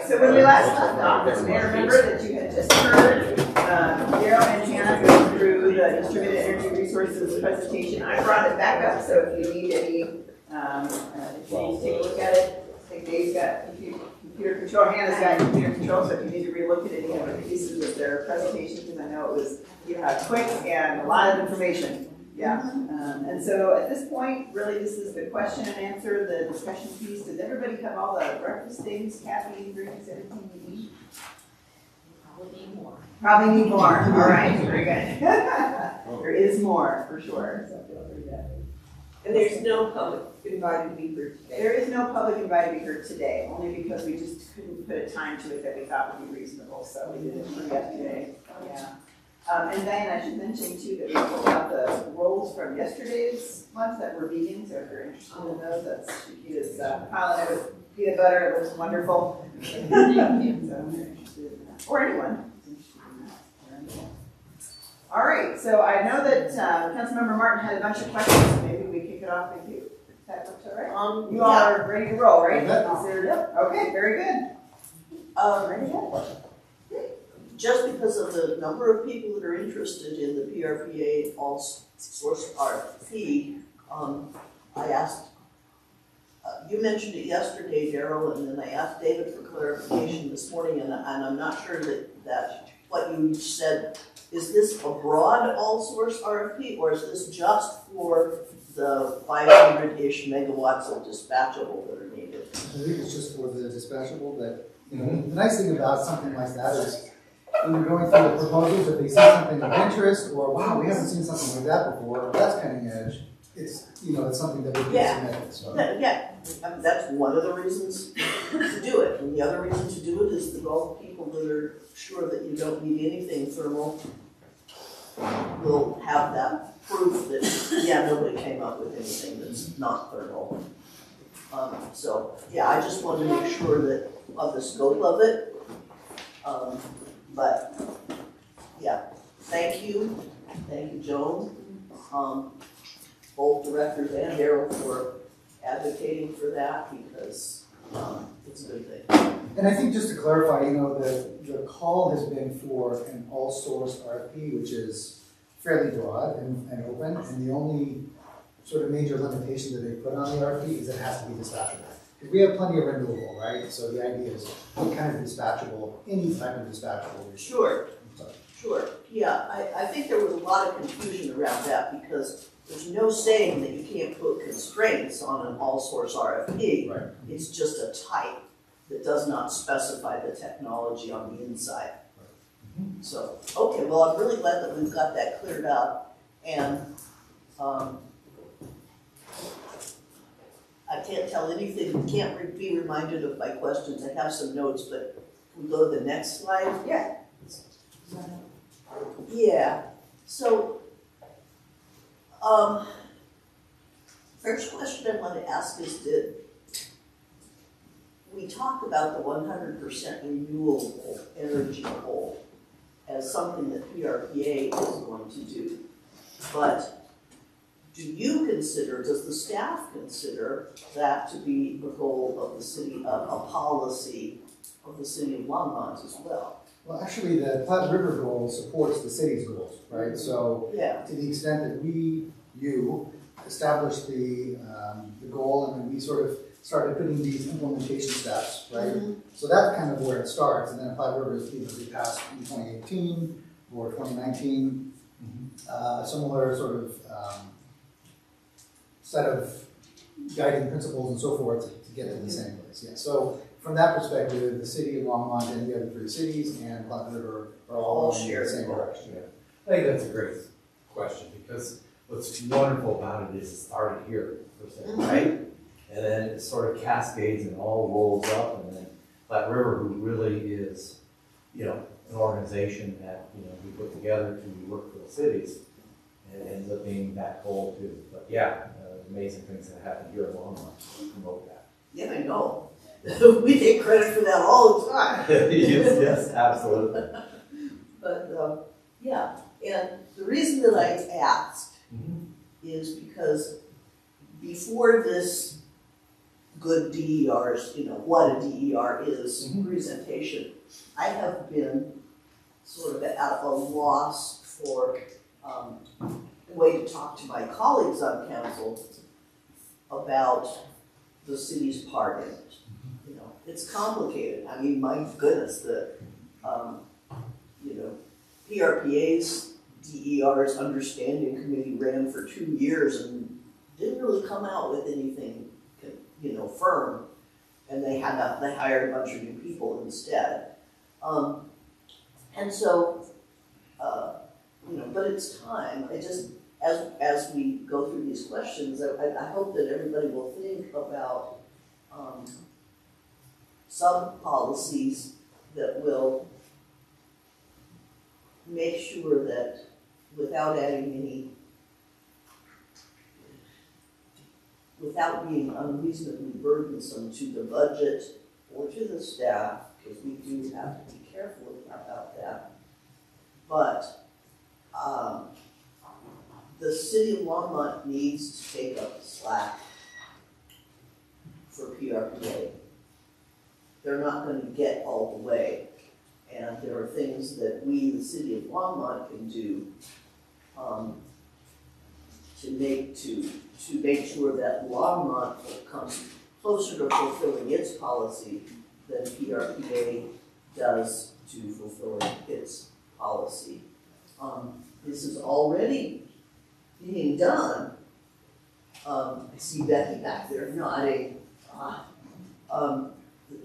so when we last left off, you may remember that you had just heard Daryl and Hannah go through the Distributed Energy Resources presentation. I brought it back up, so if you need any, if you need to take a look at it, I think Dave's got computer control, Hannah's got computer control, so if you need to relook at any of the pieces of their presentation, because I know it was quick and a lot of information. Yeah, and so at this point, really, this is the question and answer, the discussion piece. Does everybody have all the breakfast things, caffeine, drinks, everything you need? Probably need more. Probably need more. All right, very good. There is more, for sure. So feel free to. And there's no public invited to be heard today. There is no public invited to be heard today, only because we just couldn't put a time to it that we thought would be reasonable, so we did it for yesterday. Yeah. And Diane, I should mention too that we pulled out the rolls from yesterday's ones that were vegan, so if you're interested in those, that's Chiquita's piling it with peanut butter. It looks wonderful. So if you're interested in that, or anyone who's interested in that. All right, so I know that Councilmember Martin had a bunch of questions, so maybe we kick it off with you. That looks all right. You all are ready to roll, right? Okay, very good. Ready to go. Just because of the number of people that are interested in the PRPA all source RFP, I asked, you mentioned it yesterday, Daryl, and then I asked David for clarification this morning, and I'm not sure that what you said, is this a broad all source RFP, or is this just for the 500-ish megawatts of dispatchable that are needed? I think it's just for the dispatchable, but the nice thing about something like that is when you're going through the proposals, if they see something of interest, or wow, we haven't seen something like that before, that's cutting edge. It's it's something that we can submit. So. That's one of the reasons to do it, and the other reason to do it is that all the people that are sure that you don't need anything thermal will have that proof that nobody came up with anything that's not thermal. So I just wanted to make sure that of the scope of it. But thank you, Joan, both directors and Daryl for advocating for that, because it's a good thing. And I think just to clarify, the call has been for an all-source RFP, which is fairly broad and open, and the only sort of major limitation that they put on the RFP is it has to be dispatchable. We have plenty of renewable, right? So the idea is what kind of dispatchable, any type of dispatchable. Sure. Yeah, I think there was a lot of confusion around that, because there's no saying that you can't put constraints on an all-source RFP. Right. It's just a type that does not specify the technology on the inside. Right. So, okay, well, I'm really glad that we've got that cleared out. And I can't tell anything, can't be reminded of my questions. I have some notes, but can we go to the next slide? Yeah. So, first question I want to ask is, did we talk about the 100% renewable energy goal as something that PRPA is going to do, but do you consider, does the staff consider that to be the goal of the city, a policy of the city of Longmont as well? Well, actually, the Platte River goal supports the city's goals, right? So, to the extent that you established the goal, and then we sort of started putting these implementation steps, right? So that's kind of where it starts, and then Platte River is either passed in 2018 or 2019. A similar sort of set of guiding principles and so forth to get to the same place. Yeah. So from that perspective, the city of Longmont and the other three cities and Platte River are all in the same direction. Yeah. I think that's a great question, because what's wonderful about it is it started here, per se, right? And then it sort of cascades and all rolls up, and then Platte River, who really is, an organization that we put together to work for the cities, and it ends up being that goal too. But amazing things that happen here at Longmont to promote that. Yeah, I know. We take credit for that all the time. yes, absolutely. But and the reason that I asked is because before this good DERs, what a DER is presentation. I have been sort of at a loss for a way to talk to my colleagues on council about the city's part in it. It's complicated. I mean, my goodness, the PRPA's DER's understanding committee ran for 2 years and didn't really come out with anything, firm. And they hired a bunch of new people instead. And so, but it's time. I just, as we go through these questions, I hope that everybody will think about some policies that will make sure that without being unreasonably burdensome to the budget or to the staff, because we do have to be careful about that. But the city of Longmont needs to take up the slack for PRPA. They're not going to get all the way. And there are things that we, the city of Longmont, can do to make sure that Longmont comes closer to fulfilling its policy than PRPA does to fulfilling its policy. This is already being done. I see Becky back there nodding.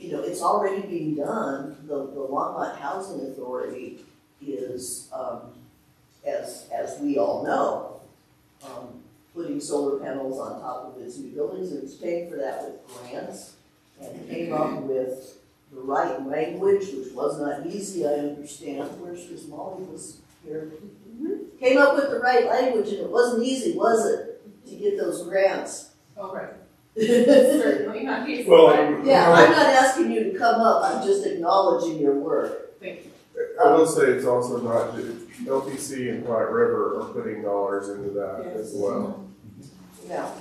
It's already being done. The Longmont Housing Authority is, as we all know, putting solar panels on top of its new buildings, and it's paying for that with grants, and came up with the right language, which was not easy, I understand. Where's Molly was here? Came up with the right language, and it wasn't easy, was it, to get those grants? Oh, right. Certainly not easy. Well, Yeah, I'm not asking you to come up, I'm just acknowledging your work. Thank you. I will say it's also not, LTC and Platte River are putting dollars into that as well. Yeah.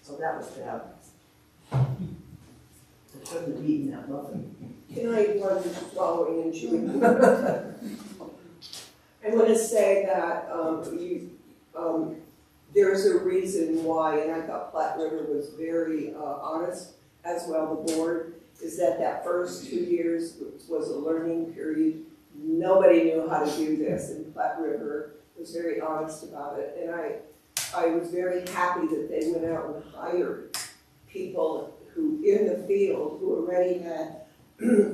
So that was bad. I shouldn't have eaten that muffin. Can I eat one swallowing and chewing? I want to say that there's a reason why, and I thought Platte River was very honest, as well the board, is that first 2 years was a learning period. Nobody knew how to do this, and Platte River was very honest about it. And I was very happy that they went out and hired people who, in the field, who already had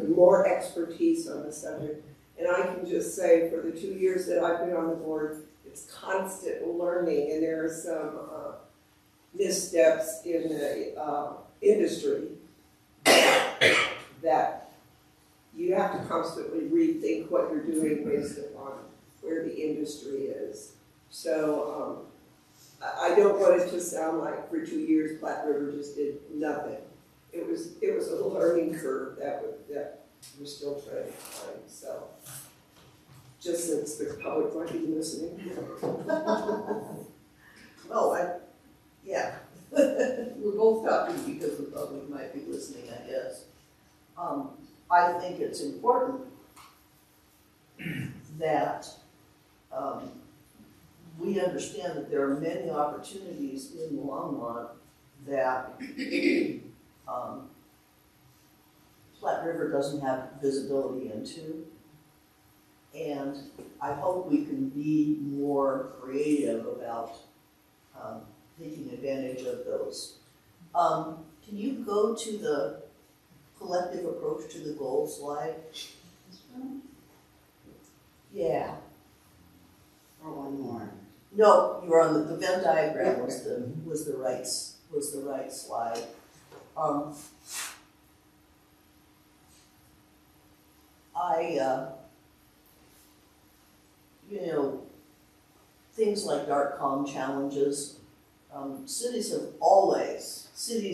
more expertise on the subject. And I can just say, for the 2 years that I've been on the board, it's constant learning, and there are some missteps in the industry that you have to constantly rethink what you're doing based upon where the industry is. So I don't want it to sound like for 2 years Platte River just did nothing. It was a learning curve that we're still trying to find. So just since the public might be listening. Oh, yeah. We're both talking because the public might be listening, I guess. I think it's important that we understand that there are many opportunities in Longmont that Platte River doesn't have visibility into. And I hope we can be more creative about taking advantage of those. Can you go to the collective approach to the goal slide? Yeah. Or one more. No, you were on the Venn diagram was the right slide. Things like .com challenges, cities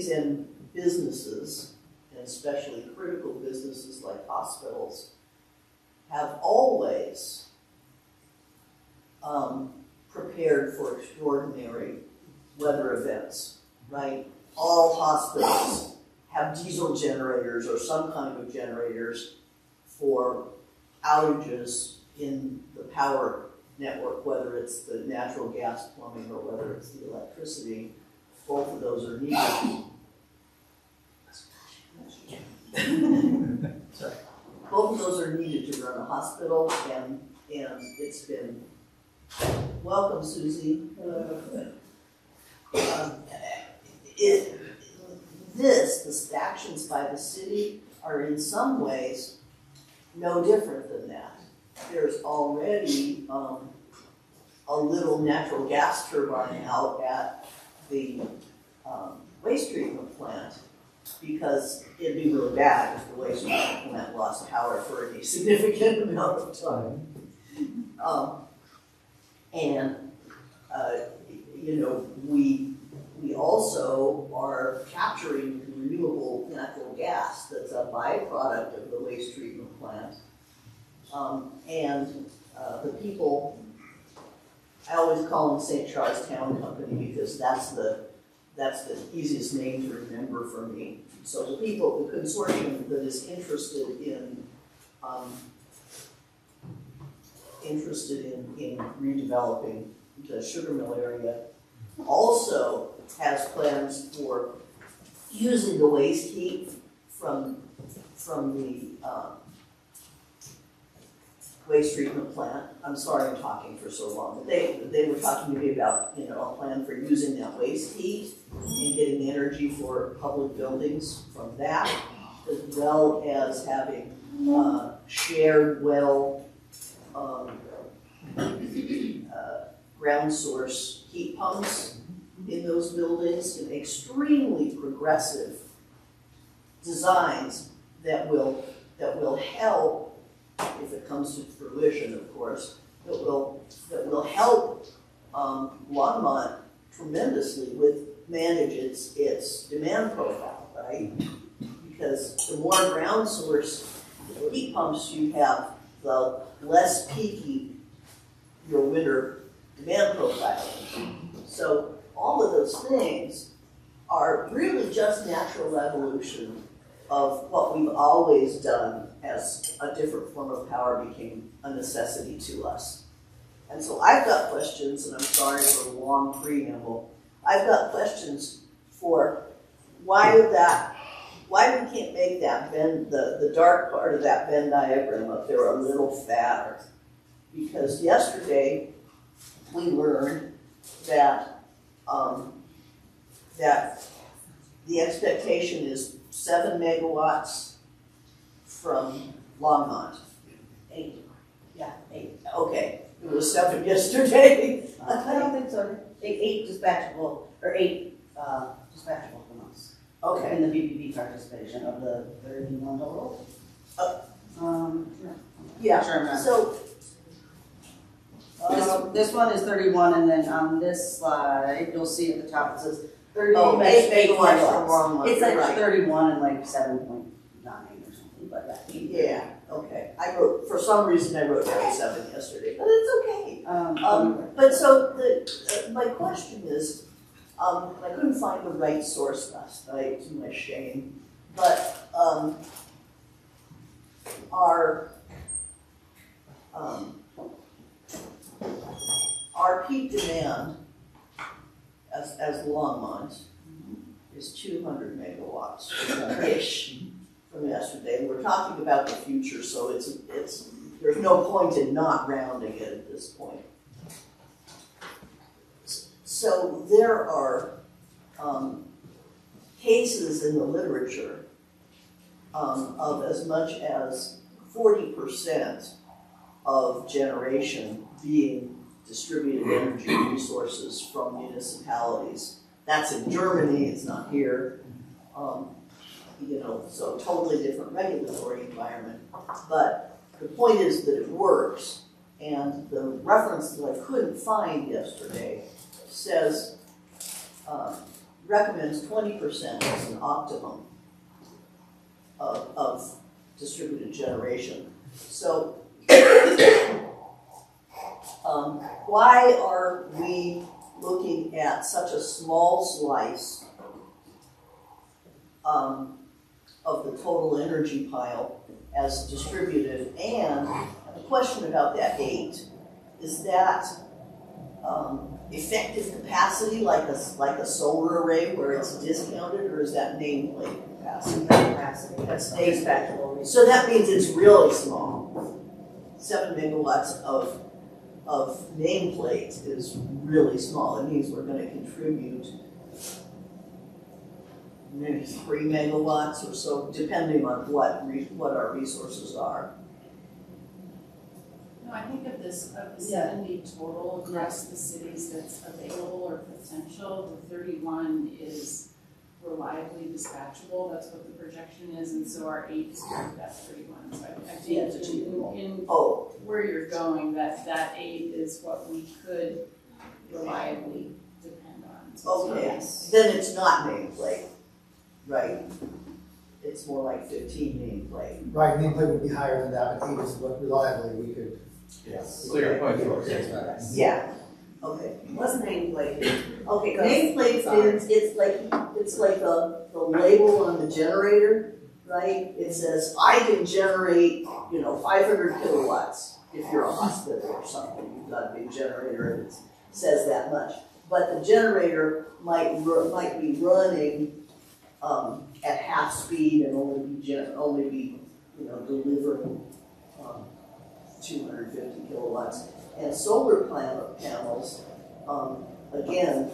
and businesses, and especially critical businesses like hospitals, have always prepared for extraordinary weather events, right? All hospitals have diesel generators or some kind of generators for outages in the power network, whether it's the natural gas plumbing or whether it's the electricity. Both of those are needed. Sorry. Both of those are needed to run a hospital, and it's been, welcome, Susie. The actions by the city are in some ways no different than that. There's already a little natural gas turbine out at the waste treatment plant, because it'd be really bad if the waste treatment plant lost power for any significant amount of time. We also are capturing renewable natural gas that's a byproduct of the waste treatment plant. The people, I always call them St. Charles Town Company because that's the easiest name to remember for me. So the people, the consortium that is interested in redeveloping the sugar mill area also has plans for using the waste heat from the waste treatment plant. I'm sorry I'm talking for so long, but they were talking to me about, a plan for using that waste heat and getting energy for public buildings from that, as well as having shared well ground source heat pumps in those buildings, and extremely progressive designs that will help, if it comes to fruition, of course, that will help Longmont tremendously manage its demand profile, right? Because the more ground source heat pumps you have, the less peaky your winter demand profile. So all of those things are really just natural evolution of what we've always done as a different form of power became a necessity to us. And so I've got questions, and I'm sorry for the long preamble. I've got questions for why we can't make that Venn, the dark part of that Venn diagram up there a little fatter. Because yesterday we learned that that the expectation is 7 megawatts from Longmont. 8. Yeah, 8. Okay, it was 7 yesterday. I don't think so. 8 dispatchable, or 8 dispatchable from us. Okay. In the BPP participation of the 31 total. Yeah. Sure. So. This one is 31, and then on this slide, you'll see at the top it says 30 8 megawatts from Longmont. It's like right. 31 and like 7.9 or something, but yeah, okay. For some reason I wrote 37 yesterday, but it's okay. But so my question is, I couldn't find the right source last night, to my shame, but our peak demand as Longmont is 200 megawatts-ish from yesterday. And we're talking about the future, so it's there's no point in not rounding it at this point. So there are cases in the literature of as much as 40% of generation being distributed energy resources from municipalities. That's in Germany, it's not here. So totally different regulatory environment. But the point is that it works. And the reference that I couldn't find yesterday says, recommends 20% as an optimum of distributed generation. So why are we looking at such a small slice of the total energy pile as distributed. And a question about that 8, is that effective capacity like a solar array where it's discounted, or is that nameplate capacity? That's nameplate. So that means it's really small. 7 megawatts of nameplate is really small. It means we're going to contribute maybe 3 megawatts or so, depending on what our resources are. No, I think of the 70 total across the cities that's available or potential, the 31 is reliably dispatchable. That's what the projection is, and so our 8 is part of that 31. So I think in where you're going, that 8 is what we could reliably depend on. So Okay, then it's not nameplate, right? It's more like 15 nameplate. Right, nameplate would be higher than that, but 8 is what reliably we could. Yes. Clear point, George. Yeah. Okay. What's nameplate? Okay, nameplate means it's like the label on the generator, right? It says I can generate 500 kilowatts if you're a hospital or something. You've got a big generator and it says that much. But the generator might be running at half speed and only be delivering 250 kilowatts. And solar panels, again,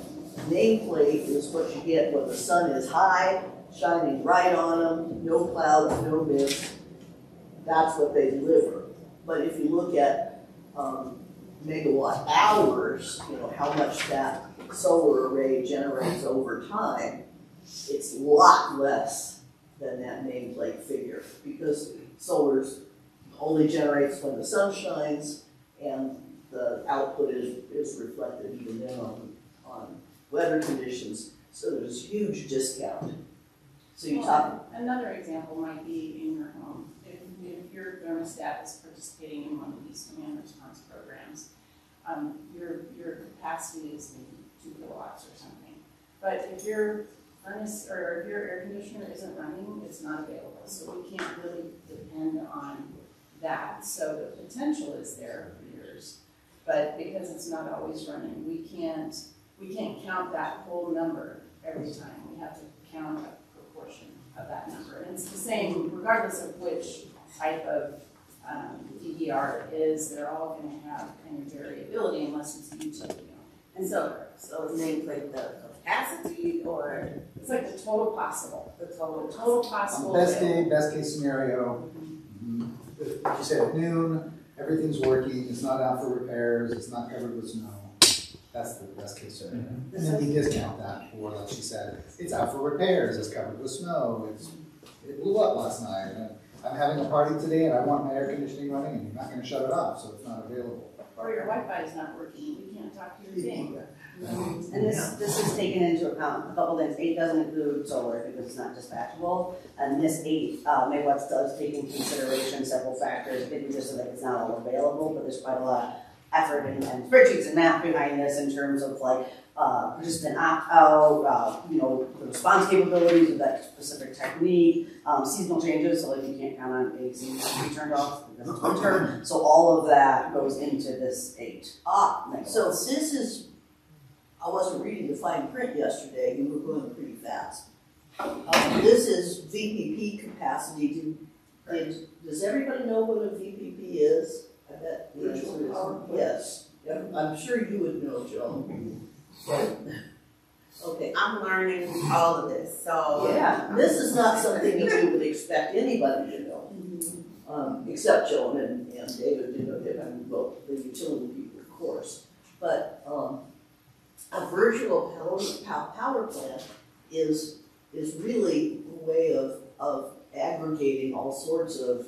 nameplate is what you get when the sun is high, shining right on them, no clouds, no mist. That's what they deliver. But if you look at megawatt hours, how much that solar array generates over time, it's a lot less than that nameplate figure, because solar's only generates when the sun shines, and the output is reflected even then on weather conditions. So there's a huge discount. So you talk. Another example might be in your home. If your thermostat is participating in one of these command response programs, your capacity is maybe 2 kilowatts or something. But if your furnace or if your air conditioner isn't running, it's not available. So we can't really depend on that. So the potential is there for yours, but because it's not always running, we can't count that whole number every time. We have to count a proportion of that number. And it's the same regardless of which type of DVR it is. They're all going to have kind of variability unless it's a utility. And so is nameplate the capacity, or it's like the total possible. The total possible. Best case scenario. Like you said, at noon, everything's working, it's not out for repairs, it's not covered with snow. That's the best case scenario. And then we discount that for, like she said, it's out for repairs, it's covered with snow, it blew up last night, and I'm having a party today and I want my air conditioning running and you're not going to shut it off, so it's not available. Or your Wi-Fi is not working, you can't talk to your thing. And this is taken into account a couple things. 8 doesn't include solar because it's not dispatchable, and this 8 megawatts does take into consideration several factors. It isn't just that it's not all available, but there's quite a lot of effort and spreadsheets and math behind this in terms of participant opt-out, the response capabilities of that specific technique, seasonal changes, so you can't count on AC to be turned off because it's winter. So all of that goes into this 8 megawatts. So this is. I wasn't reading the fine print yesterday. You were going pretty fast. This is VPP capacity. Does everybody know what a VPP is? I bet the answer is yes. I'm sure you would know, Joan. Okay. I'm learning all of this, so. Yeah, this is not something that we would expect anybody to know, except Joan and David, the utility people, of course. But a virtual power plant is really a way of aggregating all sorts of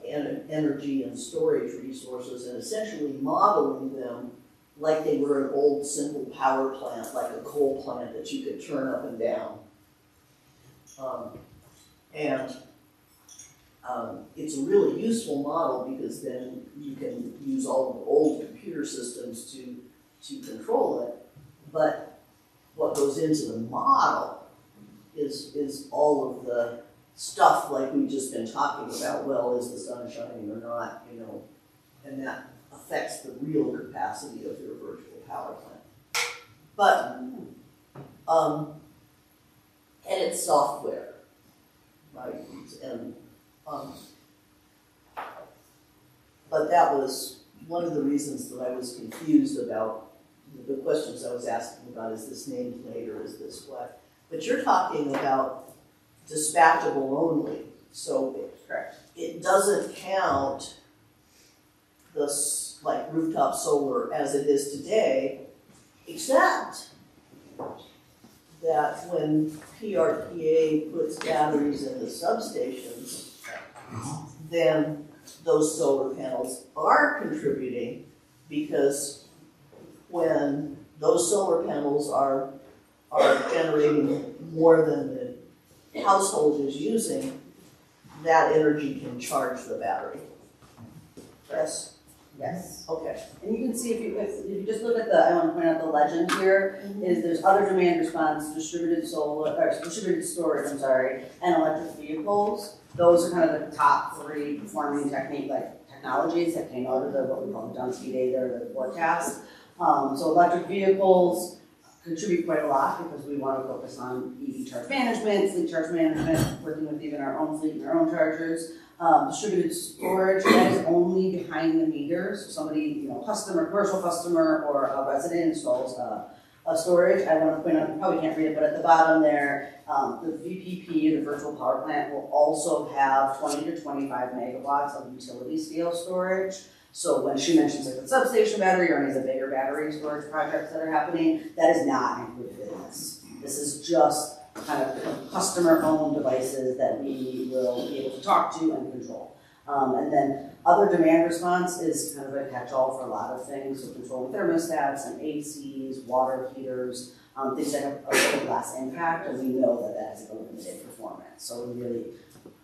energy and storage resources and essentially modeling them like they were an old simple power plant, like a coal plant that you could turn up and down. It's a really useful model because then you can use all of the old computer systems to control it, but what goes into the model is all of the stuff like we've just been talking about. Well, is the sun shining or not, you know, and that affects the real capacity of your virtual power plant. But, and it's software, right? And, but that was one of the reasons that I was confused about the questions I was asking about, is this nameplate or is this what? But you're talking about dispatchable only, so it doesn't count the like rooftop solar as it is today, except that when PRPA puts batteries in the substations, then those solar panels are contributing, because when those solar panels are generating more than the household is using, that energy can charge the battery. Yes? Yes. Okay. And you can see if you just look at the, I want to point out the legend here, is there's other demand response, distributed storage, and electric vehicles. Those are kind of the top three performing technologies that came out of what we call the Dunsky data or the forecast. So electric vehicles contribute quite a lot because we want to focus on EV charge management, fleet charge management, working with even our own fleet and our own chargers. Distributed storage, that is only behind the meter. So somebody, commercial customer or a resident installs a storage. I want to point out, you probably can't read it, but at the bottom there, the VPP, the virtual power plant, will also have 20 to 25 megawatts of utility scale storage. So when she mentions like the substation battery or any of the bigger battery storage projects that are happening, that is not included in this. This is just kind of customer-owned devices that we will be able to talk to and control. And then other demand response is kind of a catch-all for a lot of things, so controlling thermostats and ACs, water heaters, things that have a little less impact, and we know that that has a limited performance. So we really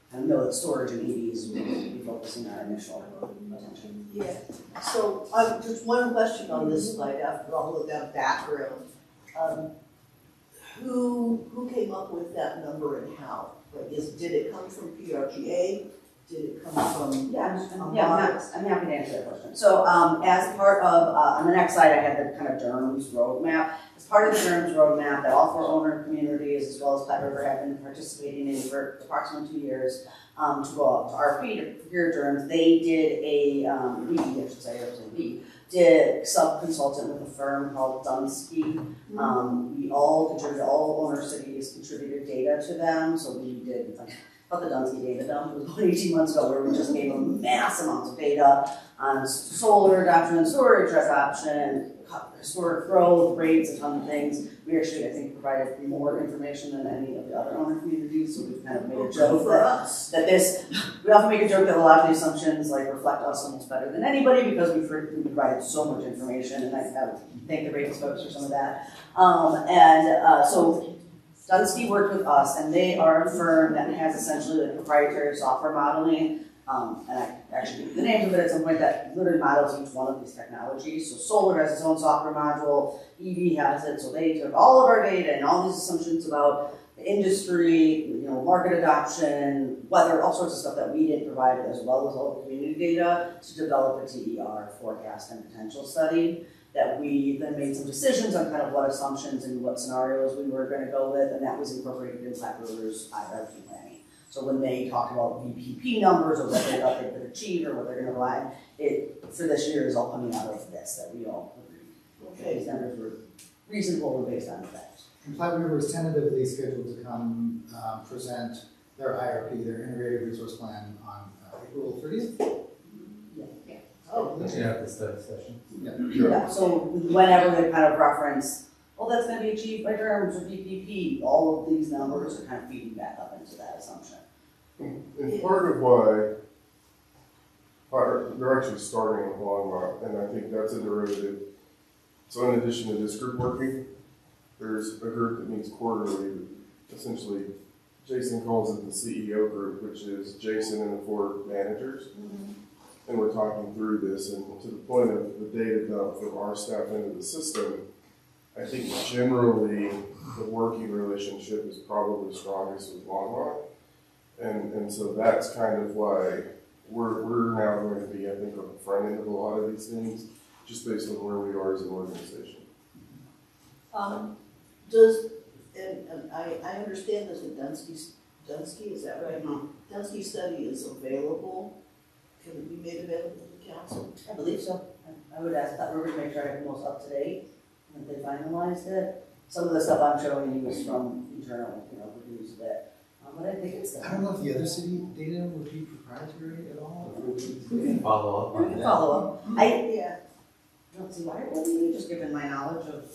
kind of know that storage and EVs will be focusing our initial attention. Yeah. So just one question on this slide after all of that background. Who came up with that number and how? Like, did it come from PRGA? Did it come from? I'm happy to answer that question. So as part of, on the next slide I had the kind of DERMS roadmap. As part of the DERMS roadmap that all 4 owner communities as well as Platte River have been participating in for approximately 2 years to go up to RFP to procure DERMS, they did did sub-consultant with a firm called Dunsky. We all contributed, all owner cities contributed data to them. So we did the Dunsky data dump. It was about 18 months ago where we just gave them mass amounts of data on solar adoption and storage adoption, historic growth, rates, a ton of things. We actually, I think, provided more information than any of the other owner communities, so we've kind of made a joke we often make a joke that a lot of the assumptions reflect us almost better than anybody because we provided so much information, and I thank the Ravens folks for some of that. So Dunsky worked with us, and they are a firm that has essentially proprietary software modeling. And I actually give you the names of it at some point that literally models each one of these technologies. So solar has its own software module, EV has it, so they took all of our data and all these assumptions about the industry, market adoption, weather, all sorts of stuff that we didn't provide, as well as all the community data to develop a TER forecast and potential study that we then made some decisions on kind of what assumptions and what scenarios we were going to go with, and that was incorporated in Platte River's IRP planning. So when they talk about VPP numbers or what they thought they could achieve or what they're going to provide, it for this year is all coming out of this that we all agreed. Okay, these numbers were reasonable and based on facts. And Platte River is tentatively scheduled to come present their IRP, their Integrated Resource Plan, on April 30th. Yeah. Oh, Yeah, the study session. Yeah. So whenever they kind of reference, that's going to be achieved by DERMS or VPP, all of these numbers are kind of feeding back up into that assumption. And part of why they're actually starting with Longmont, and I think that's a derivative. So in addition to this group working, there's a group that meets quarterly. Essentially, Jason calls it the CEO group, which is Jason and the 4 managers. and we're talking through this, and to the point of the data dump from our staff into the system, I think generally the working relationship is probably strongest with Longmont. And so that's kind of why we're now going to be, I think, on the front end of a lot of these things, just based on where we are as an organization. I understand that the Dunsky, is that right? Dunsky study is available. Can it be made available to the council? I believe so. I would ask Platte River to make sure I have the most up to date, and if they finalized it. Some of the stuff I'm showing you is from internal, reviews of it. But I think it's. I don't know if the other city data would be proprietary at all. Or We can follow up We on can that. follow up. I Yeah. don't see why it wouldn't be, just given my knowledge of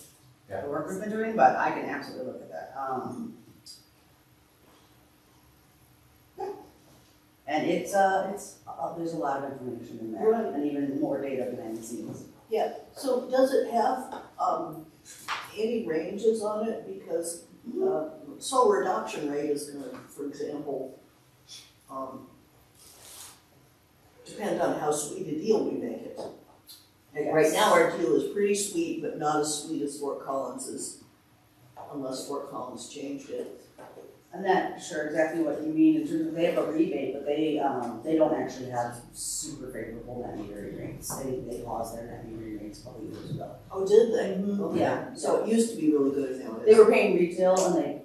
Yeah. the work we've been doing, but I can absolutely look at that. And it's there's a lot of information in there, Right. and even more data behind the scenes. Yeah, so does it have, any ranges on it? Because, solar adoption rate is gonna, for example, depend on how sweet a deal we make it. And right now, our deal is pretty sweet, but not as sweet as Fort Collins is, unless Fort Collins changed it. I'm not sure exactly what you mean in terms of, they have a rebate, but they don't actually have super favorable net metering rates. They paused their net metering rates a couple of years ago. Oh, did they? Okay. Yeah. So it used to be really good, and now it They is. were paying retail, and they,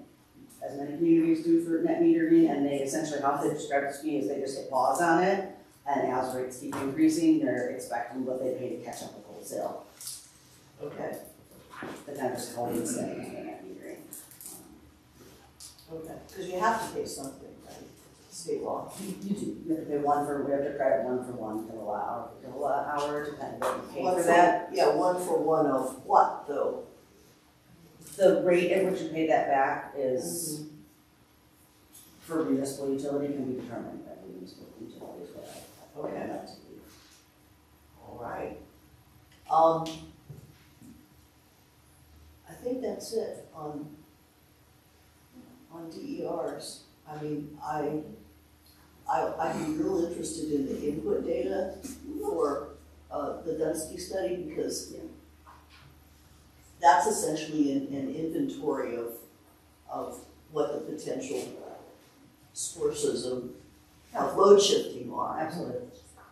as many communities do for net metering, and they essentially, how they describe it to me is they just hit pause on it, and as rates keep increasing, they're expecting what they pay to catch up with wholesale. Okay, The kind of just holding steady on the net metering. okay, because you have to pay something, right? State law. You do, you have to pay we have to credit 1 for 1 kilowatt hour to kind of pay One for that. Yeah, 1 for 1 of what, though? The rate at which you pay that back is, for municipal utility, can be determined by the municipal utilities, but I Okay. that to be. All right. I think that's it on DERs. I mean, I'd be real interested in the input data for the Dunsky study, because that's essentially an inventory of what the potential sources of load shifting are. Absolutely.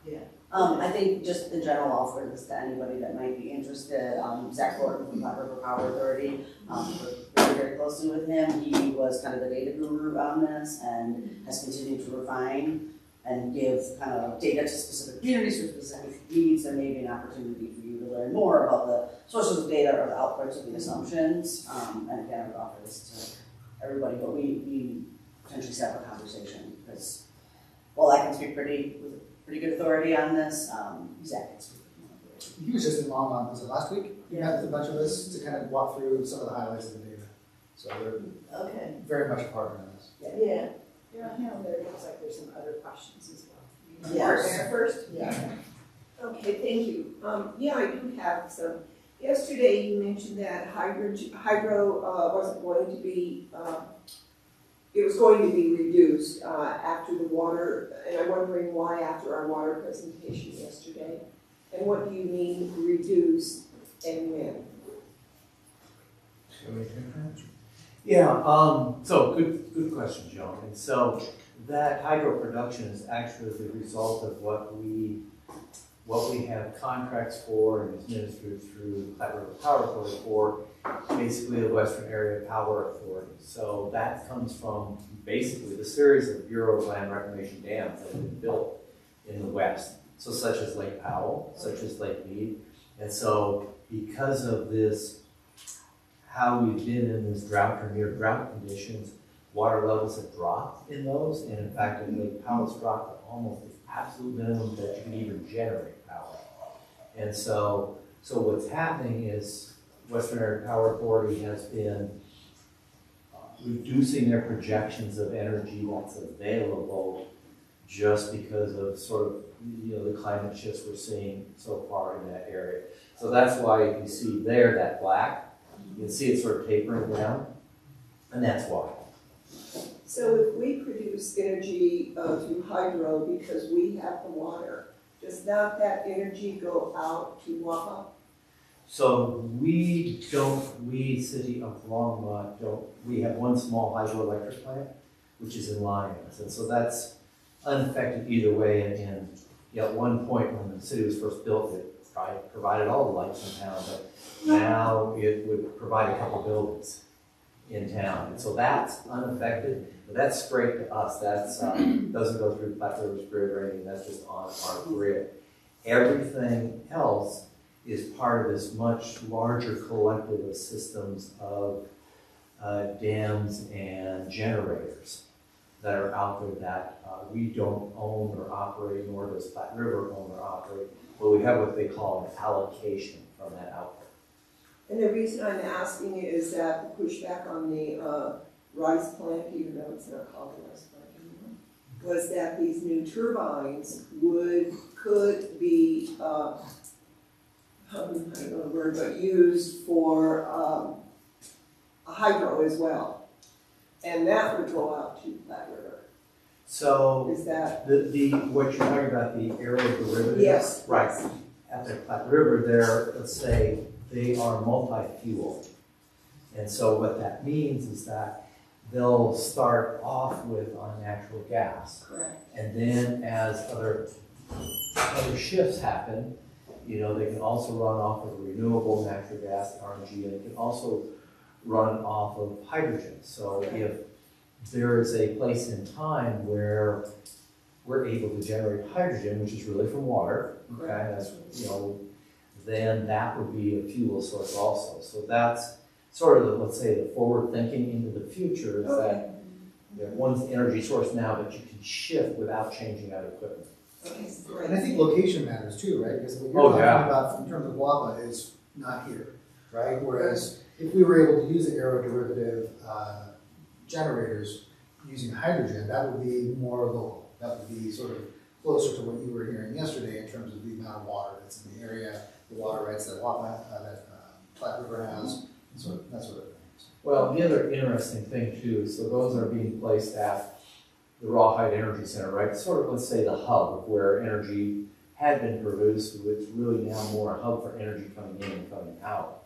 Yeah. I think just in general, I'll forward this to anybody that might be interested. Zach Gordon from Platte River Power Authority, worked very closely with him. He was kind of the data guru on this and has continued to refine and give kind of data to specific communities for specific needs. There may be an opportunity for you to learn more about the sources of data or the outputs of the assumptions. And again, I would offer this to everybody, but we potentially set up a conversation, because while I can speak with pretty good authority on this, Zach can speak with more authority. He was just in Longmont, was it last week? He met with a bunch of us to kind of walk through some of the highlights of the data. So they're Okay. very much a partner in this. Yeah. There looks like there's some other questions as well. Yes. Mayor first? Yeah. Okay, thank you. Yeah, I do have some. Yesterday you mentioned that hydro wasn't going to be, it was going to be reduced after the water, and I'm wondering why after our water presentation yesterday. And what do you mean reduce and when? Yeah, so good question, Joan. And so that hydro production is actually the result of what we have contracts for and administered through the Platte River Power Authority for, basically the Western Area Power Authority. So that comes from basically the series of Bureau of Land Reclamation dams that have been built in the West. So such as Lake Powell, such as Lake Mead. And so because of this, how we've been in this drought or near drought conditions, water levels have dropped in those. And in fact, in Lake Powell, it's dropped to almost the absolute minimum that you can even generate power. And so what's happening is Western Area Power Authority has been reducing their projections of energy that's available just because of sort of, the climate shifts we're seeing so far in that area. So that's why you see there that black, you can see it sort of tapering down, and that's why. So if we produce energy through hydro because we have the water, does not that energy go out to Wapa? So we City of Longmont we have one small hydroelectric plant, which is in Lyons, and so that's unaffected either way. And at one point when the city was first built, it provided all the lights in town, but now it would provide a couple buildings in town. And so that's unaffected, but that's straight to us. That's doesn't go through Platte River's grid or anything, that's just on our grid. Everything else is part of this much larger collective of systems of dams and generators that are out there that we don't own or operate, nor does Platte River own or operate, but we have what they call an allocation from that output. And the reason I'm asking is that the pushback on the rice plant, even though it's not called a rice plant anymore, was that these new turbines could be, I don't know the word, but used for a hydro as well. And that would go out to Platte River. So Is that? what you're talking about, the aerial derivatives? Yes. Right. At the Platte River, let's say they are multi-fuel. And so what that means is that they'll start off on natural gas. Correct. And then as other shifts happen, they can also run off of renewable natural gas, RNG, and it can also run off of hydrogen. So if there is a place in time where we're able to generate hydrogen, which is really from water, okay, that's, then that would be a fuel source also. So that's sort of let's say, the forward thinking into the future is that one's the energy source now, but you can shift without changing out equipment. Okay, great. And I think location matters too, right? Because what you're talking about in terms of WAPA is not here, right? Whereas if we were able to use the aeroderivative generators using hydrogen, that would be more local. That would be sort of closer to what you were hearing yesterday in terms of the amount of water that's in the area, the water rights that WAPA, Platte River has, and sort of, that sort of thing. Well, the other interesting thing too, so those are being placed at the Rawhide Energy Center, right? Sort of, let's say, the hub of where energy had been produced, so it's really now more a hub for energy coming in and coming out.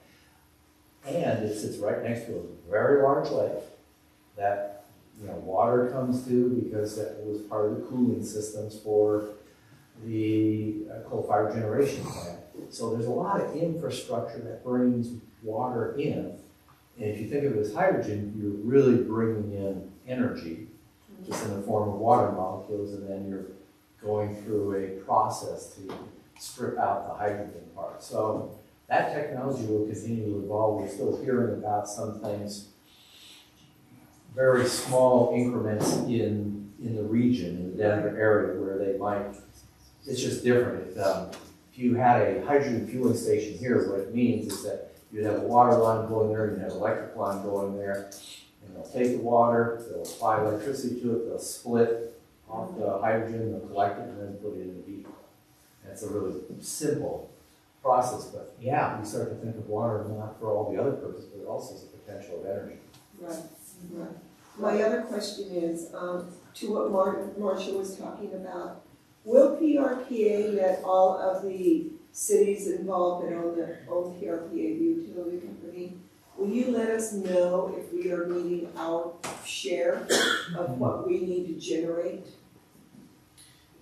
And it sits right next to a very large lake that water comes to because that was part of the cooling systems for the coal-fired generation plant. So there's a lot of infrastructure that brings water in. And if you think of it as hydrogen, you're really bringing in energy just in the form of water molecules, and then you're going through a process to strip out the hydrogen part. So that technology will continue to evolve. We're still hearing about some things, very small increments in the region, in the Denver area, where they might, it's just different. If you had a hydrogen fueling station here, what it means is that you'd have a water line going there, you'd have an electric line going there, and they'll take the water, they'll apply electricity to it, they'll split off the hydrogen, they'll collect it, and then put it in the beaker. That's a really simple process, but yeah, we start to think of water not for all the other purposes, but also as a potential of energy. Right, right. My other question is, to what Marcia was talking about, will PRPA let all of the cities involved that own PRPA, the utility company, will you let us know if we are meeting our share of what we need to generate?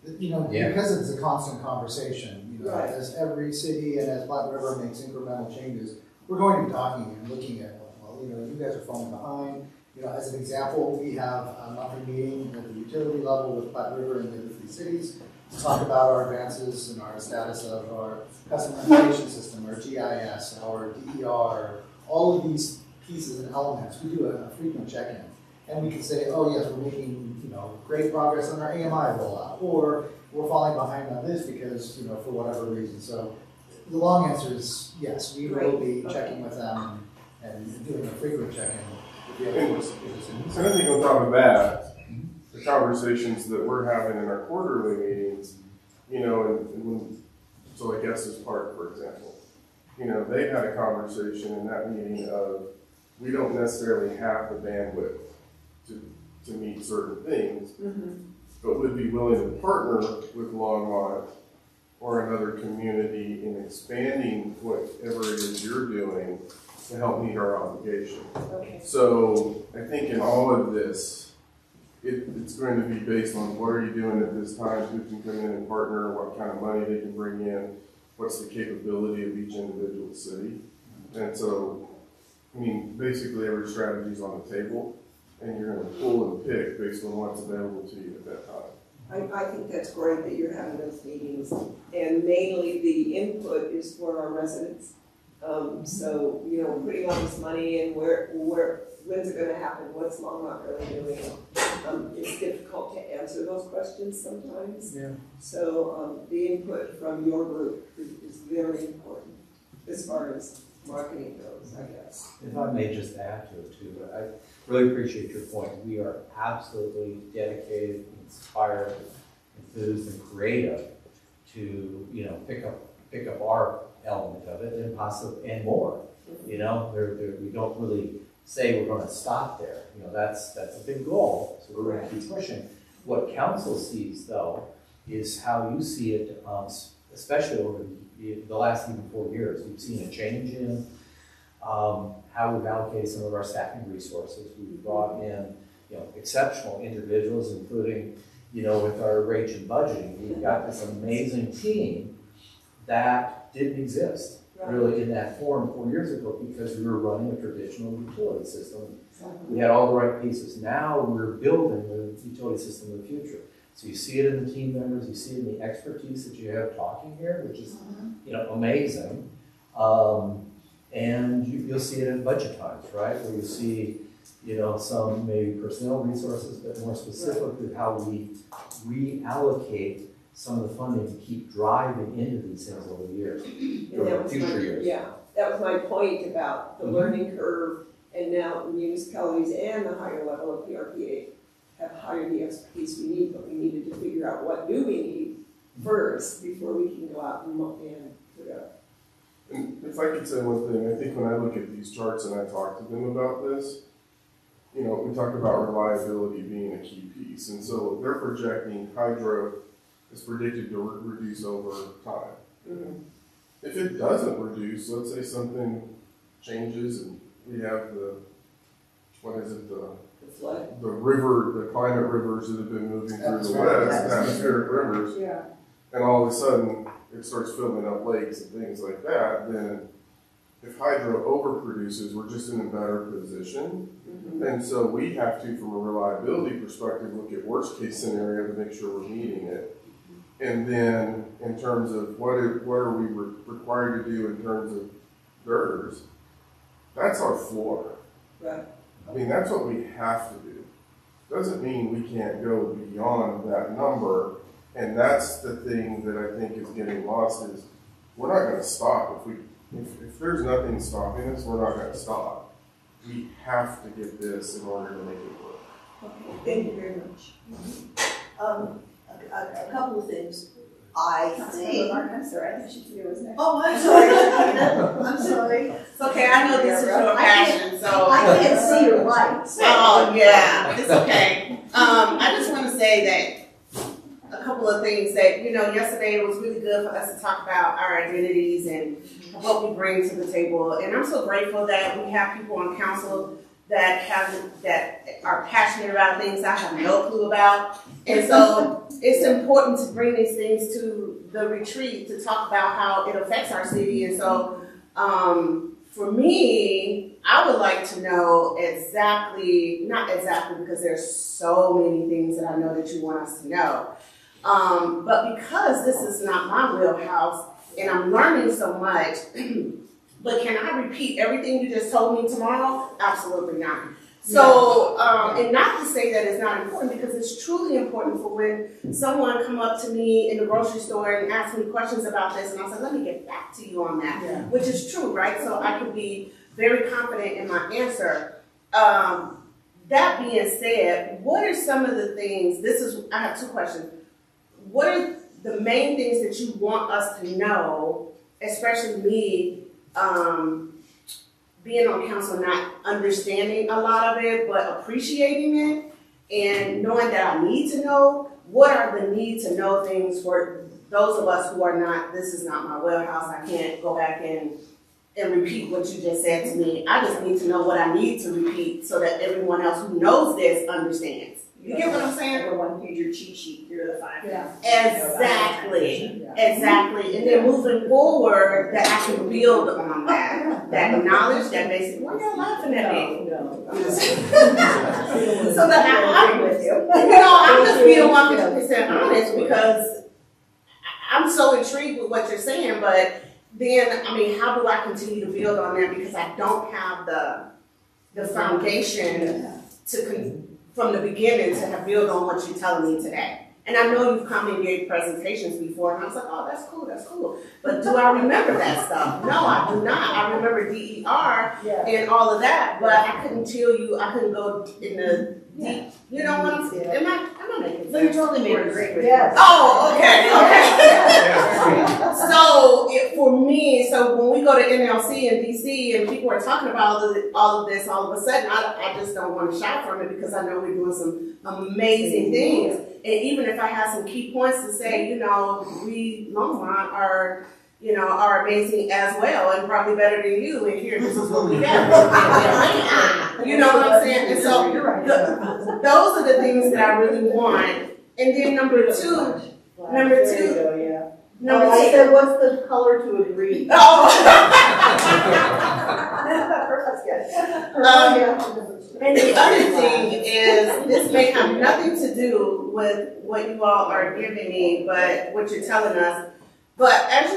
Because it's a constant conversation, Right. as every city and as Platte River makes incremental changes, we're going to be talking and looking at, you guys are falling behind. As an example, we have a monthly meeting at the utility level with Platte River and the other three cities to talk about our advances and our status of our customer information system, our GIS, our DER, all of these pieces and elements. We do a frequent check-in, and we can say, oh yes, we're making great progress on our AMI rollout, or we're falling behind on this because for whatever reason. So the long answer is yes, we will be checking with them and doing a frequent check-in. And I think on top of that, the conversations that we're having in our quarterly meetings, so like Estes Park, for example, they had a conversation in that meeting of, we don't necessarily have the bandwidth to meet certain things, but would be willing to partner with Longmont or another community in expanding whatever it is you're doing to help meet our obligation. Okay. So I think in all of this, it's going to be based on what are you doing at this time, who can come in and partner, what kind of money they can bring in, what's the capability of each individual city. And so, I mean, basically every strategy is on the table, and you're going to pull and pick based on what's available to you at that time. I think that's great that you're having those meetings, and mainly the input is for our residents. So, you know, putting all this money in, when's it gonna happen, what's Longmont really doing? It's difficult to answer those questions sometimes. Yeah. So, the input from your group is very important as far as marketing goes, I guess. If I may just add to it too, I really appreciate your point. We are absolutely dedicated, inspired, enthused, and creative to, you know, pick up our element of it and possibly and more. You know, we don't really say we're going to stop there. You know, that's a big goal, so we're going to keep pushing. What council sees though is how you see it, especially over the last even 4 years. We've seen a change in how we've allocated some of our staffing resources. We've brought in, you know, exceptional individuals, including, you know, with our wage and budgeting. We've got this amazing team that didn't exist really in that form 4 years ago because we were running a traditional utility system. We had all the right pieces. Now we're building the utility system of the future. So you see it in the team members, you see it in the expertise that you have talking here, which is, you know, amazing. And you'll see it in budget times, right? Where you see, you know, some maybe personnel resources, but more specifically how we reallocate some of the funding to keep driving into these things over the years, or future years. Yeah, that was my point about the learning curve, and now municipalities and the higher level of PRPA have hired the expertise we need, but we needed to figure out what do we need first before we can go out and put up. And if I could say one thing, I think when I look at these charts and I talk to them about this, you know, we talked about reliability being a key piece, and so they're projecting hydro is predicted to reduce over time. Mm-hmm. If it doesn't reduce, let's say something changes and we have the flood. The river, the climate rivers that have been moving through the west, atmospheric rivers, Yeah. and all of a sudden it starts filling up lakes and things like that, then if hydro overproduces, we're just in a better position. Mm-hmm. And so we have to, from a reliability perspective, look at worst case scenario to make sure we're meeting it. And then in terms of what are we required to do in terms of girders, that's our floor. Right. I mean, that's what we have to do. Doesn't mean we can't go beyond that number. And that's the thing that I think is getting lost is we're not going to stop. If there's nothing stopping us, we're not going to stop. We have to get this in order to make it work. Okay, thank you very much. A couple of things. I think. I'm sorry, I think Shakita was next. Oh, I'm sorry, Shakita. I'm sorry. It's okay, I know this is your passion, so. I can't see your lights. Oh, yeah, it's okay. I just want to say that a couple of things that, you know, yesterday it was really good for us to talk about our identities and what we bring to the table. And I'm so grateful that we have people on council that are passionate about things I have no clue about. And so it's important to bring these things to the retreat to talk about how it affects our city. And so for me, I would like to know not exactly because there's so many things that I know that you want us to know. But because this is not my wheelhouse and I'm learning so much, but can I repeat everything you just told me tomorrow? Absolutely not. So, and not to say that it's not important, because it's truly important for when someone come up to me in the grocery store and ask me questions about this, and I say, let me get back to you on that, which is true, right? So I can be very confident in my answer. That being said, what are some of the things, I have two questions. What are the main things that you want us to know, especially me, being on council, not understanding a lot of it, but appreciating it and knowing that I need to know? What are the need to know things for those of us who are not, this is not my wheelhouse, I can't go back and repeat what you just said to me. I just need to know what I need to repeat so that everyone else who knows this understands. You get what I'm saying? Like a one-pager cheat sheet, here are the 5 things. Exactly, exactly. And then moving forward, that I can build on that knowledge, that basic, why are you laughing at me? So that I'm just being 100% honest because I'm so intrigued with what you're saying, but then, I mean, how do I continue to build on that because I don't have the foundation from the beginning to have built on what you're telling me today. And I know you've come and gave presentations before, and I was like, oh, that's cool. But do I remember that stuff? No, I do not. I remember DER and all of that, but I couldn't tell you, I couldn't go in the deep, you know what I'm saying? Am I making sense? No, you totally made it great. Yes. Oh, okay. So for me, so when we go to NLC and DC and people are talking about all of this, all of a sudden, I just don't want to shy from it because I know we're doing some amazing things. And even if I have some key points to say, you know, we Longmont are amazing as well and probably better than you. And here, this is what we got. You know what I'm saying? And so those are the things that I really want. And then number two. I said, what's the color to agree? And the other thing is, this may have nothing to do with what you all are giving me, but what you're telling us. But as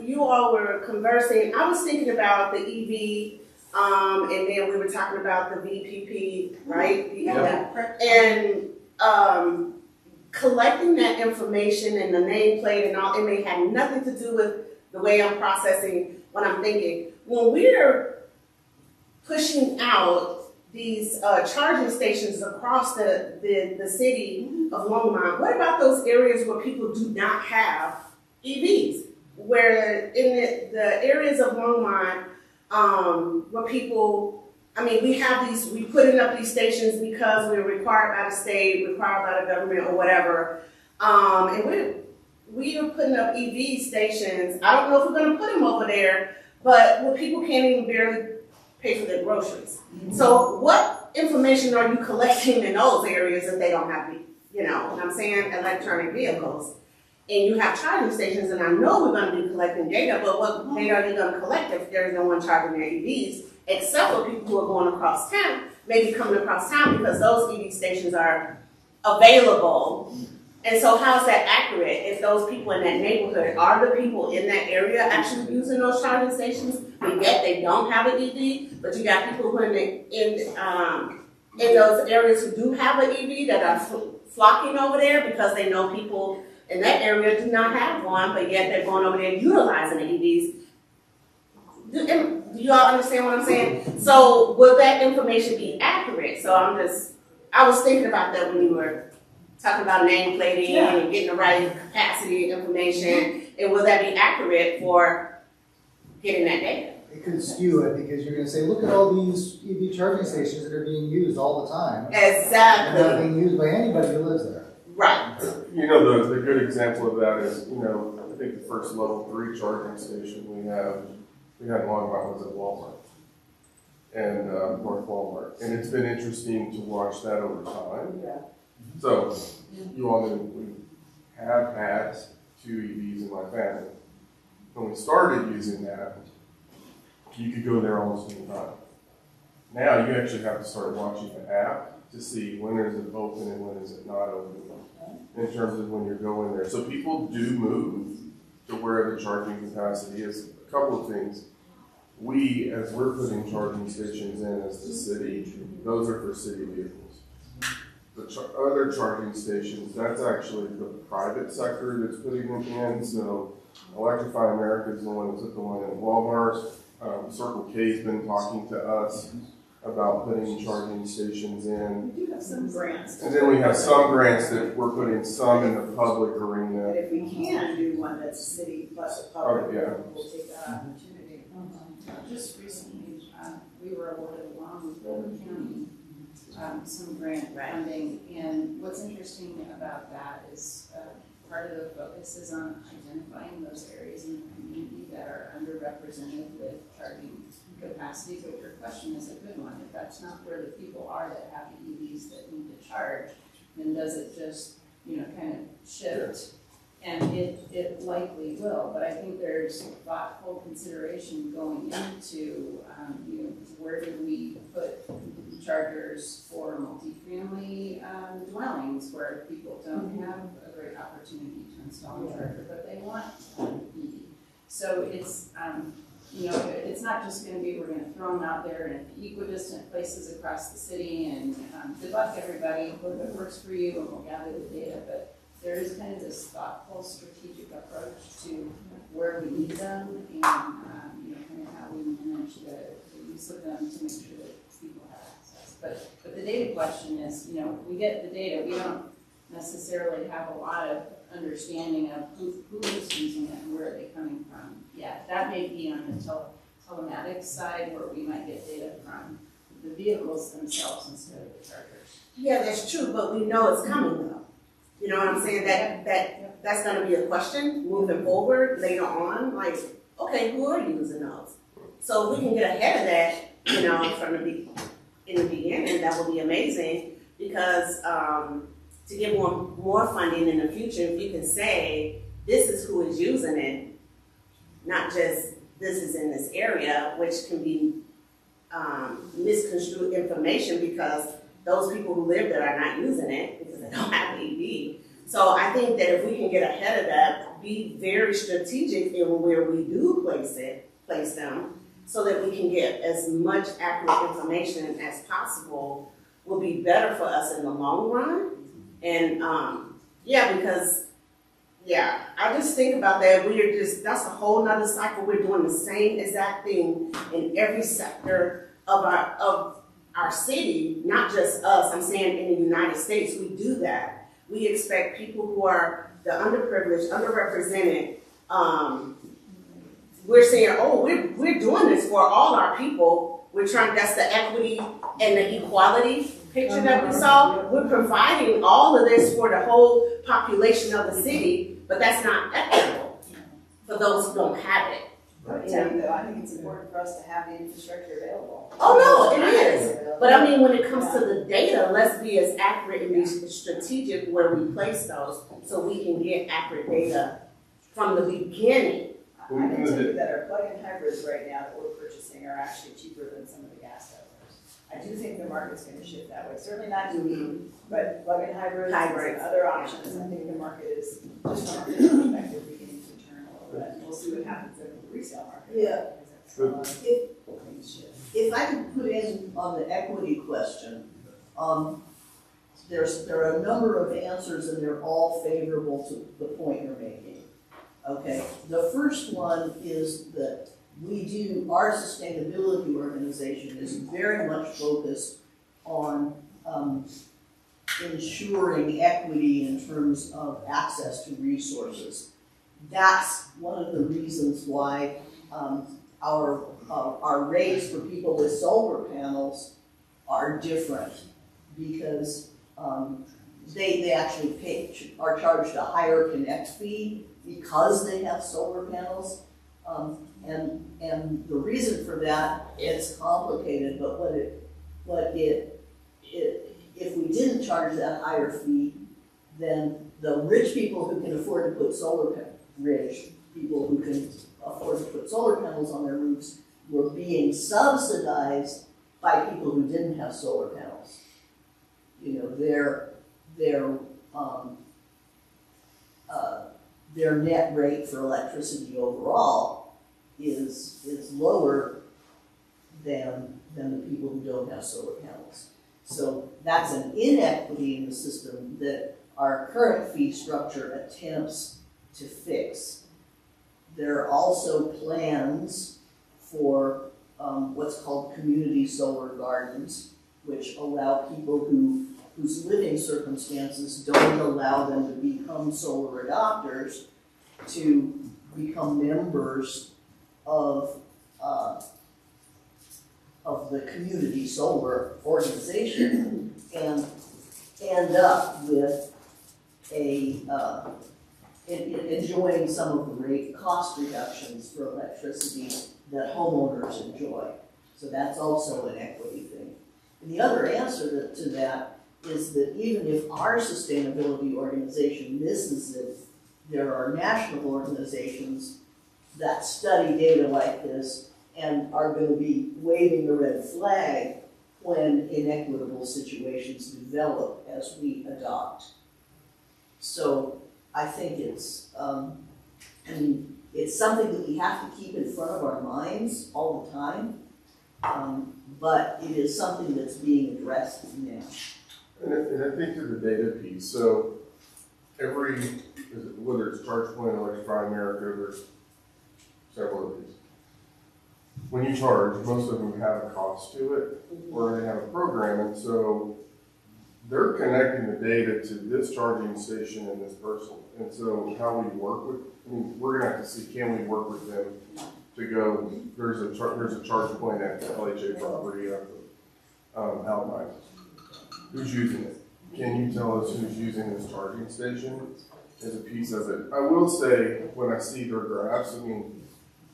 you all were conversing, I was thinking about the EV, and then we were talking about the VPP, right? Yeah. And collecting that information and the nameplate and all, it may have nothing to do with the way I'm processing what I'm thinking. When we're pushing out these charging stations across the city of Longmont, what about those areas where people do not have EVs? Where in the areas of Longmont, where people, I mean, we putting up these stations because we're required by the state, required by the government or whatever, and we are putting up EV stations. I don't know if we're going to put them over there, but where people can't even barely pay for their groceries. So what information are you collecting in those areas if they don't have, you know what I'm saying, electronic vehicles? And you have charging stations, and I know we're going to be collecting data, but what data are you going to collect if there's no one charging their EVs, except for people who are going across town, maybe coming across town because those EV stations are available. And so how is that accurate if those people in that neighborhood are the people in that area actually using those charging stations, and yet they don't have an EV, but you got people who are in those areas who do have an EV that are flocking over there because they know people in that area do not have one, but yet they're going over there utilizing the EVs. Do you all understand what I'm saying? So will that information be accurate? So I was thinking about that when you were talking about nameplating and getting the right capacity information, and will that be accurate for getting that data? It could skew it because you're going to say, look at all these EV charging stations that are being used all the time. Exactly. And not being used by anybody who lives there. Right. You know, the good example of that is, you know, I think the first level 3 charging station we had in Longmont was at Walmart and North Walmart, and it's been interesting to watch that over time. Yeah. So you all know we have had 2 EVs in my family. When we started using that, you could go there almost any time. Now you actually have to start watching the app to see when is it open and when is it not open in terms of when you're going there. So people do move to where the charging capacity is. A couple of things. We, as we're putting charging stations in as the city, those are for city vehicles. The other charging stations, that's actually the private sector that's putting them in. So Electrify America is the one that took the one in Walmart. Circle K's been talking to us about putting charging stations in. We do have some grants. And then we have some grants that we're putting some in the public arena. But if we can do one that's city plus a public, we'll take that opportunity. Just recently, we were awarded along with Boulder County some grant funding, and what's interesting about that is part of the focus is on identifying those areas in the community that are underrepresented with charging capacity. But your question is a good one. If that's not where the people are that have EVs that need to charge, then does it just, kind of shift? And it likely will, but I think there's thoughtful consideration going into, where do we put chargers for multifamily dwellings where people don't have a great opportunity to install a charger, but they want an EV. So it's, it's not just going to be, we're going to throw them out there in equidistant places across the city and good luck everybody, hope it works for you and we'll gather the data, but there is kind of this thoughtful, strategic approach to where we need them and, kind of how we manage the use of them to make sure that people have access. But the data question is, we get the data, we don't necessarily have a lot of understanding of who is using it and where are they coming from. Yeah, that may be on the telematics side where we might get data from the vehicles themselves instead of the chargers. Yeah, that's true, but we know it's coming though. You know what I'm saying? That's going to be a question moving forward later on. Like, okay, who are using those? So if we can get ahead of that, from in the beginning, that would be amazing. Because to get more funding in the future, if you can say this is who is using it, not just this is in this area, which can be misconstrued information because those people who live there are not using it because they don't have an EV. So I think that if we can get ahead of that, be very strategic in where we do place them, so that we can get as much accurate information as possible, will be better for us in the long run. And I just think about that. That's a whole nother cycle. We're doing the same exact thing in every sector of our city, not just us. I'm saying in the United States, we do that. We expect people who are the underprivileged, underrepresented. We're saying, we're doing this for all our people. We're trying, that's the equity and the equality picture that we saw. We're providing all of this for the whole population of the city, but that's not equitable for those who don't have it. I would tell you though, I think it's important for us to have the infrastructure available. Oh no, it is. But I mean, when it comes to the data, let's be as accurate and be strategic where we place those so we can get accurate data from the beginning. I can tell you that our plug-in hybrids right now that we're purchasing are actually cheaper than some of the gas guzzlers. I do think the market's going to shift that way. Certainly not EV, but plug-in hybrids and other options. I think the market is, just from a perspective, beginning to turn a little bit. We'll see what happens in the resale market. Yeah. Because If I could put in on the equity question, there are a number of answers and they're all favorable to the point you're making. Okay, the first one is that our sustainability organization is very much focused on ensuring equity in terms of access to resources. That's one of the reasons why our rates for people with solar panels are different, because they actually are charged a higher connect fee because they have solar panels. And the reason for that, it's complicated, but if we didn't charge that higher fee, then the rich people who can afford to put people who can afford to put solar panels on their roofs were being subsidized by people who didn't have solar panels. Their net rate for electricity overall is lower than the people who don't have solar panels. So that's an inequity in the system that our current fee structure attempts to fix. There are also plans for what's called community solar gardens, which allow people whose living circumstances don't allow them to become solar adopters to become members of the community solar organization and end up with a enjoying some of the cost reductions for electricity that homeowners enjoy. So that's also an equity thing. And the other answer to that is that even if our sustainability organization misses it, there are national organizations that study data like this and are going to be waving the red flag when inequitable situations develop as we adopt. So I think it's, it's something that we have to keep in front of our minds all the time, but it is something that's being addressed now. And I think to the data piece, so whether it's ChargePoint or Electrify America, there's several of these. When you charge, most of them have a cost to it, or they have a program, and so they're connecting the data to this charging station and this person. And so how we work with, we're gonna have to see, can we work with them to go, there's a charge point at the LHA property at the Alpine. Who's using it? Can you tell us who's using this charging station as a piece of it? I will say, when I see their graphs, and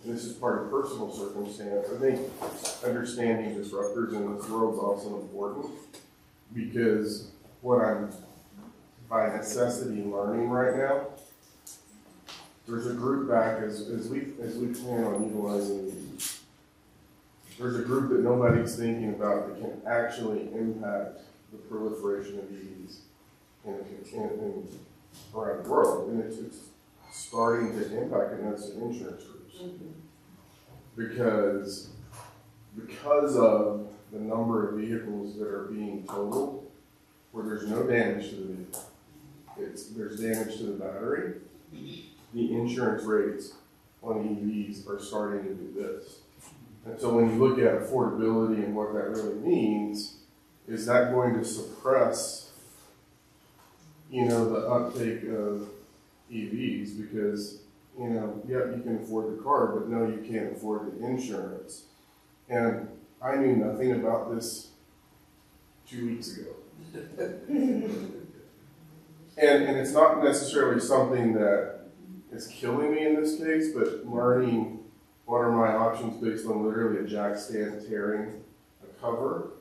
this is part of personal circumstance, I think understanding disruptors in this world is also important, because what I'm by necessity learning right now, there's a group back as we plan on utilizing these. There's a group that nobody's thinking about that can actually impact the proliferation of EVs in around the world, and it's starting to impact, and that's the insurance groups. Because of the number of vehicles that are being totaled, where there's no damage to the vehicle, there's damage to the battery, the insurance rates on EVs are starting to do this. And so when you look at affordability and what that really means, is that going to suppress, the uptake of EVs? Because, yeah, you can afford the car, but no, you can't afford the insurance. And I knew nothing about this 2 weeks ago. and it's not necessarily something that is killing me in this case, but learning what are my options based on literally a jack stand tearing a cover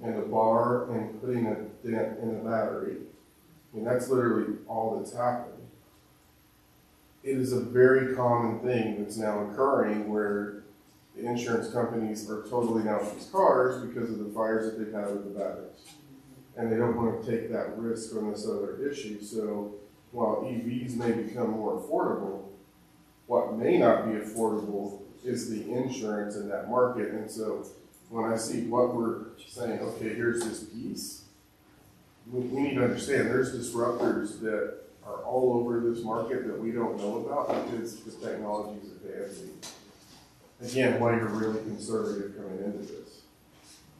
and a bar and putting a dent in the battery. That's literally all that's happened. It is a very common thing that's now occurring where the insurance companies are totaling out these cars because of the fires that they've had with the batteries. And they don't want to take that risk on this other issue. So while EVs may become more affordable, what may not be affordable is the insurance in that market. And so when I see what we're saying, okay, here's this piece, we need to understand there's disruptors that are all over this market that we don't know about because the technology is advancing. Again, why you're really conservative coming into this.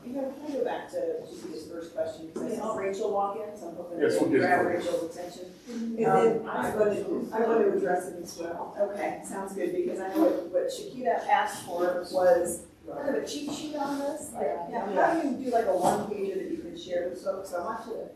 Can I go back to Judy's first question? Because I saw Rachel walk in, so I'm hoping Yes, we'll to get grab it. Rachel's attention. And then I want to address it as well. Okay, sounds good, because I know what Shakita asked for was kind of a cheat sheet on this. How do you do like a one-pager that you can share with folks? So I want to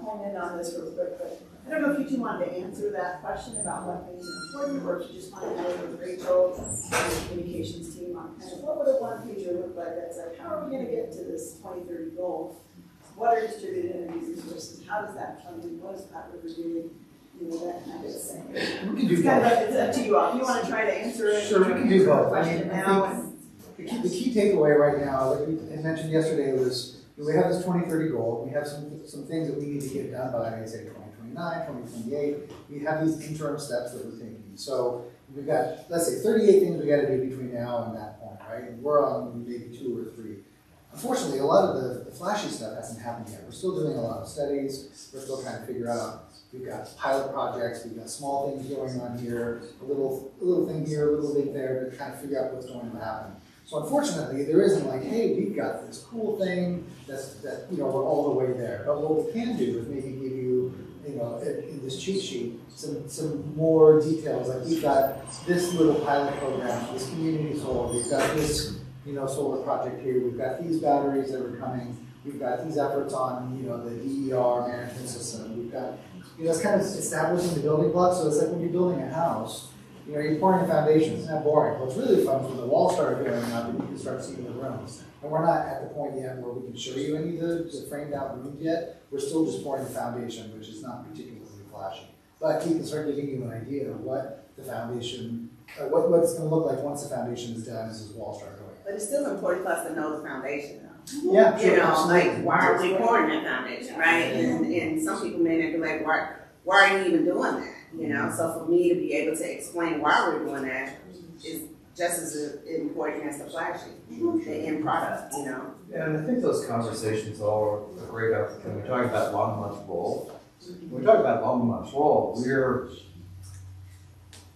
hone in on this real quick, but I don't know if you two wanted to answer that question about what things are important, or if you just want to know with Rachel and the communications team on kind of what would a one-pager look like that's like, how are we going to get to this 2030 goal? What are distributed energy resources? How does that come in? What is Platte River doing? That kind of thing. We can do It's kind both. of it's up to you all. If you want to try to answer it, Sure, we can do both. I question mean, now. I think the key takeaway right now, like we mentioned yesterday, was we have this 2030 goal. We have some things that we need to get done by, say, 2029, 2028. We have these interim steps that we're taking. So we've got, let's say, 38 things we got to do between now and that point, right? And we're on maybe 2 or 3. Unfortunately, a lot of the flashy stuff hasn't happened yet. We're still doing a lot of studies. We're still trying to figure out. We've got pilot projects. We've got small things going on here, a little thing here, a little thing there, to kind of figure out what's going to happen. So unfortunately, there isn't like, hey, we've got this cool thing that we're all the way there. But what we can do is maybe give you, in this cheat sheet, some more details. Like we've got this little pilot program, this community solar. We've got this, solar project here. We've got these batteries that are coming. We've got these efforts on, the DER management system. We've got but, it's kind of establishing the building blocks, so it's like when you're building a house, you're pouring the foundation, it's not boring. What's really fun is when the walls start going up and you can start seeing the rooms. And we're not at the point yet where we can show you any of the framed out rooms yet. We're still just pouring the foundation, which is not particularly flashy. But Keith can start giving you an idea of what the foundation, what it's going to look like once the foundation is done as those walls start going. But it's still important for us to know the foundation though. Yeah, You sure, know, absolutely. like, why are we pouring that foundation, right? And some people may not be like, why are you even doing that? You know, so for me to be able to explain why we're doing that is just as important as the flashing, the end product, you know? Yeah, and I think those conversations are a great opportunity. We're talking about Longmont's role. When we talk about Longmont's role,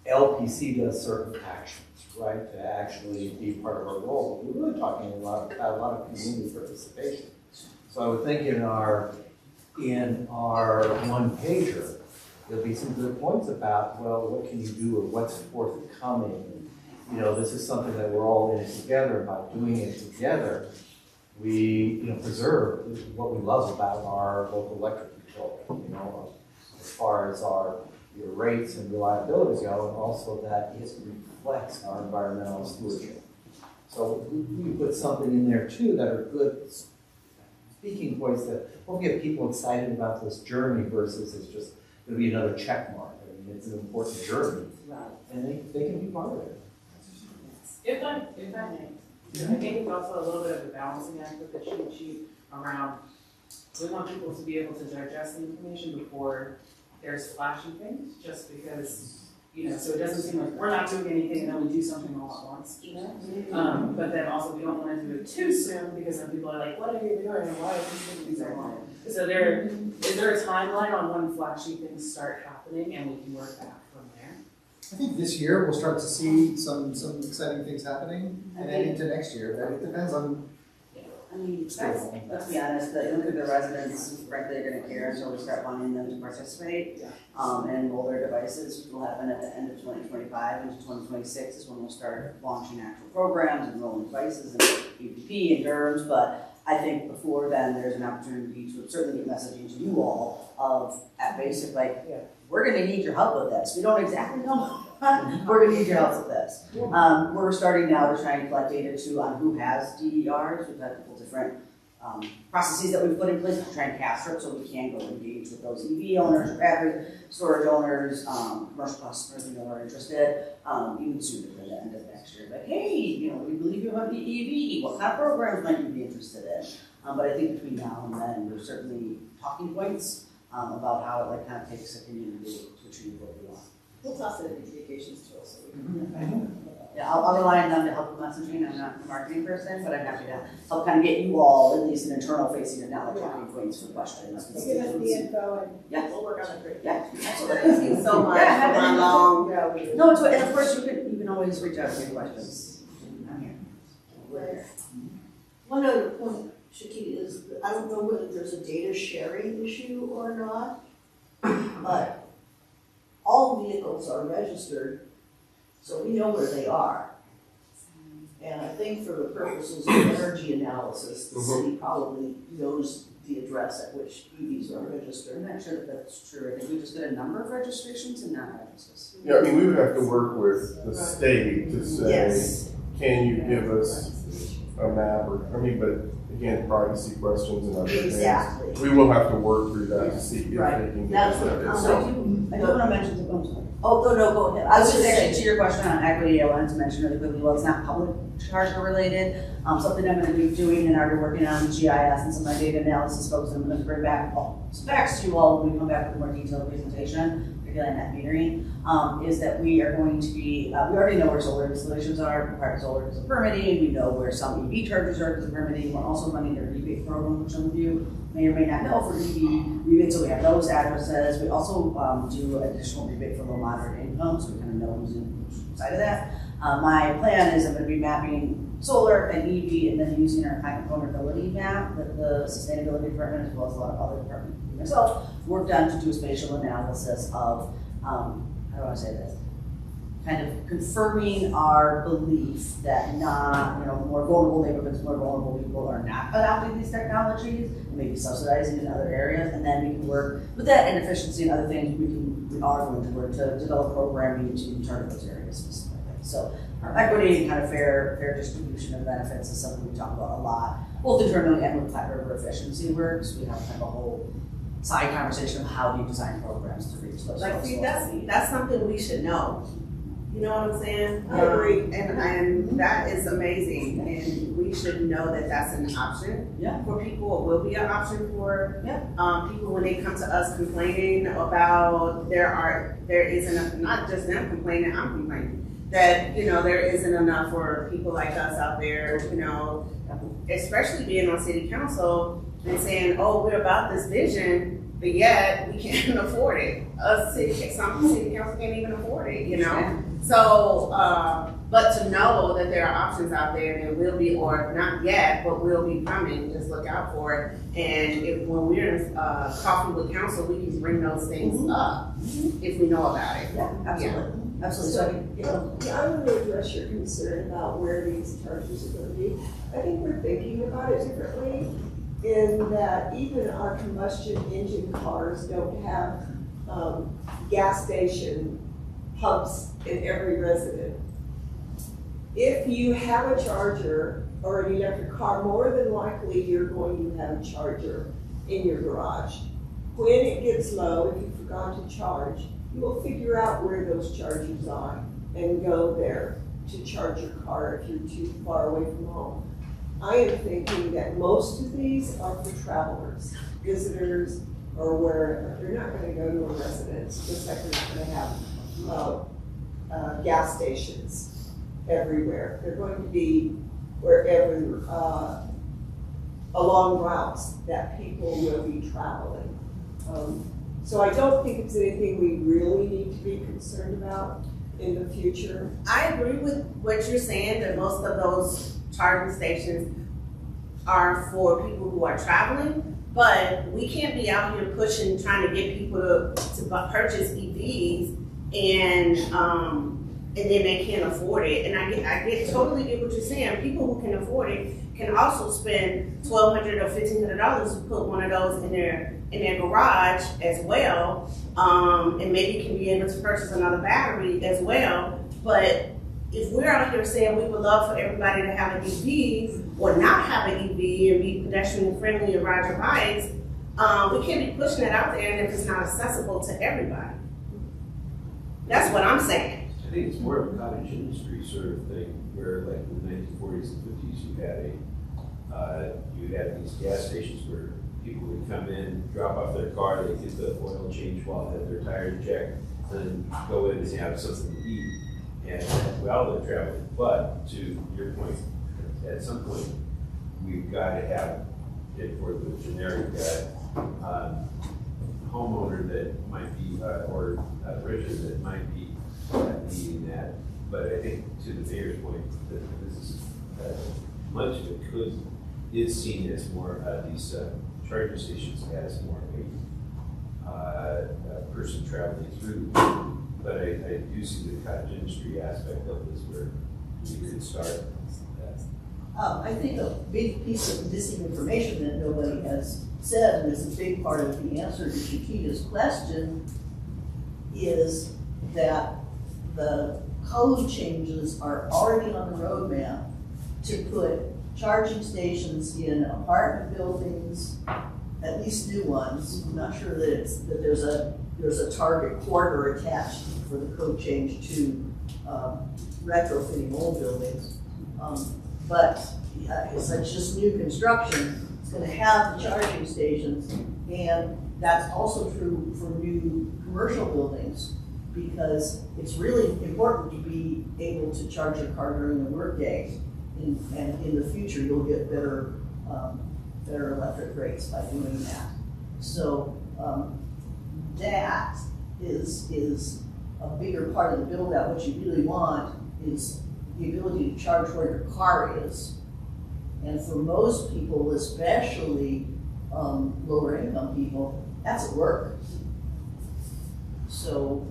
LPC does certain actions, right, to actually be part of our role. But we're really talking about a lot of community participation. So I would think in our one pager, there'll be some good points about, well, what can you do or what's forthcoming? This is something that we're all in together, and by doing it together, we, preserve what we love about our local electric utility, as far as your rates and reliability go, and also that it reflects our environmental stewardship. So we put something in there too that are good speaking points that will get people excited about this journey versus it's just going to be another check mark. I mean, it's an important journey, and they can be part of it. If I may, I think it's also a little bit of a balancing act with the cheat sheet around, we want people to be able to digest the information before there's flashing things, just because, so it doesn't seem like we're not doing anything and then we do something all at once, but then also we don't want to do it too soon because then people are like, what are you doing and why is this taking so long? So is there a timeline on when flashy things start happening and we can work back from there? I think this year we'll start to see some exciting things happening, and then into next year. But it depends on. I mean, let's be honest, the residents, frankly, are going to care until we start wanting them to participate and enroll their devices, which will happen at the end of 2025 into 2026 is when we'll start launching actual programs, enrolling devices and EPP and DERMS. But I think before then, there's an opportunity to certainly get messaging to you all of at basic, we're going to need your help with this. We don't exactly know. We're going to need your help with this. We're starting now to try and collect data too on who has DERs. We've got a couple different processes that we've put in place to try and capture it so we can go engage with those EV owners, battery storage owners, commercial customers who are interested, even sooner than the end of next year. Like, hey, we believe you have the EV. What kind of programs might you be interested in? But I think between now and then, there's certainly talking points about how it kind of takes a community to achieve what we want. We'll toss it in the communications tool so we can. Yeah, I'll rely on them to help with messaging. I'm not a marketing person, but I'm happy to help kind of get you all at least an internal facing and now talking points for questions. Give us the info and we'll work on the curriculum. Yeah, Thank you so much Yeah, for my long. No, it's, and of course you can always reach out to me questions. I'm here. One other point, Shakiti, is that I don't know whether there's a data sharing issue or not, but all vehicles are registered, so we know where they are. And I think for the purposes of energy analysis, the city probably knows the address at which EVs are registered. I'm not sure that that's true. I think we just get a number of registrations and not addresses. Yeah, I mean, we would have to work with the state to say, can you give us a map but again, privacy questions and other things. Exactly. We will have to work through that to see if they can get That's us what that. I do want to mention the phone. No, go ahead. I was just actually, to your question on equity, I wanted to mention really quickly, well, it's not public charger related. Something I'm going to be doing and already working on GIS and some of my data analysis folks, I'm going to bring back some facts to you all when we come back with a more detailed presentation, particularly on net metering, is that we are going to be, we already know where solar installations are, private solar is a permitting, we know where some EV chargers are because of permitting, we're also running a rebate program, which some of you may or may not know for EV rebates, so we have those addresses. We also do additional rebate for low moderate income, so we kind of know who's in which side of that. My plan is I'm going to be mapping solar and EV and then using our climate vulnerability map that the sustainability department as well as a lot of other departments, myself, worked on to do a spatial analysis of, how do I say this? kind of confirming our belief that more vulnerable neighborhoods, more vulnerable people are not adopting these technologies, maybe subsidizing in other areas, and then we can work with that and efficiency and other things. We are going to work to develop programming to target those areas specifically. So equity and kind of fair distribution of benefits is something we talk about a lot, both internally and with Platte River Efficiency Works. We have kind of a whole side conversation of how do you design programs to reach those Like, folks. see, that's something we should know. You know what I'm saying? I agree. And that is amazing, and we should know that that's an option for people. It will be an option for people when they come to us complaining about there isn't, not just them complaining, I'm complaining, that, there isn't enough for people like us out there, especially being on city council and saying, oh, we're about this vision, but yet we can't afford it. Some city council can't even afford it, So, but to know that there are options out there and will be, or not yet, but will be coming, just look out for it. And when we're in coffee with council, we can bring those things up if we know about it. Yeah, absolutely. Absolutely. So, I want to address your concern about where these charges are going to be. I think we're thinking about it differently in that even our combustion engine cars don't have gas station pumps in every resident. If you have a charger or an electric car, more than likely you're going to have a charger in your garage. When it gets low, if you forgot to charge, you will figure out where those chargers are and go there to charge your car if you're too far away from home. I am thinking that most of these are for travelers, visitors, or wherever. They're not going to go to a residence, just like they're not going to have gas stations everywhere. They're going to be wherever, along routes that people will be traveling. So I don't think it's anything we really need to be concerned about in the future. I agree with what you're saying, that most of those charging stations are for people who are traveling, but we can't be out here pushing, trying to get people to purchase EVs and then they can't afford it. And I totally get what you're saying. People who can afford it can also spend $1,200 or $1,500 to put one of those in their garage as well, and maybe can be able to purchase another battery as well. But if we're out here saying we would love for everybody to have an EV or not have an EV and be pedestrian friendly and ride your bikes, we can't be pushing it out there and if it's not accessible to everybody. That's what I'm saying. I think it's more of a cottage industry sort of thing, where like in the 1940s and 50s you had these gas stations where people would come in, drop off their car, they get the oil change while they have their tires checked, and then go in and have something to eat. And while they're traveling, but to your point, at some point, we've got to have it for the generic homeowner that might be, or resident that might be needing that. But I think to the mayor's point, that this is much of it is seen as more these charging stations as more a person traveling through. But I do see the cottage industry aspect of this where we could start that. I think a big piece of missing information that nobody has said, and is a big part of the answer to Chiquita's question, is that the code changes are already on the roadmap to put charging stations in apartment buildings, at least new ones. I'm not sure that there's a target quarter attached for the code change to retrofitting old buildings. But it's just new construction. It's going to have the charging stations, and that's also true for new commercial buildings, because it's really important to be able to charge your car during the workday. And in the future, you'll get better electric rates by doing that. So that is a bigger part of the build out. What you really want is the ability to charge where your car is. And for most people, especially lower income people, that's at work. So,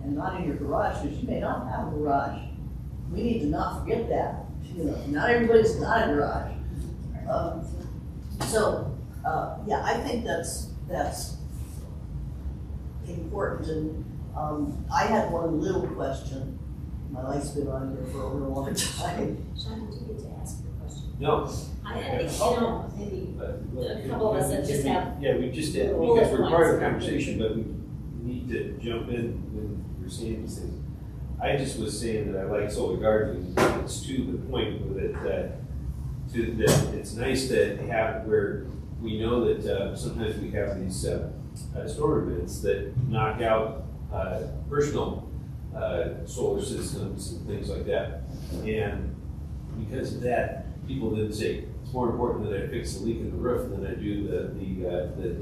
and not in your garage, because you may not have a garage. We need to not forget that, you know, not everybody's got a garage. Yeah, I think that's important, and I had one little question. My wife's been on here for a real long time. Sean, do you get to ask the question? No. Maybe a couple of us that just have. Yeah, we just did, because we're part of the conversation, but we need to jump in when we're saying these things. I just was saying that I like solar gardening, it's to the point with it that it's nice to have where we know that sometimes we have these storm events that knock out personal solar systems and things like that. And because of that, people then say, it's more important that I fix the leak in the roof than I do the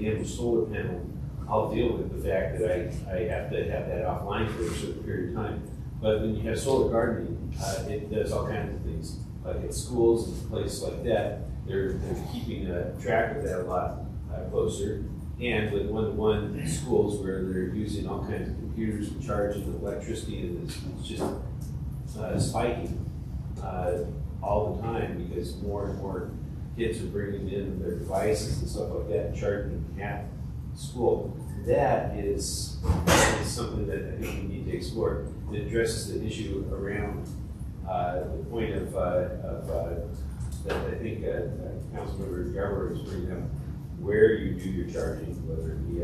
damaged solar panel. I'll deal with the fact that I have to have that offline for a certain period of time. But when you have solar gardening, it does all kinds of things. Like at schools and places like that, they're keeping track of that a lot closer. And with one-to-one schools where they're using all kinds of computers and charging electricity, and it's just spiking all the time because more and more kids are bringing in their devices and stuff like that and charging them at school. That is something that I think we need to explore. It addresses the issue around the point of that I think Councilmember Garber is bringing up, where you do your charging, whether it be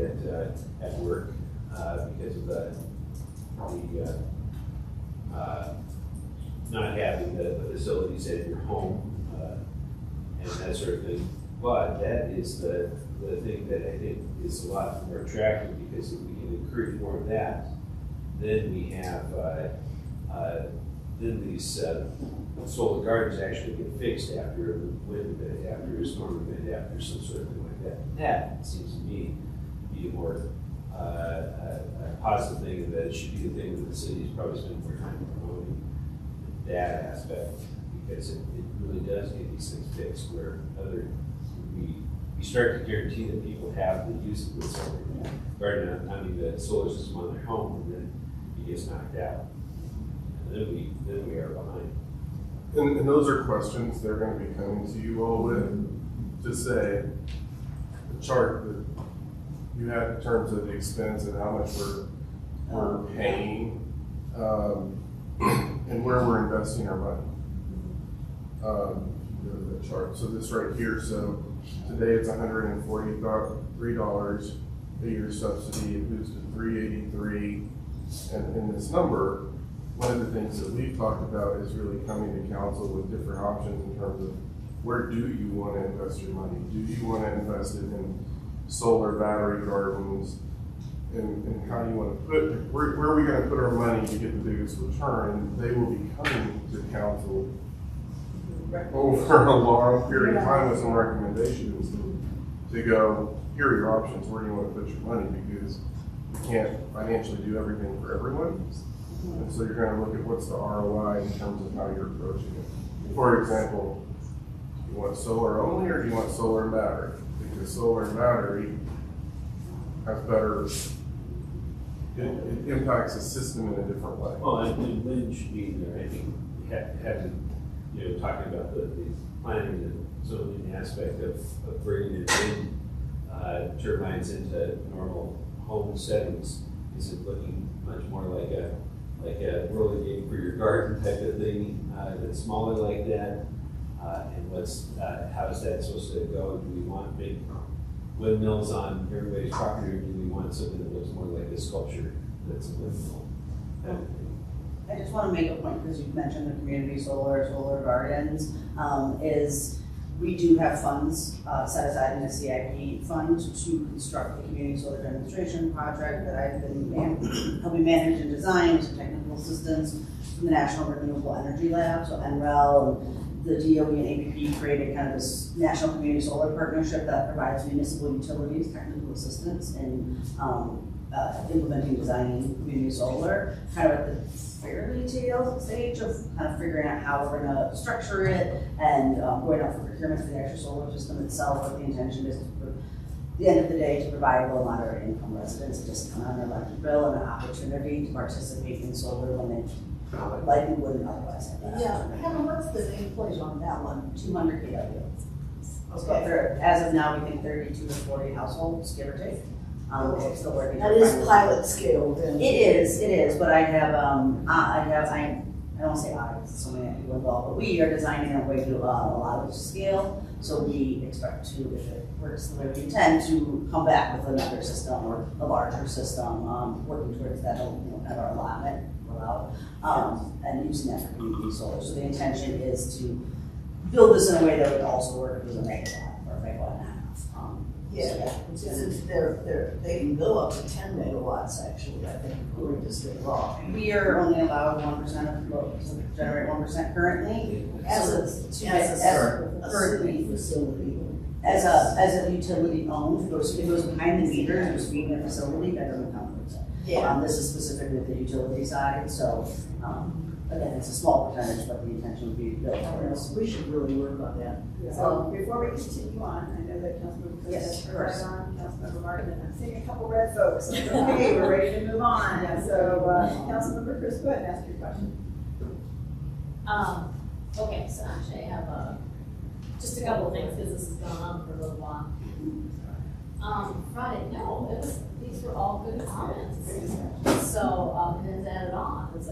at work because of the not having the facilities at your home and that sort of thing. But that is the thing that I think is a lot more attractive, because if we can encourage more of that, then we have then these solar gardens actually get fixed after a wind event, after a storm event, after some sort of thing like that. That seems to me to be a more positive thing, and that it should be the thing that the city's probably spending more time promoting that aspect, because it really does get these things fixed where we start to guarantee that people have the use of the solar garden, the solar system on their home, and then it gets knocked out. And then we are behind. And those are questions they're going to be coming to you all with, to say the chart that you have in terms of the expense and how much we're paying, and where we're investing our money. The chart. So this right here. So today it's $143 a year subsidy. It moves to $383, and in this number, one of the things that we've talked about is really coming to council with different options in terms of where do you want to invest your money? Do you want to invest it in solar battery gardens? And how do you want to put, where are we going to put our money to get the biggest return? And they will be coming to council over a long period of time with some recommendations to go, here are your options, where do you want to put your money? Because you can't financially do everything for everyone. And so you're going to look at what's the ROI in terms of how you're approaching it. For example, do you want solar only, or do you want solar and battery? Because solar and battery has better, it impacts the system in a different way. Well, and Lynn should be there, I think, having, talking about the planning and zoning aspect of bringing in turbines into normal home settings. Is it looking much more like a roller game for your garden type of thing, that's smaller like that? And how is that supposed to go? Do we want big windmills on everybody's property, or do we want something that looks more like a sculpture that's a windmill? I just want to make a point, because you've mentioned the community solar gardens, is we do have funds set aside in the CIP fund to construct the community solar demonstration project that I've been helping manage and design, with technical assistance from the National Renewable Energy Lab, so NREL, and the DOE and APP created kind of this national community solar partnership that provides municipal utilities technical assistance in implementing, designing community solar, kind of at the fairly detailed stage of kind of figuring out how we're going to structure it and going out for procurement for the actual solar system itself. What the intention is to the end of the day, to provide low moderate income residents a discount on their electric bill and an opportunity to participate in solar when they likely wouldn't otherwise have that. Yeah, Kevin, what's the nameplate on that one? 200 kW. So Okay. there, as of now, we think 32 to 40 households, give or take. We're still working. That is pilot scale then. It is, but I don't want to say I, so many people involved, but we are designing a way to allow it to scale. So we expect to, if it works the way we intend, to come back with another system or a larger system, working towards that, have our allotment allowed, and using that for community solar. So the intention is to build this in a way that would also work as a megawatt or a megawatt and a half. Yeah, since they can go up to 10 megawatts actually, I think, according to state law. We are only allowed 1% of load, to generate 1% currently. As a currently facility. as a utility owned, it goes behind the meter, and it's being a facility, that doesn't count towards it. Yeah. This is specifically the utility side, so, again, it's a small percentage, but the intention would be to build towards. We should really work on that. So before we continue on, I know that Councilmember Chris Yes, has of her course. right on, Councilmember Martin, and I'm seeing a couple red folks. Okay, we're ready to move on. So, Councilmember Chris, go ahead and ask your question. Okay, so actually I have just a couple of things because this has gone on for a little while. Friday, no, these were all good comments. So, and it's added on, as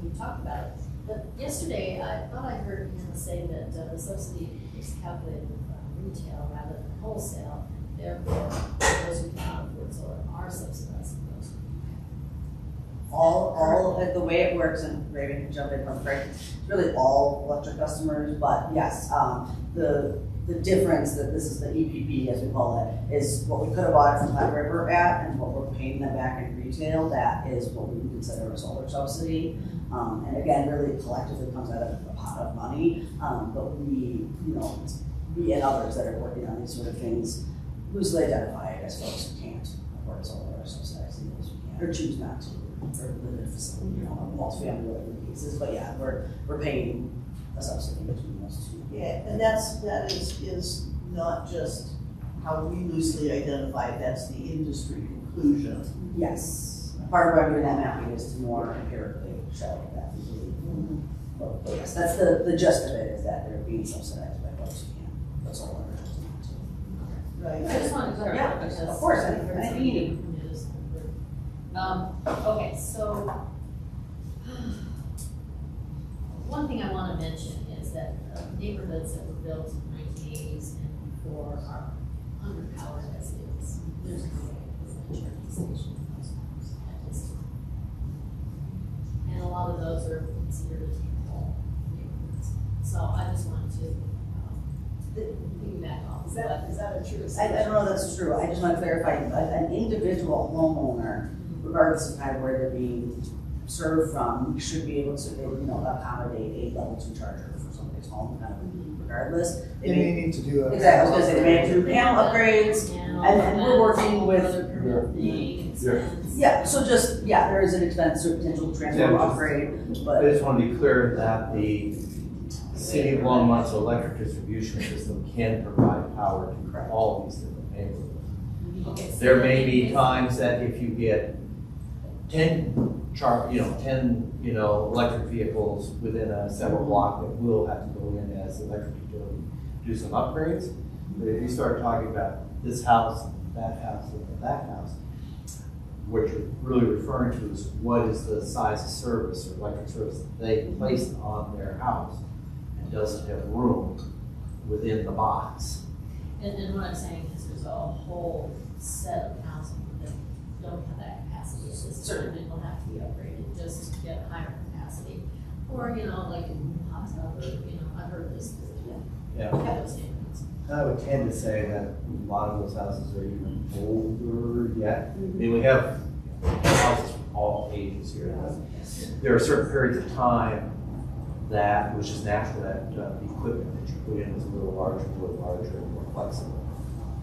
we talked about it. But yesterday, I thought I heard him say that the subsidy is calculated with retail rather than wholesale. Therefore, those who cannot afford solar are subsidized. All the way it works, and Raven can jump in from Frank, it's really all electric customers, but yes, the difference that this is the EPP, as we call it, is what we could have bought it from Platte River at, and what we're paying them back in retail, that is what we would consider a solar subsidy. And again, really collectively comes out of a pot of money, but we and others that are working on these sort of things loosely identify it as folks who can't afford solar or subsidizing those who can, or choose not to, or live in a facility, multi-family living cases, but yeah, we're paying a subsidy between those two. Yeah, and that is not just how we loosely identify it, that's the industry conclusion. Yes, part of why we're doing that mapping is to more empirically show that we believe. But yes, that's the gist of it, is that they're being subsidized by folks who can, but solar. Right. I just wanted to clarify. Yeah, because of course, anything you need. Okay, so one thing I want to mention is that neighborhoods that were built in the 1980s and before are underpowered as it is. There's no way to put a charging station in those homes at this time. And a lot of those are considered attainable neighborhoods. So I just wanted to piggyback off. Is that a true I assessment? don't know if that's true, I just want to clarify, an individual homeowner, regardless of kind of where they're being served from, should be able to, accommodate a level 2 charger for somebody's home, kind of regardless. They may need to do a. Exactly, I was gonna say, they may have to do panel upgrades, and we're working with there is an expense or potential transformer upgrade, I but. just want to be clear that the City of Longmont's electric distribution system can provide power to all these different neighborhoods. Okay, so There may be times that if you get 10 electric vehicles within a several block, that will have to go in as electric utility, do some upgrades. But if you start talking about this house, and that house, what you're really referring to is what is the size of service or electric service that they placed on their house and doesn't have room within the box. And what I'm saying is there's a whole set of housing that don't have that capacity. It's just certain will have to be upgraded just to get higher capacity. Or, like in hot tub, I've heard this. Yeah. Those neighborhoods. I would tend to say that a lot of those houses are even older yet. I mean, we have houses from all ages here. There are certain periods of time that, which is natural, that the equipment that you put in is a little larger, and more flexible.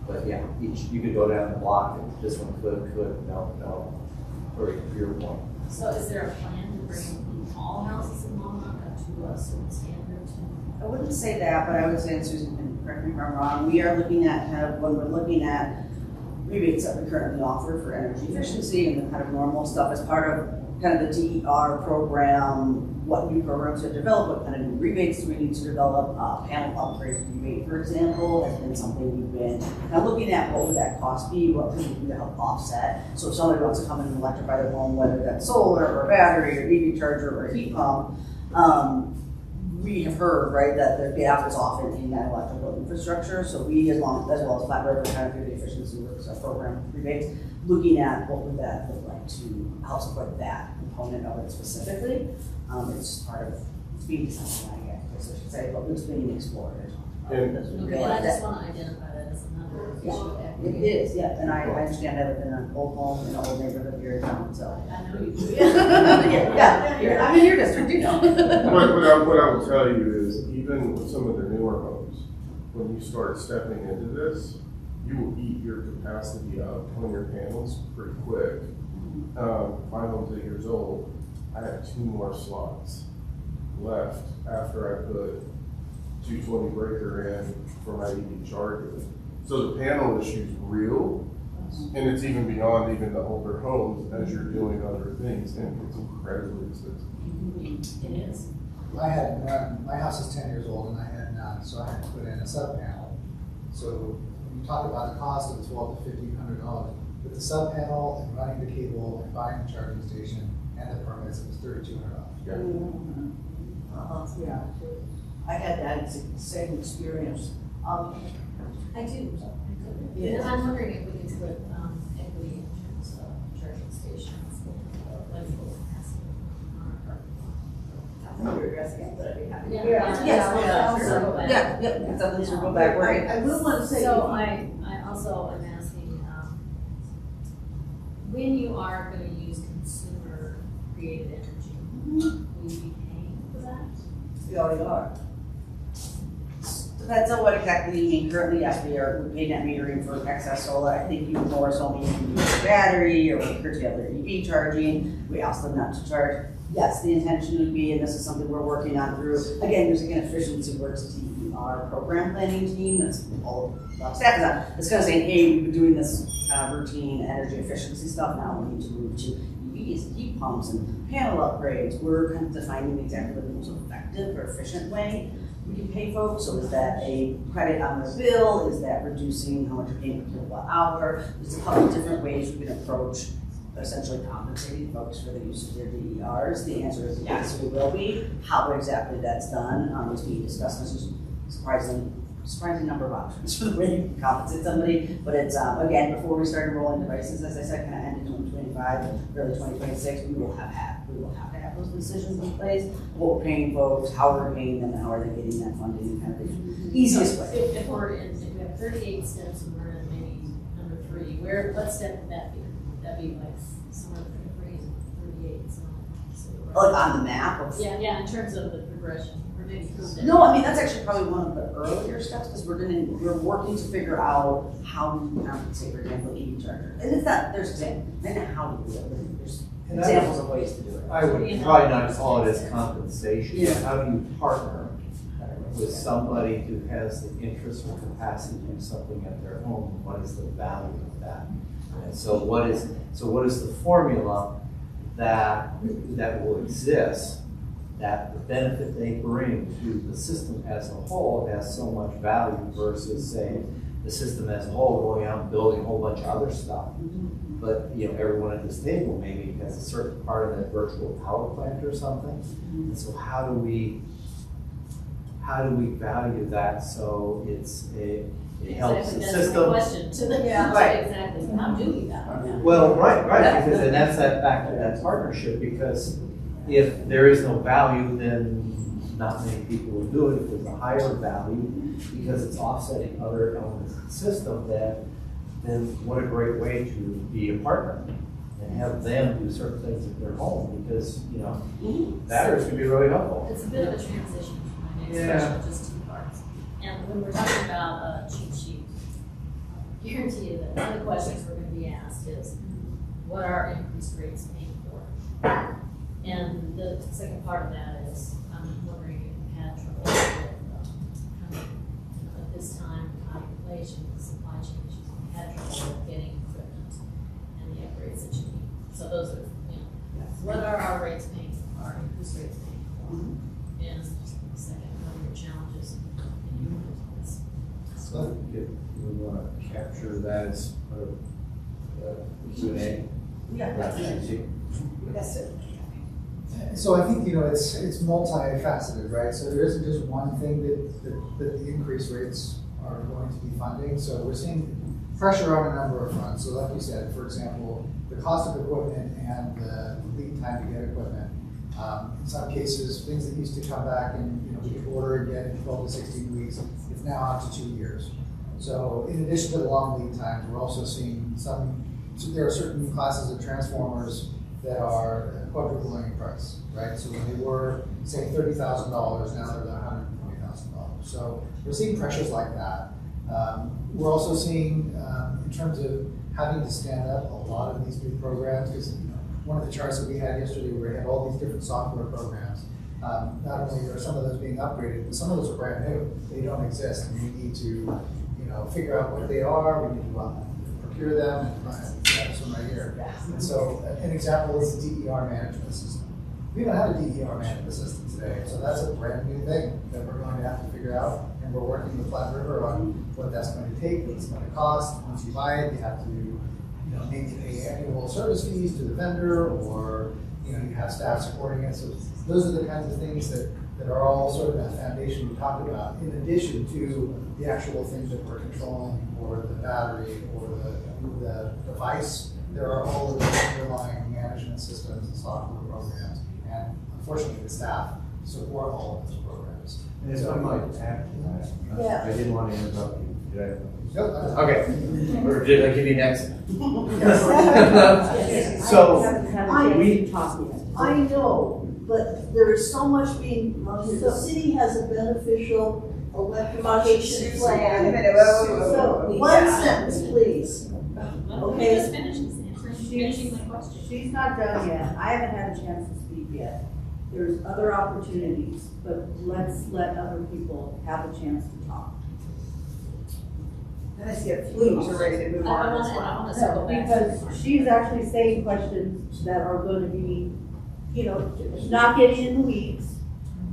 But yeah, you could go down the block and this one could, no, for your point. So is there a plan to bring all houses in Longmont up to a certain standard? I wouldn't say that, but I would say, and Susan can correct me if I'm wrong, we are looking at when we're looking at rebates that we currently offer for energy efficiency and the kind of normal stuff as part of kind of the DER program. What new programs to develop, what kind of new rebates do we need to develop? Panel upgrade rebate, for example, has been something we've been kind of looking at. What would that cost be? What can we do to help offset? So if somebody wants to come in and electrify their home, whether that's solar or a battery or EV charger or a heat pump, we have heard, right, that the gap is often in that electrical infrastructure. So we, as well as Flat River, kind of through the efficiency works program rebates, looking at what would that look like to help support that component of it specifically. It's part of, it's being designed, I guess I should say, but it's being explored. Okay, and I just want to identify that as another issue. It is, yeah, and I understand I live in an old home, in an old neighborhood here in town, so. I know you do. Yeah, I'm in your district, you know. What I will tell you is, even with some of the newer homes, when you start stepping into this, you will eat your capacity up on your panels pretty quick. My home's 8 years old. I have 2 more slots left after I put 220 breaker in for my EV charger. So the panel issue is real, and it's even beyond even the older homes as you're doing other things, and it's incredibly expensive. It is. I had, my house is 10 years old and I had none, so I had to put in a sub panel. So when you talk about the cost of $1,200 to $1,500, with the sub panel and running the cable and buying the charging station and the permits, it was $3,200. Yeah. Yeah. I had that same experience. I do. Yeah. And I'm wondering if we can put equity in terms of charging stations, electrical capacity on our parking lot. You're addressing it, but I'd be happy. Yeah, something to go back, right? I will want to say. So I also am asking, when you are going to use consumer created energy, will you be paying for that? We already are. Depends on what exactly you mean. Currently, yes, we are paying net metering for excess solar. I think you more so mean you can use a battery or curtail your EV charging. We ask them not to charge. Yes, the intention would be, and this is something we're working on through, again, there's an efficiency works DER program planning team that's all staff is on. It's kind of saying, hey, we've been doing this kind of routine energy efficiency stuff. Now we need to move to EVs and heat pumps and panel upgrades. We're kind of defining exactly the most effective or efficient way we can pay folks. So is that a credit on their bill? Is that reducing how much you're paying per kilowatt hour? There's a couple of different ways we can approach essentially compensating folks for the use of their DERs. The answer is yes, we will be. How exactly that's done is being discussed. There's a surprising number of options for the way you can compensate somebody. But it's, again, before we start enrolling devices, as I said, kind of end in 2025, early 2026, we will have to have those decisions in place. What we're paying folks, how we're paying them, and how are they getting that funding, and kind of the easiest way. If we have 38 steps and we're in maybe number 3, what step would that be? Would that be like somewhere between 3 and 38? Like on the map? Yeah, in terms of the progression. No, I mean, that's actually probably one of the earlier steps, because we're working to figure out how we can compensate, for example, EV charger. And it's not, there's examples, then how do we do it? There's examples of ways to do it. I would probably not call it as compensation. Yeah. How do you partner with somebody who has the interest or capacity to do something at their home? What is the value of that? And so what is the formula that will exist, that the benefit they bring to the system as a whole has so much value versus saying the system as a whole going out and building a whole bunch of other stuff. But everyone at this table maybe has a certain part of that virtual power plant or something. And so how do we value that so it helps the That's system? my question to the Right. exactly. How do we value that? Well, right, because then that's that back to that partnership, because if there is no value, then not many people will do it. If there's a higher value, because it's offsetting other elements of the system, then what a great way to be a partner and have them do certain things at their home, because, batteries can be really helpful. It's a bit of a transition from my next Yeah. question, just 2 parts. And when we're talking about a cheat sheet, I guarantee you that one of the questions we're going to be asked is, what are increased rates paying for? And the second part of that is, I'm wondering if you had trouble with, at this time, high inflation, supply chain issues, we had trouble with getting rates that you need. So those are, what are our rates paying, our interest rates paying for? And second, what are your challenges in your business? So we want to capture that as part of the Q&A. Yeah, That's that's it. So I think, it's multifaceted, right? So there isn't just one thing that the increased rates are going to be funding. So we're seeing pressure on a number of fronts. So like you said, for example, the cost of equipment and the lead time to get equipment. In some cases, things that used to come back and we could order and get in 12 to 16 weeks, it's now out to 2 years. So in addition to the long lead times, we're also seeing there are certain classes of transformers that are quadrupling in price, right? So when they were, say, $30,000, now they're $120,000. So we're seeing pressures like that. We're also seeing, in terms of having to stand up a lot of these new programs, because one of the charts that we had yesterday where we had all these different software programs, not only are some of those being upgraded, but some of those are brand new. They don't exist, and we need to, figure out what they are. We need to procure them, and this one right here. And so an example is the DER management system. We don't have a DER management system today, so that's a brand new thing that we're going to have to figure out, and we're working with Flat River on what that's going to take, what it's going to cost. Once you buy it, you have to, maybe pay annual service fees to the vendor, or you have staff supporting it. So those are the kinds of things that are all sort of that foundation we talked about, in addition to the actual things that we're controlling, or the battery, or the device. There are all of the underlying management systems and software programs, and unfortunately the staff support all of those programs. And if I might add to that, I didn't want to interrupt you. Did I? Nope. Okay. Or did I give you next? So I know, but there is so much being, the city has a beneficial electrification plan. Wait a minute, whoa. So, one sentence, please. Okay. Just finishing my question. She's not done yet. I haven't had a chance to speak yet. There's other opportunities, but let's let other people have a chance to talk. And I see a few who's ready to move on as well. Because she's actually saying questions that are going to be, not getting in the weeds,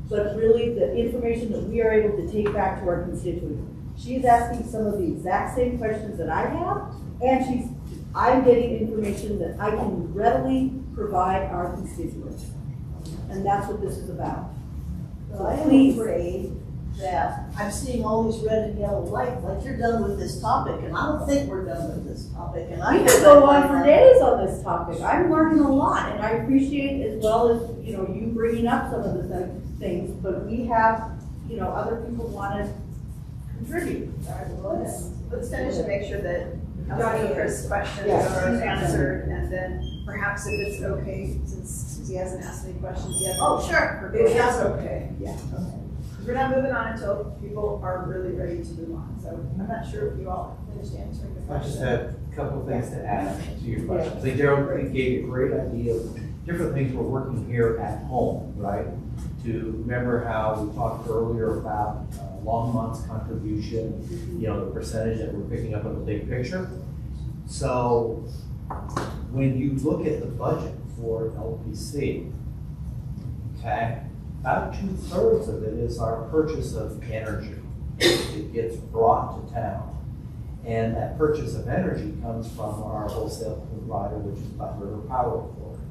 but really the information that we are able to take back to our constituents. She's asking some of the exact same questions that I have, and I'm getting information that I can readily provide our constituents. And that's what this is about. So I am afraid that I'm seeing all these red and yellow lights, like you're done with this topic, and I don't think we're done with this topic. And we could go on for days on this topic. I'm learning a lot, and I appreciate, as well as you bringing up some of the things. But we have, other people want to contribute. All right, well, let's finish and make sure that Chris' questions are answered, and then perhaps if it's okay, since he hasn't asked any questions yet. Oh, sure. If that's okay. Yeah. Okay. Because we're not moving on until people are really ready to move on. So I'm not sure if you all finished answering the I question. just had a couple of things to add to your question. I think Daryl gave you a great idea of different things we're working here at home, right? To remember how we talked earlier about Longmont's contribution, the percentage that we're picking up in the big picture. So when you look at the budget for LPC, okay, about 2/3 of it is our purchase of energy. It gets brought to town. And that purchase of energy comes from our wholesale provider, which is Flat River Power Authority.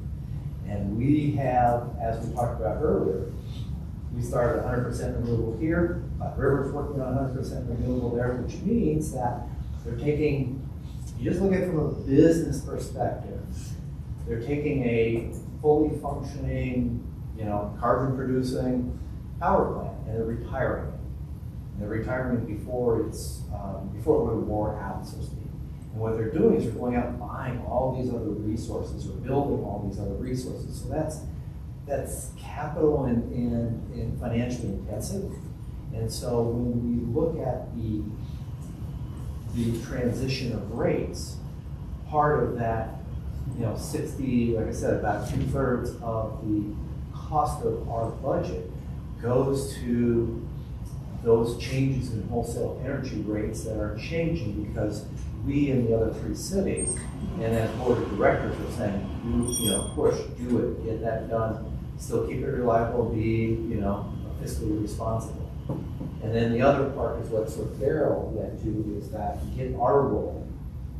And we have, as we talked about earlier, we started 100% renewable here. Flat River's working on 100% renewable there, which means that they're taking, you just look at it from a business perspective, they're taking a fully functioning, carbon producing power plant, and they're retiring it. And they're retiring it before it would wore out, so to speak. And what they're doing is they're going out and buying all these other resources, or building all these other resources. So that's capital and financially intensive. And so when we look at the transition of rates, part of that, 60, like I said, about 2/3 of the cost of our budget goes to those changes in wholesale energy rates that are changing because we in the other three cities And then board of directors were saying, push, do it, get that done, still keep it reliable, be, fiscally responsible. And then the other part is what sort of Daryl led to, is that get our role,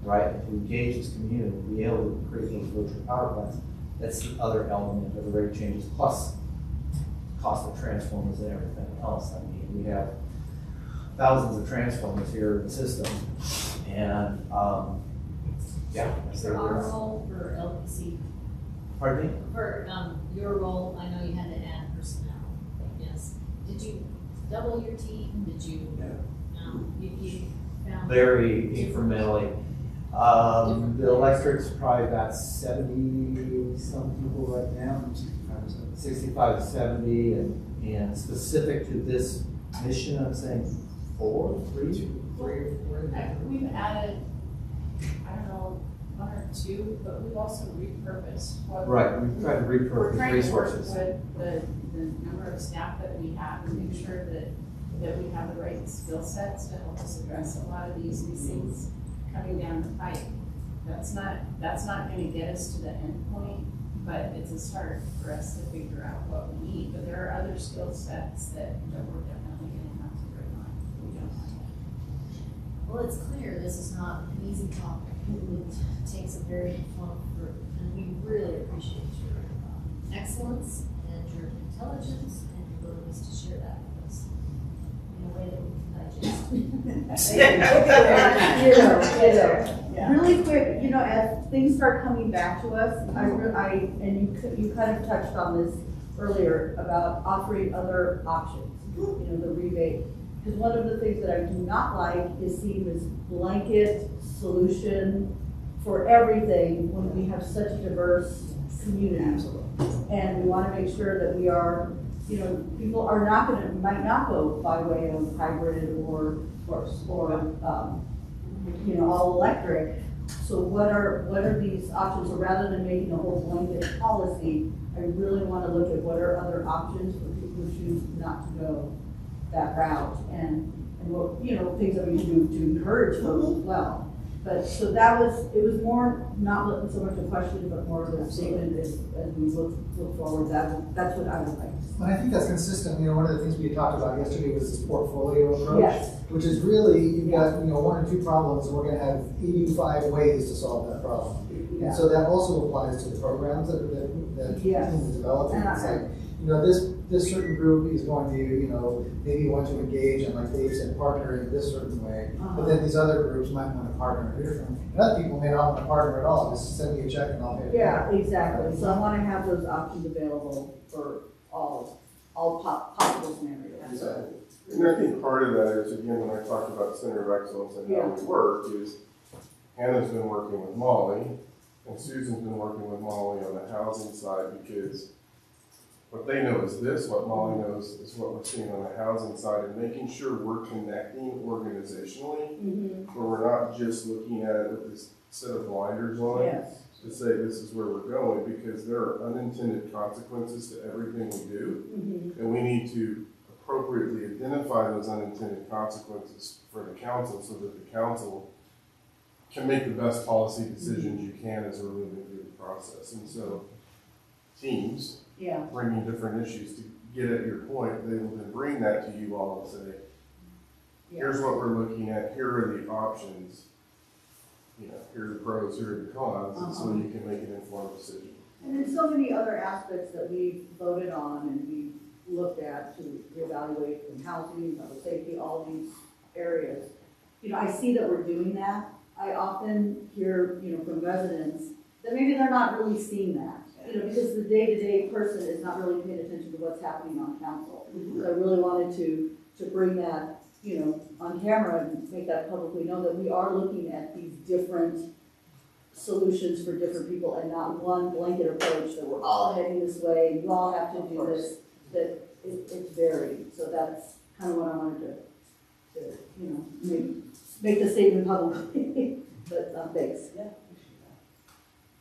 right, to engage this community, be able to create those virtual power plants. That's the other element of the rate changes, plus cost of transformers and everything else. I mean, we have thousands of transformers here in the system, and For our role for LPC, Pardon me? for your role, I know you had to add personnel, yes. Did you double your team? Did you, you found? Very incrementally. The electric's probably about 70 some people right now, 65 to 70, and specific to this mission, I'm saying 3 or 4. We've added, I don't know, 1 or 2, but we've also repurposed. Right, we've tried to repurpose resources. We're trying to work with the number of staff that we have and make sure that we have the right skill sets to help us address a lot of these things coming down the pipe. That's not going to get us to the end point, but it's a start for us to figure out what we need. But there are other skill sets that we're definitely going to have to bring on. We don't have that. Well, it's clear this is not an easy topic. It takes a very long group, and we really appreciate your excellence and your intelligence and your willingness to share that with us in a way that we can digest. Really quick, as things start coming back to us, you kind of touched on this earlier about offering other options, the rebate. Because one of the things that I do not like is seeing this blanket solution for everything when we have such a diverse community. And we want to make sure that we are, people are might not go by way of hybrid or all electric. So what are these options? So rather than making a whole blanket policy, I really want to look at what are other options for people who choose not to go that route, and what things that we can do to encourage folks as well. But so it was more not so much a question, but more of a statement as we look forward. That's what I would like. And I think that's consistent. One of the things we had talked about yesterday was this portfolio approach, yes. Which is really, you've got 1 or 2 problems, and we're going to have 85 ways to solve that problem. Yeah. And so that also applies to the programs that yes. team is developing. It's like, this certain group is going to, maybe want to engage and, like Dave said, partner in this certain way. But then these other groups might want to partner different. And other people may not want to partner at all. Just send me a check and I'll pay it. Yeah, exactly. So I want to have those options available for all possible scenarios. Exactly. And I think part of that is, again, when I talked about Center of Excellence and how we work, is Hannah's been working with Molly, and Susan's been working with Molly on the housing side, because what they know is this, what Molly knows is what we're seeing on the housing side, and making sure we're connecting organizationally, where we're not just looking at it with this set of blinders on to say this is where we're going, because there are unintended consequences to everything we do, and we need to appropriately identify those unintended consequences for the council so that the council can make the best policy decisions you can as we're moving through the process. And so teams bringing different issues to get at your point, they will then bring that to you all and say, here's what we're looking at, here are the options, here are the pros, here are the cons, and so you can make an informed decision. And then so many other aspects that we voted on and we looked at to evaluate in housing, public safety, all these areas. I see that we're doing that. I often hear, from residents that maybe they're not really seeing that, because the day-to-day person is not really paying attention to what's happening on council. So I really wanted to bring that, on camera and make that publicly known that we are looking at these different solutions for different people and not one blanket approach that we're all heading this way, you all have to do this, that it's varied. So that's kind of what I wanted to make the statement publicly. But thanks. Yeah.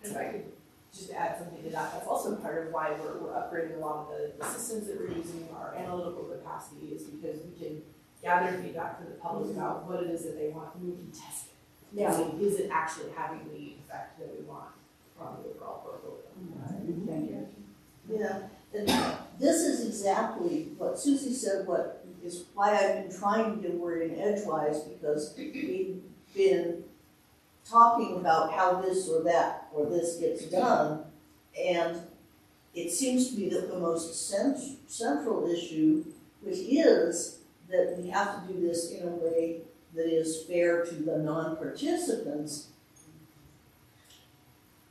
If I could just add something to that, that's also part of why we're upgrading a lot of the systems that we're using. Our analytical capacity is because we can gather feedback from the public about what it is that they want, and we can test it. Yeah. I mean, is it actually having the effect that we want from the overall portfolio? Thank you. Yeah, and this is exactly what Susie said, what is why I've been trying to get a word in edgewise, because we've been talking about how this or that or this gets done, and it seems to be that the most central issue, which is that we have to do this in a way that is fair to the non-participants,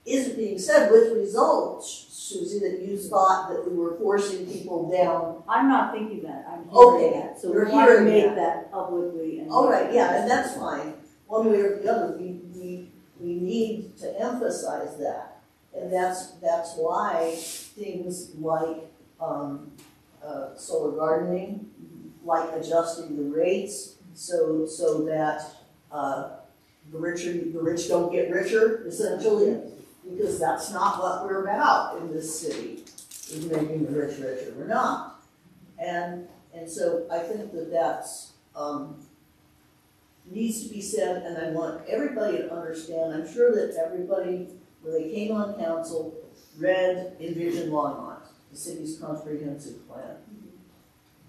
isn't being said, with results, Susie, that you thought that we were forcing people down. I'm not thinking that, I'm Okay, hearing that, so you're we want to hearing make that. that publicly and. All right, yeah, and that's fine. One way or the other, we need to emphasize that. And that's why things like solar gardening, like adjusting the rates so that the rich don't get richer, essentially, because that's not what we're about in this city, is making the rich richer. We're not. And so I think that that's needs to be said, and I want everybody to understand. I'm sure that everybody, when they came on council, read Envision Longmont, the city's comprehensive plan.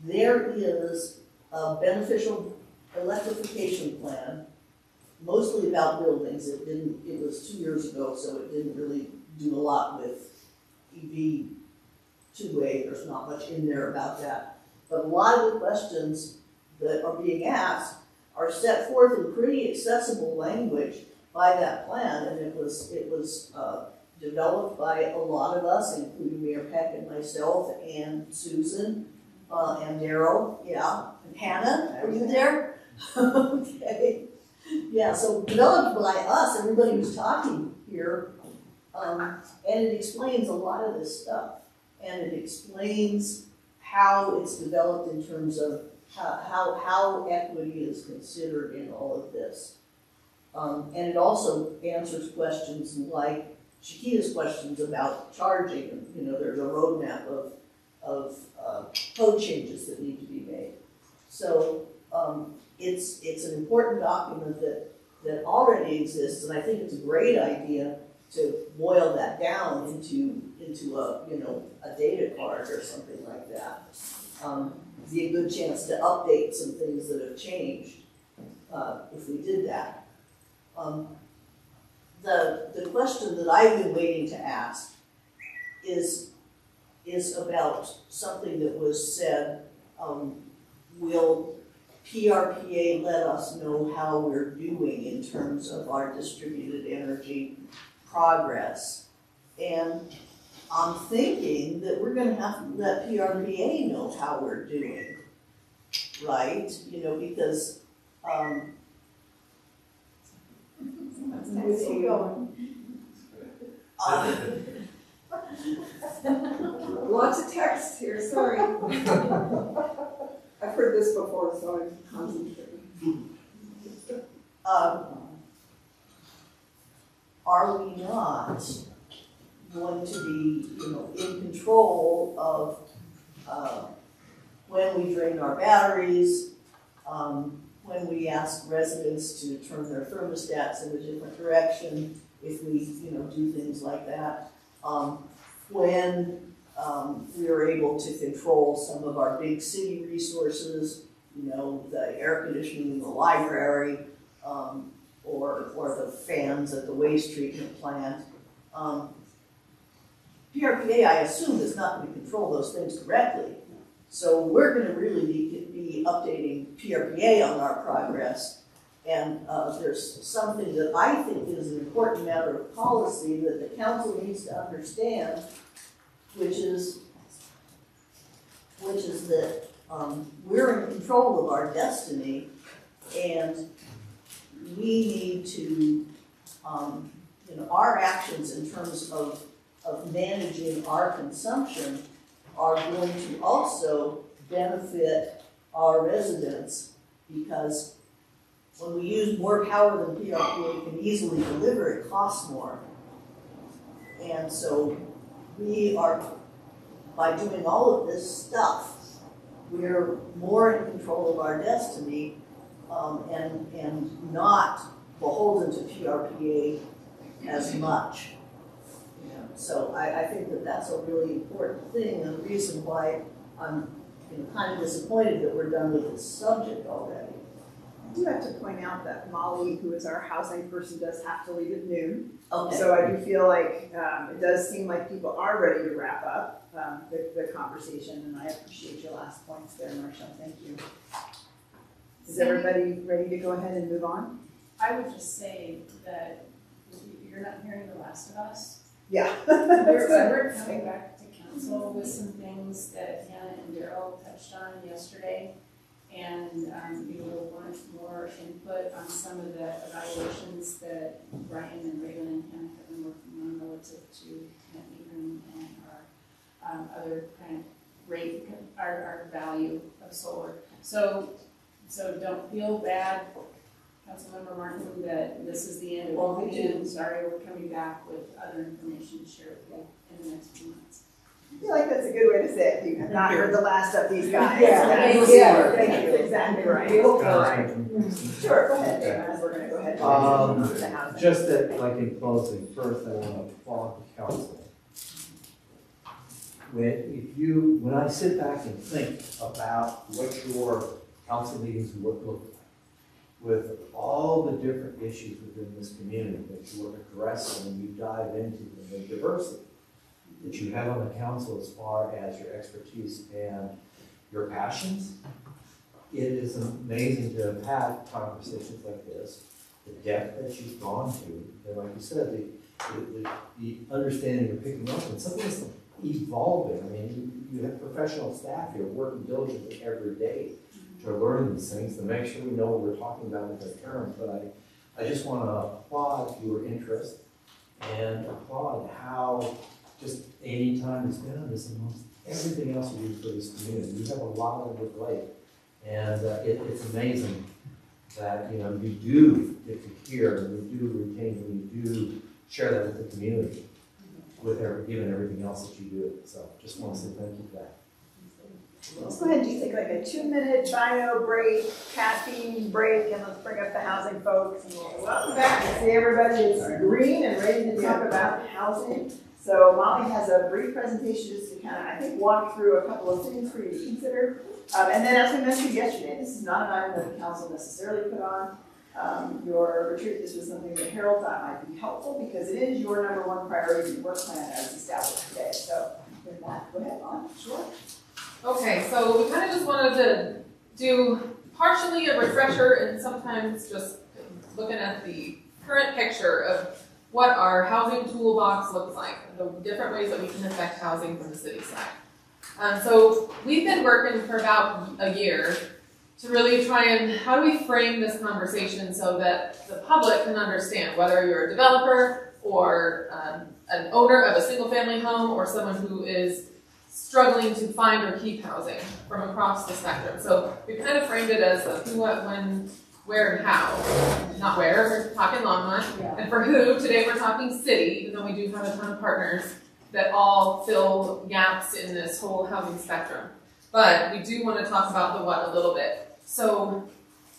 There is a beneficial electrification plan, mostly about buildings. It was 2 years ago, so it didn't really do a lot with EV two-way. There's not much in there about that. But a lot of the questions that are being asked are set forth in pretty accessible language by that plan, and it was developed by a lot of us, including Mayor Peck and myself and Susan and Daryl, yeah, and Hannah. Are you there? Okay. Yeah, so developed by us, everybody who's talking here, and it explains a lot of this stuff, and it explains how it's developed in terms of how equity is considered in all of this. And it also answers questions like Chiquita's questions about charging. And, you know, there's a roadmap of code changes that need to be made. So it's an important document that already exists, and I think it's a great idea to boil that down into a data card or something like that. Be a good chance to update some things that have changed if we did that. The question that I've been waiting to ask is about something that was said. Will PRPA let us know how we're doing in terms of our distributed energy progress? And I'm thinking that we're going to have to let PRPA know how we're doing, right? You know, because Let's keep going. Lots of text here, sorry. I've heard this before, so I'm concentrating. Are we not going to be, in control of when we drain our batteries, when we ask residents to turn their thermostats in a different direction, if we, do things like that, when we are able to control some of our big city resources, the air conditioning in the library, or the fans at the waste treatment plant. PRPA, I assume, is not going to control those things directly. So we're going to really be updating PRPA on our progress. And there's something that I think is an important matter of policy that the council needs to understand, which is that we're in control of our destiny, and we need to, our actions in terms of managing our consumption are going to also benefit our residents, because when we use more power than PRPA can easily deliver, it costs more. And so we are, by doing all of this stuff, we're more in control of our destiny, and not beholden to PRPA as much. So I think that that's a really important thing, and the reason why I'm kind of disappointed that we're done with this subject already. I do have to point out that Molly, who is our housing person, does have to leave at noon. Okay. So I do feel like it does seem like people are ready to wrap up the conversation, and I appreciate your last points there, Marcia. Thank you. Is everybody ready to go ahead and move on? I would just say that you're not hearing the last of us. Yeah. We're coming back to council with some things that Hannah and Daryl touched on yesterday. And we will want more input on some of the evaluations that Brian and Raylan and Hannah have been working on relative to net metering and our other kind of rate, our value of solar. So don't feel bad, Councilmember Martin, that this is the end of what we do. Sorry, we're coming back with other information to share with you in the next few months. I feel like that's a good way to say it. You have not heard the last of these guys. Yeah, exactly right. All right. Sure, go ahead, Dave. We're going to go ahead and move the housing. Just that, like in closing, first I want to applaud the council. When I sit back and think about what your council meetings would look like, with all the different issues within this community that you are addressing and you dive into, and the diversity that you have on the council as far as your expertise and your passions, it is amazing to have had conversations like this, the depth that you've gone to, and like you said, the understanding you're picking up, and something that's evolving. I mean, you have professional staff here working diligently every day to learn these things, to make sure we know what we're talking about with the terms. But I just want to applaud your interest and applaud how just any time you spend on this amongst everything else you do for this community. You have a lot on your plate, and it's amazing that you do get to hear, and you do retain, and you do share that with the community, given everything else that you do. So just want to say thank you for that. Let's go ahead and just take like a 2-minute bio break, caffeine break, and let's bring up the housing folks. And welcome back. I see everybody is green and ready to talk about housing. So Molly has a brief presentation just to kind of, I think, walk through a couple of things for you to consider. And then as we mentioned yesterday, this is not an item that the council necessarily put on your retreat. This was something that Harold thought might be helpful because it is your #1 priority in your work plan as established today. So with that, go ahead, Molly. Sure. Okay, so we kind of just wanted to do partially a refresher and sometimes just looking at the current picture of what our housing toolbox looks like, the different ways that we can affect housing from the city side. So we've been working for about a year to really try and how do we frame this conversation so that the public can understand whether you're a developer or an owner of a single family home or someone who is struggling to find or keep housing from across the spectrum. So we kind of framed it as a who, what, when, where, and how. Not where, we're talking Longmont. Yeah. And for who, today we're talking city, even though we do have a ton of partners that all fill gaps in this whole housing spectrum. But we do want to talk about the what a little bit. So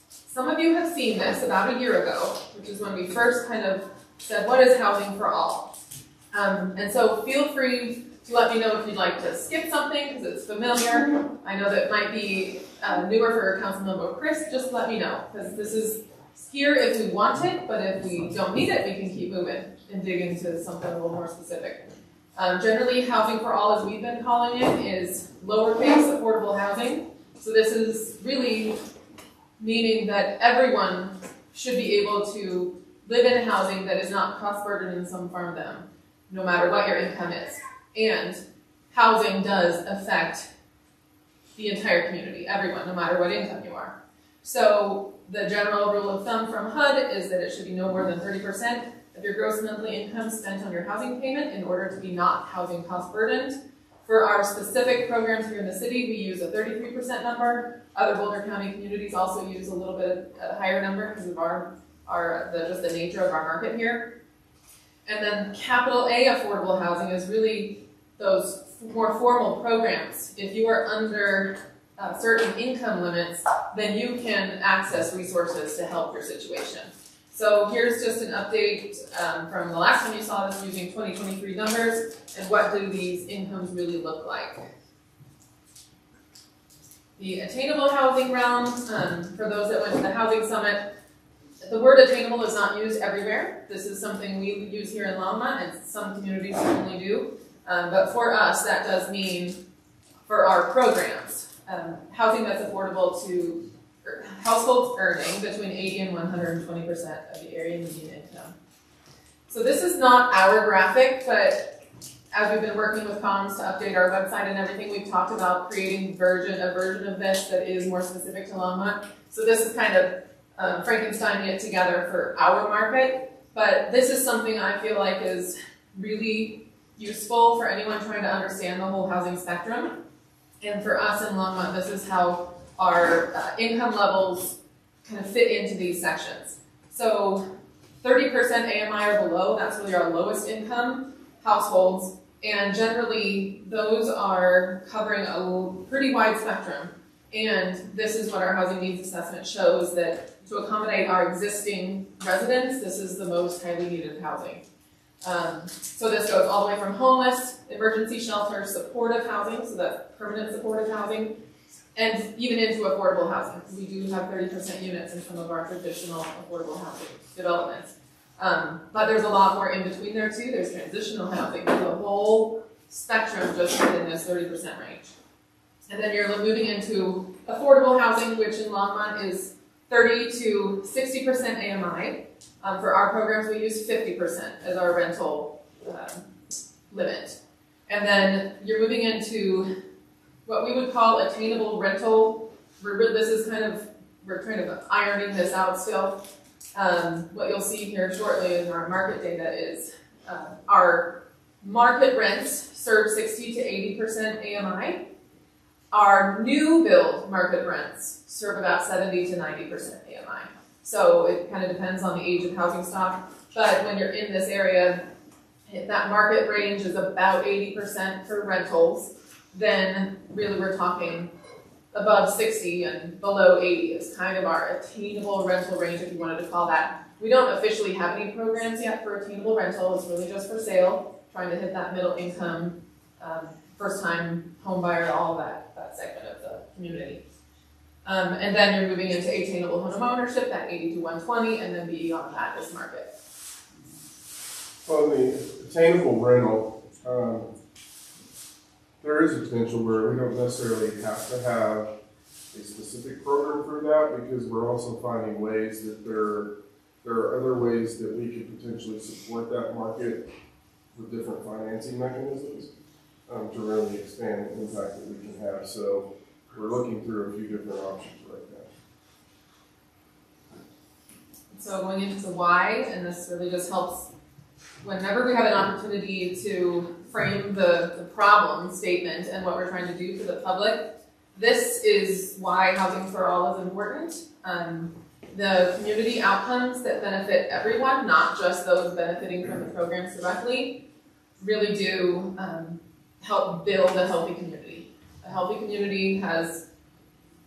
some of you have seen this about a year ago, which is when we first kind of said, what is housing for all? And so feel free to let me know if you'd like to skip something because it's familiar. I know that might be newer for Councilmember Chris. Just let me know because this is here if we want it, but if we don't need it, we can keep moving and dig into something a little more specific. Generally, housing for all, as we've been calling it, is lowercase affordable housing. So this is really meaning that everyone should be able to live in housing that is not cost burden in some from them, no matter what your income is. And housing does affect the entire community, everyone, no matter what income you are. So the general rule of thumb from HUD is that it should be no more than 30% of your gross monthly income spent on your housing payment in order to be not housing cost burdened. For our specific programs here in the city, we use a 33% number. Other Boulder County communities also use a little bit a higher number because of just the nature of our market here. And then capital A affordable housing is really those more formal programs. If you are under certain income limits, then you can access resources to help your situation. So here's just an update from the last time you saw this using 2023 numbers, and what do these incomes really look like. The attainable housing realm, for those that went to the housing summit, the word attainable is not used everywhere. This is something we use here in Longmont, and some communities certainly do. But for us, that does mean, for our programs, housing that's affordable to households earning between 80 and 120% of the area median income. So this is not our graphic, but as we've been working with comms to update our website and everything, we've talked about creating a version of this that is more specific to Longmont. So this is kind of Frankensteining it together for our market, but this is something I feel like is really useful for anyone trying to understand the whole housing spectrum. And for us in Longmont, this is how our income levels kind of fit into these sections. So 30% AMI or below, that's really our lowest income households, and generally those are covering a pretty wide spectrum. And this is what our housing needs assessment shows, that to accommodate our existing residents, this is the most highly needed housing. So this goes all the way from homeless, emergency shelter, supportive housing, so that's permanent supportive housing, and even into affordable housing. We do have 30% units in some of our traditional affordable housing developments. But there's a lot more in between there too. There's transitional housing. There's a whole spectrum just within this 30% range. And then you're moving into affordable housing, which in Longmont is 30 to 60% AMI. For our programs, we use 50% as our rental limit. And then you're moving into what we would call attainable rental. This is we're kind of ironing this out still. What you'll see here shortly in our market data is our market rents serve 60 to 80% AMI. Our new build market rents serve about 70 to 90% AMI. So it kind of depends on the age of housing stock. But when you're in this area, if that market range is about 80% for rentals, then really we're talking above 60 and below 80 is kind of our attainable rental range, if you wanted to call that. We don't officially have any programs yet for attainable rental. It's really just for sale, trying to hit that middle income, first-time home buyer, all that segment of the community. And then you're moving into attainable home ownership, that 80 to 120, and then beyond that is market. Well, the attainable rental, there is a potential where we don't necessarily have to have a specific program for that, because we're also finding ways that there are other ways that we could potentially support that market with different financing mechanisms to really expand the impact that we can have. So we're looking through a few different options right now. So going into the why, and this really just helps whenever we have an opportunity to frame the problem statement and what we're trying to do for the public. This is why Housing for All is important. The community outcomes that benefit everyone, not just those benefiting from the programs directly, really do help build a healthy community. A healthy community has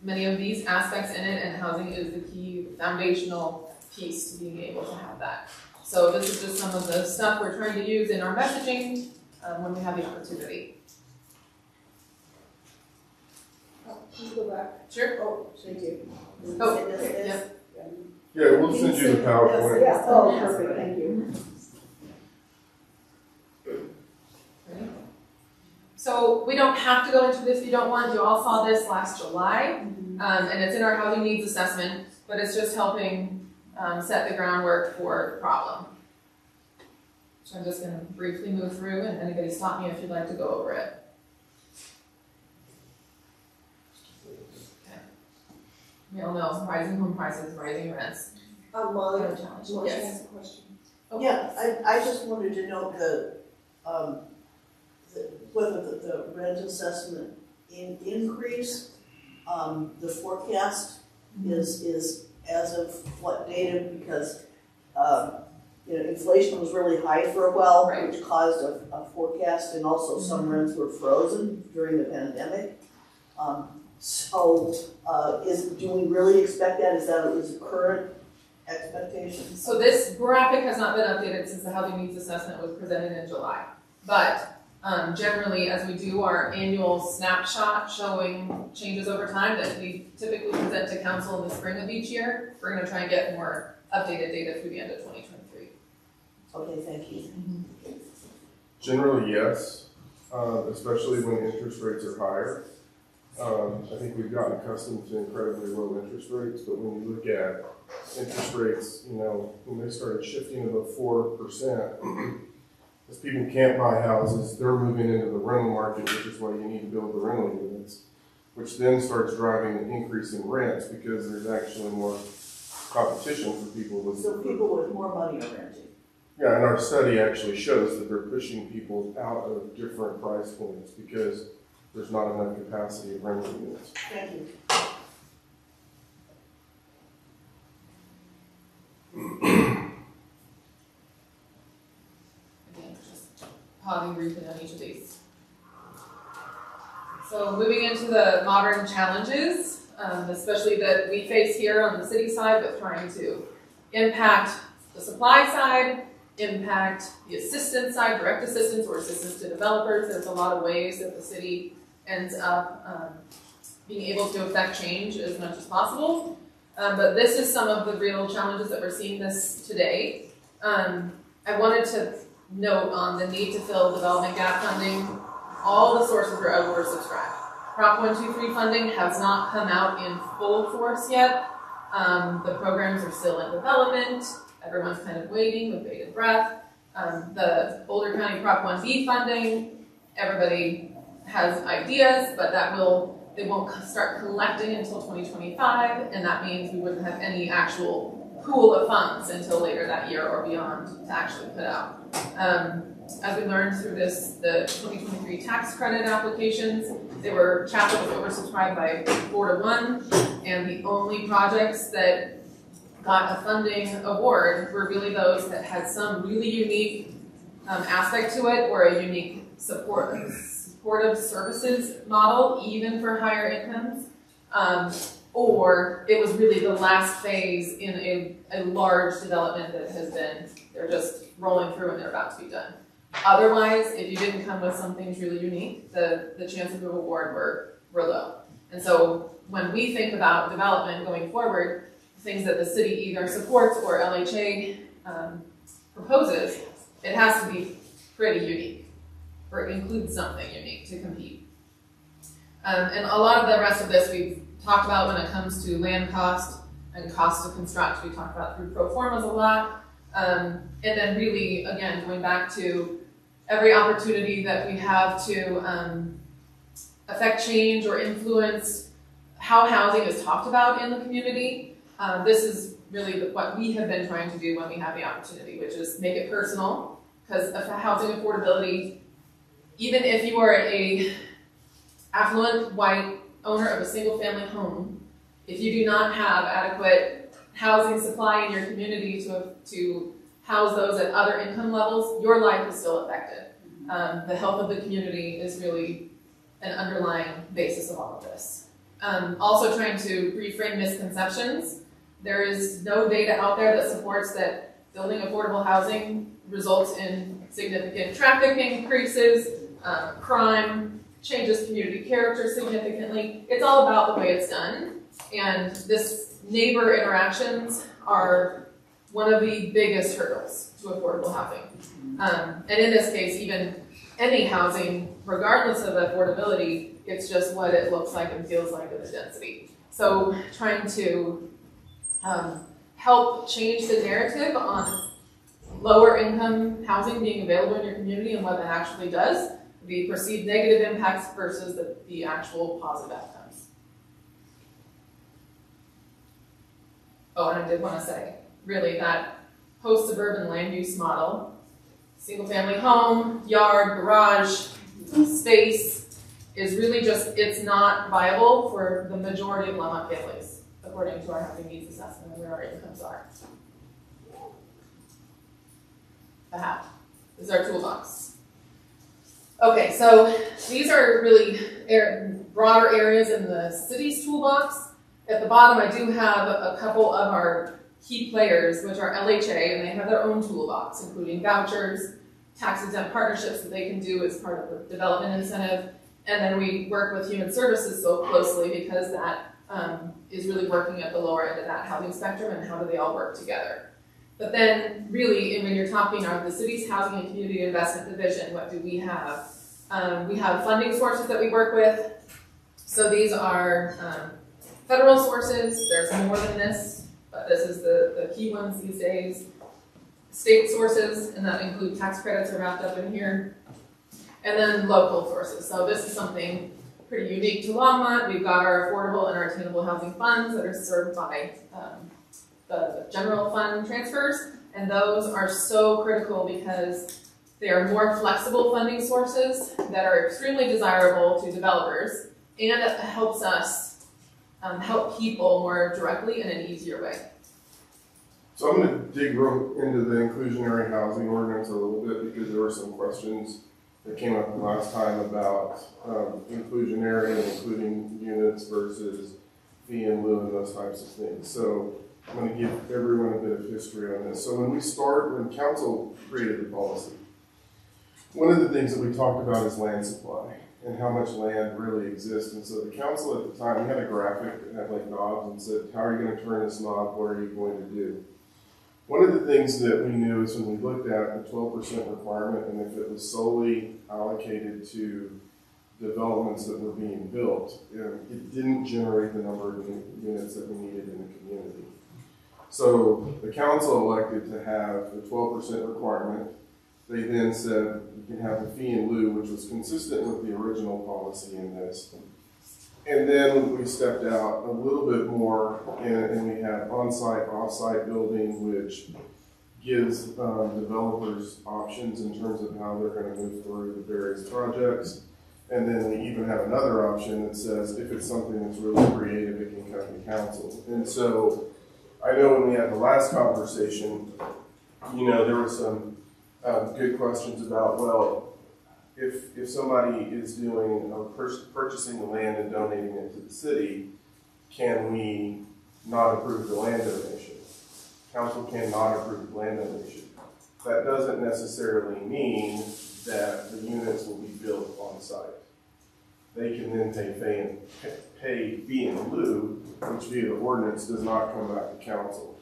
many of these aspects in it, and housing is the key foundational piece to being able to have that. So this is just some of the stuff we're trying to use in our messaging when we have the opportunity. Can you go back? Sure. Oh, thank you. Oh, yeah. Yeah, we'll send you the PowerPoint. Yeah, oh, perfect, thank you. So we don't have to go into this if you don't want. You all saw this last July, and it's in our housing needs assessment, but it's just helping set the groundwork for the problem. So I'm just going to briefly move through, and anybody stop me if you'd like to go over it. Okay. We all know rising home prices, rising rents. Molly, What a challenge. do you want to Yes. ask a question? Yeah, I just wanted to note whether the rent assessment increase, the forecast is as of what data, because inflation was really high for a while, Right. which caused a forecast, and also some rents were frozen during the pandemic. So do we really expect that? Is it current expectations? So this graphic has not been updated since the housing needs assessment was presented in July. But generally, as we do our annual snapshot showing changes over time that we typically present to council in the spring of each year, we're going to try and get more updated data through the end of 2023. Okay, thank you. Generally, yes, especially when interest rates are higher. I think we've gotten accustomed to incredibly low interest rates, but when you look at interest rates, you know, when they started shifting above 4%, as people can't buy houses, they're moving into the rental market, which is why you need to build the rental units, which then starts driving an increase in rents because there's actually more competition for people with. So people with more money are renting. Yeah, and our study actually shows that they're pushing people out of different price points because there's not enough capacity of rental units. Thank you. Again, just pausing briefly on each of these. So moving into the modern challenges, especially that we face here on the city side with trying to impact the supply side, impact the assistance side, direct assistance or assistance to developers. There's a lot of ways that the city ends up being able to affect change as much as possible. But this is some of the real challenges that we're seeing this today. I wanted to note on the need to fill development gap funding. All the sources are oversubscribed. Prop 123 funding has not come out in full force yet. The programs are still in development. Everyone's kind of waiting with bated breath. The Boulder County Prop 1B funding, everybody has ideas, but they won't start collecting until 2025, and that means we wouldn't have any actual pool of funds until later that year or beyond to actually put out. As we learned through this, the 2023 tax credit applications, Chapel was oversubscribed by 4-1, and the only projects that got a funding award were really those that had some really unique aspect to it or a unique supportive services model, even for higher incomes, or it was really the last phase in a large development that they're just rolling through and they're about to be done. Otherwise, if you didn't come with some things really unique, the chances of award were low. And so when we think about development going forward, things that the city either supports or LHA proposes, it has to be pretty unique, or include something unique to compete. And a lot of the rest of this we've talked about when it comes to land cost and cost to construct. We talked about through pro formas a lot. And then really, again, going back to every opportunity that we have to affect change or influence how housing is talked about in the community. This is really what we have been trying to do when we have the opportunity, which is make it personal, because housing affordability, even if you are a affluent white owner of a single family home, if you do not have adequate housing supply in your community to house those at other income levels, your life is still affected. The health of the community is really an underlying basis of all of this. Also trying to reframe misconceptions. There is no data out there that supports that building affordable housing results in significant traffic increases, crime, changes community character significantly. It's all about the way it's done. And this neighbor interactions are one of the biggest hurdles to affordable housing. And in this case, even any housing, regardless of affordability, it's just what it looks like and feels like in the density. So trying to help change the narrative on lower income housing being available in your community and what that actually does, the perceived negative impacts versus the actual positive outcomes. Oh, and I did want to say, really, that post-suburban land use model, single family home, yard, garage, space, is really just, it's not viable for the majority of Lemont families, according to our housing needs assessment and where our incomes are. The how. This is our toolbox. Okay, so these are really broader areas in the city's toolbox. At the bottom, I do have a couple of our key players, which are LHA, and they have their own toolbox, including vouchers, tax-exempt partnerships that they can do as part of the development incentive. And then we work with Human Services so closely because that is really working at the lower end of that housing spectrum, and how do they all work together. But then really, when you're talking about the city's Housing and Community Investment Division, what do we have? We have funding sources that we work with. So these are federal sources. There's more than this, but this is the key ones these days. State sources, and that include tax credits are wrapped up in here. And then local sources. So this is something pretty unique to Longmont. We've got our affordable and our attainable housing funds that are served by the general fund transfers. And those are so critical because they are more flexible funding sources that are extremely desirable to developers, and it helps us help people more directly in an easier way. So I'm going to dig real into the inclusionary housing ordinance a little bit, because there were some questions that came up last time about inclusionary and including units versus fee in lieu and those types of things. So I'm going to give everyone a bit of history on this. So when council created the policy, one of the things that we talked about is land supply and how much land really exists. And so the council at the time, we had a graphic that had like knobs and said, how are you going to turn this knob? What are you going to do? One of the things that we knew is when we looked at the 12% requirement, and if it was solely allocated to developments that were being built, it didn't generate the number of units that we needed in the community. So the council elected to have the 12% requirement. They then said we can have the fee in lieu, which was consistent with the original policy in this. And then we stepped out a little bit more, and we had on-site, off-site building, which gives developers options in terms of how they're going to move through the various projects. And then we even have another option that says if it's something that's really creative, it can come to council. And so I know when we had the last conversation, there were some good questions about, well, if somebody is doing purchasing the land and donating it to the city, can we not approve the land donation? Council cannot approve the land donation. That doesn't necessarily mean that the units will be built on site. They can then pay fee in lieu, which via the ordinance does not come back to council,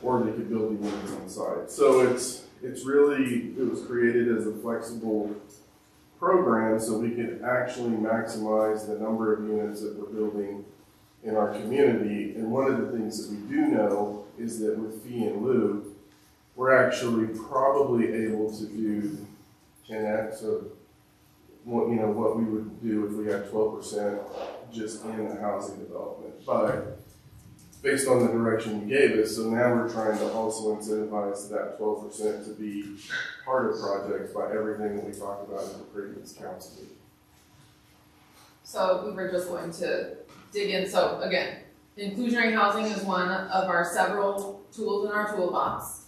or they could build the units on site. So it was created as a flexible program so we could actually maximize the number of units that we're building in our community. And one of the things that we do know is that with fee in lieu, we're actually probably able to do 10x of what we would do if we had 12% just in the housing development. But based on the direction you gave us, so now we're trying to also incentivize that 12% to be part of projects by everything that we talked about in the previous council meeting. So we were just going to dig in. So again, inclusionary housing is one of our several tools in our toolbox.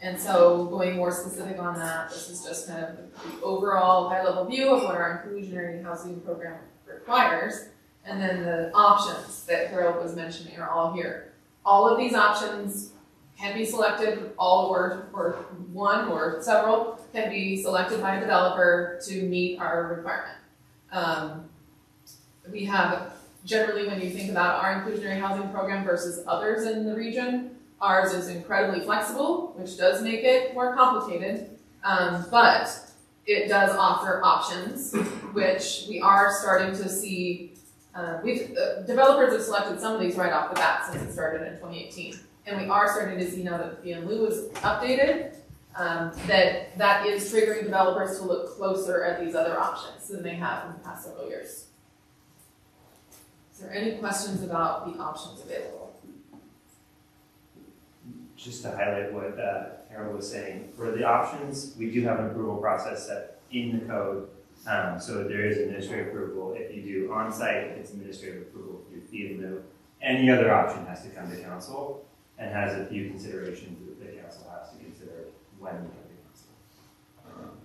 And so going more specific on that, this is just kind of the overall high-level view of what our inclusionary housing program requires. And then the options that Harold was mentioning are all here. All of these options can be selected, all or one or several can be selected by a developer to meet our requirement. We have, generally when you think about our inclusionary housing program versus others in the region, ours is incredibly flexible, which does make it more complicated, but it does offer options, which we are starting to see. Developers have selected some of these right off the bat since it started in 2018. And we are starting to see now that the fee in lieu is updated, that is triggering developers to look closer at these other options than they have in the past several years. Is there any questions about the options available? Just to highlight what Harold was saying, for the options, we do have an approval process set in the code. So there is administrative approval. If you do on-site, it's administrative approval. If you do fee in lieu, any other option has to come to council and has a few considerations that the council has to consider when we come to council.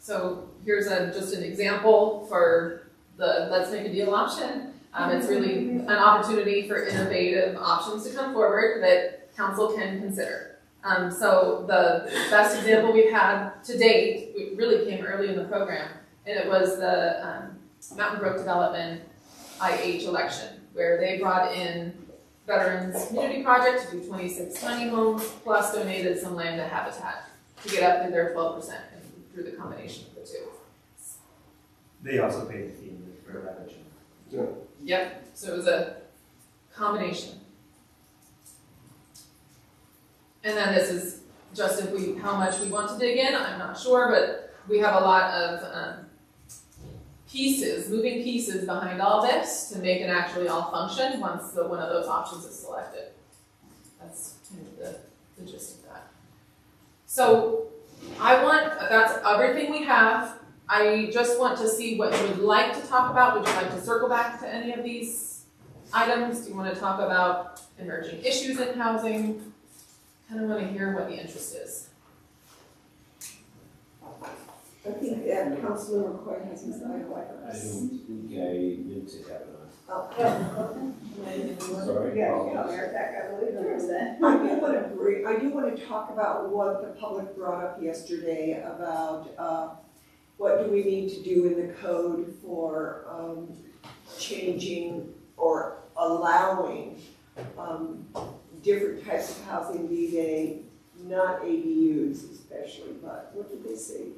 So here's just an example for the Let's Make a Deal option. It's really an opportunity for innovative options to come forward that council can consider. So the best example we've had to date, it really came early in the program, and it was the Mountain Brook Development IH election, where they brought in Veterans Community Project to do 26 tiny homes, plus donated some land to Habitat to get up to their 12% through the combination of the two. They also paid the fee for that. Yeah. Yep, so it was a combination. And then this is just how much we want to dig in, I'm not sure, but we have a lot of moving pieces behind all this to make it actually all function once one of those options is selected. That's kind of the gist of that. So that's everything we have. I just want to see what you would like to talk about. Would you like to circle back to any of these items? Do you want to talk about emerging issues in housing? Kind of want to hear what the interest is. I think that Councilor McCoy has his eye on I don't think I meant to have it on. Oh. Sorry. I do want to talk about what the public brought up yesterday about what do we need to do in the code for changing or allowing different types of housing, be they not ADUs especially, but what did they say?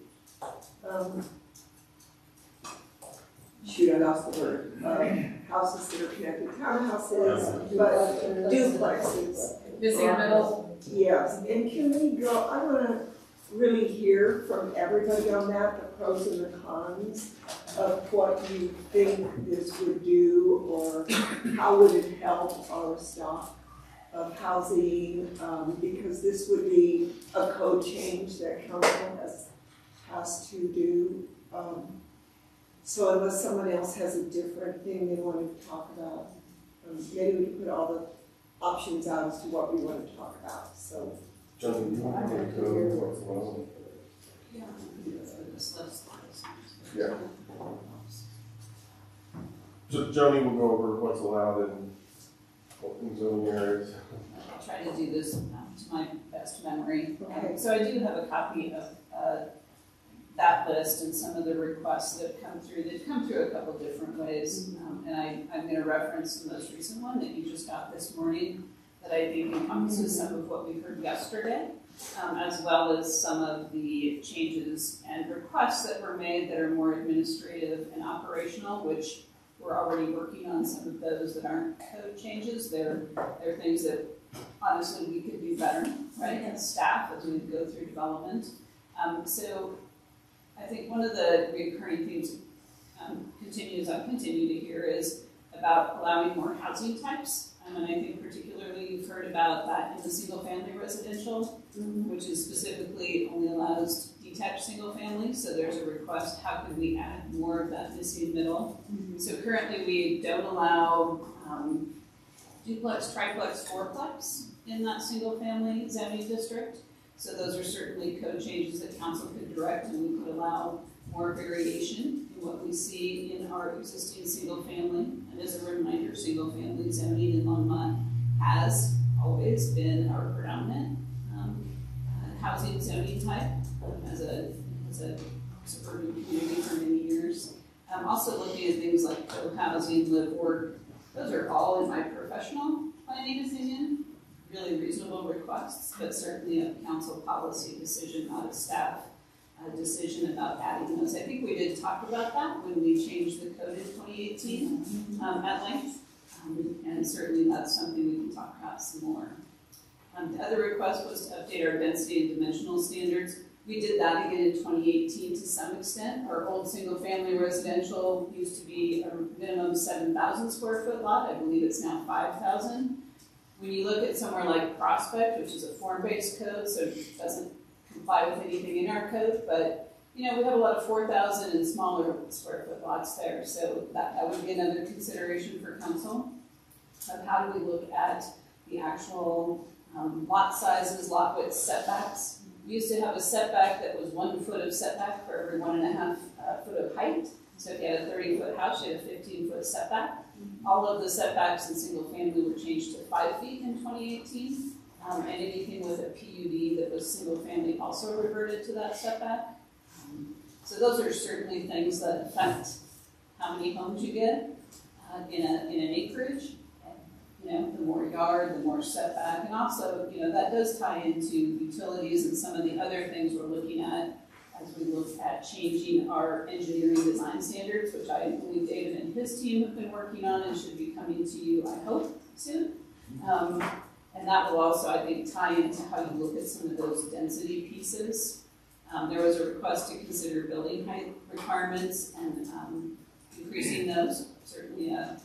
Shoot, I lost the word. Houses that are connected, townhouses, but duplexes. Missing middle. Yes, and can we go, I want to really hear from everybody on that, the pros and the cons of what you think this would do, or how would it help our stock of housing, because this would be a code change that council has to do. So unless someone else has a different thing they want to talk about, maybe we can put all the options out as to what we want to talk about. So, Johnny, you want to get code what's allowed? Yeah. So Joni will go over what's allowed in zoning areas. I'll try to do this to my best memory. Okay. So I do have a copy of that list and some of the requests that have come through. They've come through a couple different ways, and I'm going to reference the most recent one that you just got this morning that I think encompasses some of what we heard yesterday, as well as some of the changes and requests that were made that are more administrative and operational, which we're already working on some of those that aren't code changes. They're things that honestly we could do better, right, as staff as we go through development. So I think one of the recurring themes I'm continue to hear is about allowing more housing types. And I think particularly you've heard about that in the single-family residential, which is specifically only allows detached single-family. So there's a request, how can we add more of that missing middle? So currently we don't allow duplex, triplex, fourplex in that single-family zoning district. So those are certainly code changes that council could direct, and we could allow more variation in what we see in our existing single family. And as a reminder, single family zoning in Longmont has always been our predominant housing zoning type as a suburban community for many years. I'm also looking at things like co-housing, live work. Those are all in my professional planning opinion. Really reasonable requests, but certainly a council policy decision, not a staff decision about adding those. I think we did talk about that when we changed the code in 2018 at length, and certainly that's something we can talk about some more. The other request was to update our density and dimensional standards. We did that again in 2018 to some extent. Our old single-family residential used to be a minimum 7,000 square foot lot. I believe it's now 5,000. When you look at somewhere like Prospect, which is a form-based code, so it doesn't comply with anything in our code, but we have a lot of 4,000 and smaller square foot lots there, so that would be another consideration for council of how do we look at the actual lot sizes, lot width setbacks. We used to have a setback that was 1 foot of setback for every 1.5 foot of height. So if you had a 30-foot house, you had a 15-foot setback. All of the setbacks in single family were changed to 5 feet in 2018. And anything with a PUD that was single family also reverted to that setback. So those are certainly things that affect how many homes you get in an acreage. You know, the more yard, the more setback, and also, you know, that does tie into utilities and some of the other things we're looking at as we look at changing our engineering design standards, which I believe David and his team have been working on and should be coming to you, I hope, soon. And that will also, I think, tie into how you look at some of those density pieces. There was a request to consider building height requirements and increasing those, certainly a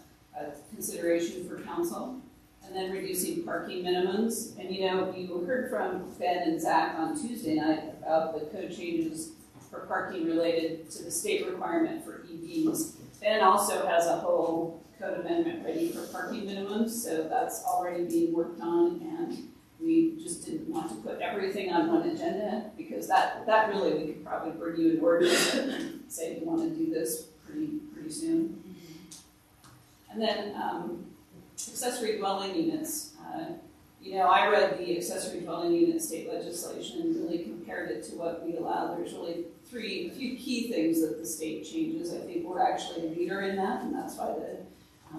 consideration for council. And then reducing parking minimums. And you know, you heard from Ben and Zach on Tuesday night about the code changes for parking related to the state requirement for EVs. Ben also has a whole code amendment ready for parking minimums, so that's already being worked on, and we just didn't want to put everything on one agenda because that really, we could probably bring you an ordinance and say we want to do this pretty soon. And then accessory dwelling units. You know, I read the accessory dwelling unit state legislation and really compared it to what we allow. There's really a few key things that the state changes. I think we're actually a leader in that, and that's why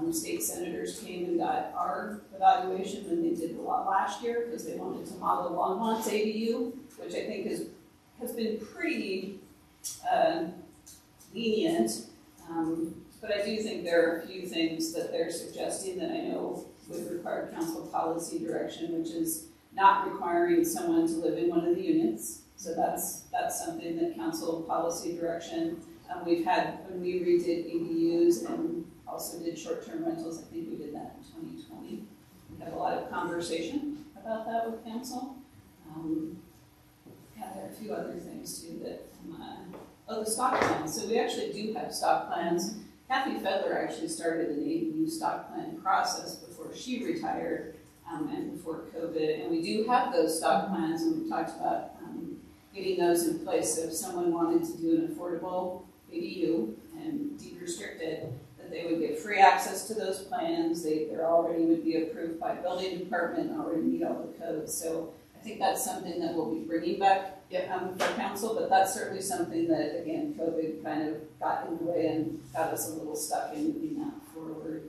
the state senators came and got our evaluation when they did a lot last year because they wanted to model Longmont's ADU, which I think has been pretty lenient. But I do think there are a few things that they're suggesting that I know would require council policy direction, which is not requiring someone to live in one of the units. So that's something that council policy direction. We've had, when we redid ADUs and also did short-term rentals, I think we did that in 2020. We had a lot of conversation about that with council. Yeah, there are a few other things too that, the stock plans. So we actually do have stock plans. Kathy Fedler actually started an ADU stock plan process before she retired and before COVID. And we do have those stock plans, and we talked about getting those in place. So if someone wanted to do an affordable ADU and deed restricted, that they would get free access to those plans. They already would be approved by building department and already meet all the codes. So I think that's something that we'll be bringing back for council, but that's certainly something that, again, COVID kind of got in the way and got us a little stuck in moving that forward.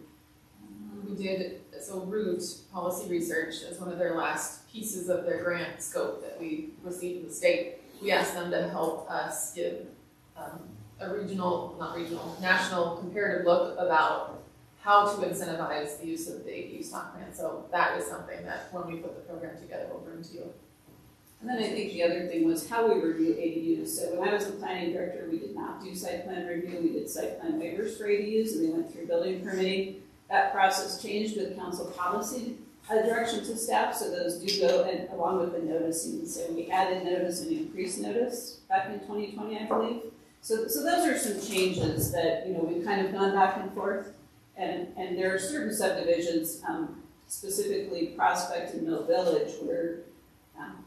We did, so Root Policy Research as one of their last pieces of their grant scope that we received from the state. We asked them to help us give a national comparative look about how to incentivize the use of the ADU stock plan. So that is something that when we put the program together, we'll bring to you. And then I think the other thing was how we review ADUs. So when I was the planning director, we did not do site plan review. We did site plan waivers for ADUs, and they went through building permitting. That process changed with council policy direction to staff, so those do go along with the noticing. So we added notice and increased notice back in 2020, I believe. So those are some changes that, you know, we've kind of gone back and forth. And there are certain subdivisions, specifically Prospect and Mill Village, where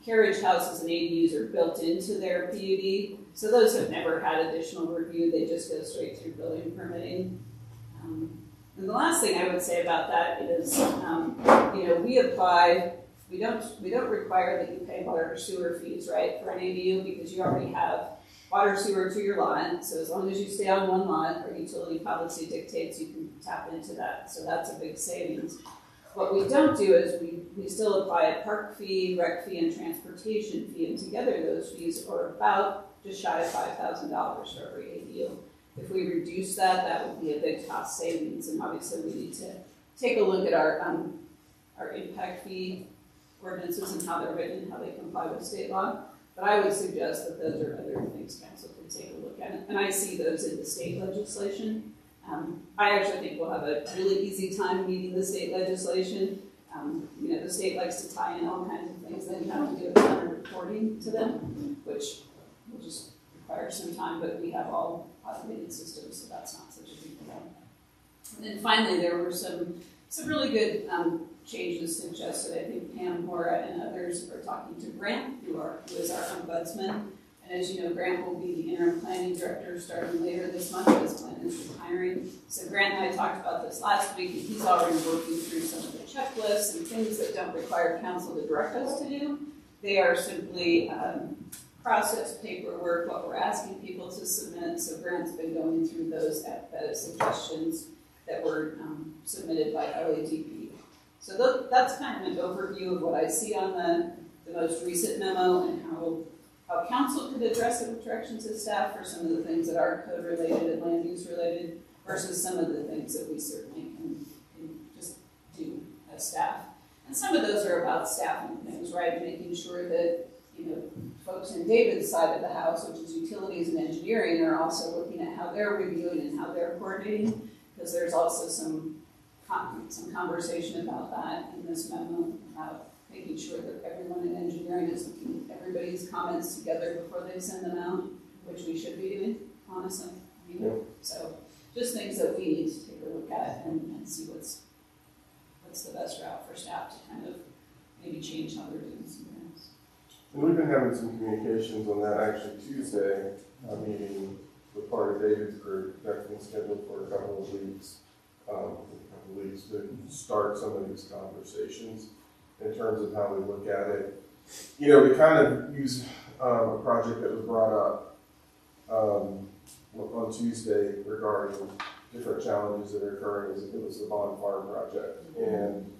carriage houses and ADUs are built into their PUD. So those have never had additional review. They just go straight through building permitting. And the last thing I would say about that is, you know, we apply. We don't require that you pay water or sewer fees, right, for an ADU, because you already have water, sewer to your lot. So as long as you stay on one lot, our utility policy dictates you can tap into that. So that's a big savings. What we don't do is we still apply a park fee, rec fee, and transportation fee, and together those fees are about just shy of $5,000 for every ADU. If we reduce that, that would be a big cost savings, and obviously we need to take a look at our impact fee ordinances and how they're written and how they comply with state law. But I would suggest that those are other things council could take a look at, and I see those in the state legislation. I actually think we'll have a really easy time meeting the state legislation. You know, the state likes to tie in all kinds of things, then you have to do a ton of reporting to them, which will just require some time, but we have all automated systems, so that's not such a big deal. And then finally, there were some really good changes suggested. I think Pam, Maura, and others are talking to Grant, who is our ombudsman, And as you know, Grant will be the interim planning director starting later this month, as Glenn is retiring. So Grant and I talked about this last week, and he's already working through some of the checklists and things that don't require council to direct us to do. They are simply process paperwork, what we're asking people to submit. So Grant's been going through those suggestions that were submitted by LADP. So that's kind of an overview of what I see on the most recent memo and how council could address it with directions to staff for some of the things that are code related and land use related versus some of the things that we certainly can just do as staff. And some of those are about staffing things, right? Making sure that, you know, folks in David's side of the house, which is utilities and engineering, are also looking at how they're reviewing and how they're coordinating, because there's also some conversation about that in this memo about making sure that everyone in engineering is looking at everybody's comments together before they send them out, which we should be doing, honestly. So just things that we need to take a look at and see what's the best route for staff to kind of maybe change how they're doing some things. And we've been having some communications on that. Actually, Tuesday, a meeting with part of David's group that's been scheduled for a couple of weeks to start some of these conversations in terms of how we look at it. You know, we kind of used a project that was brought up on Tuesday regarding different challenges that are occurring. It was the Bond Farm project, and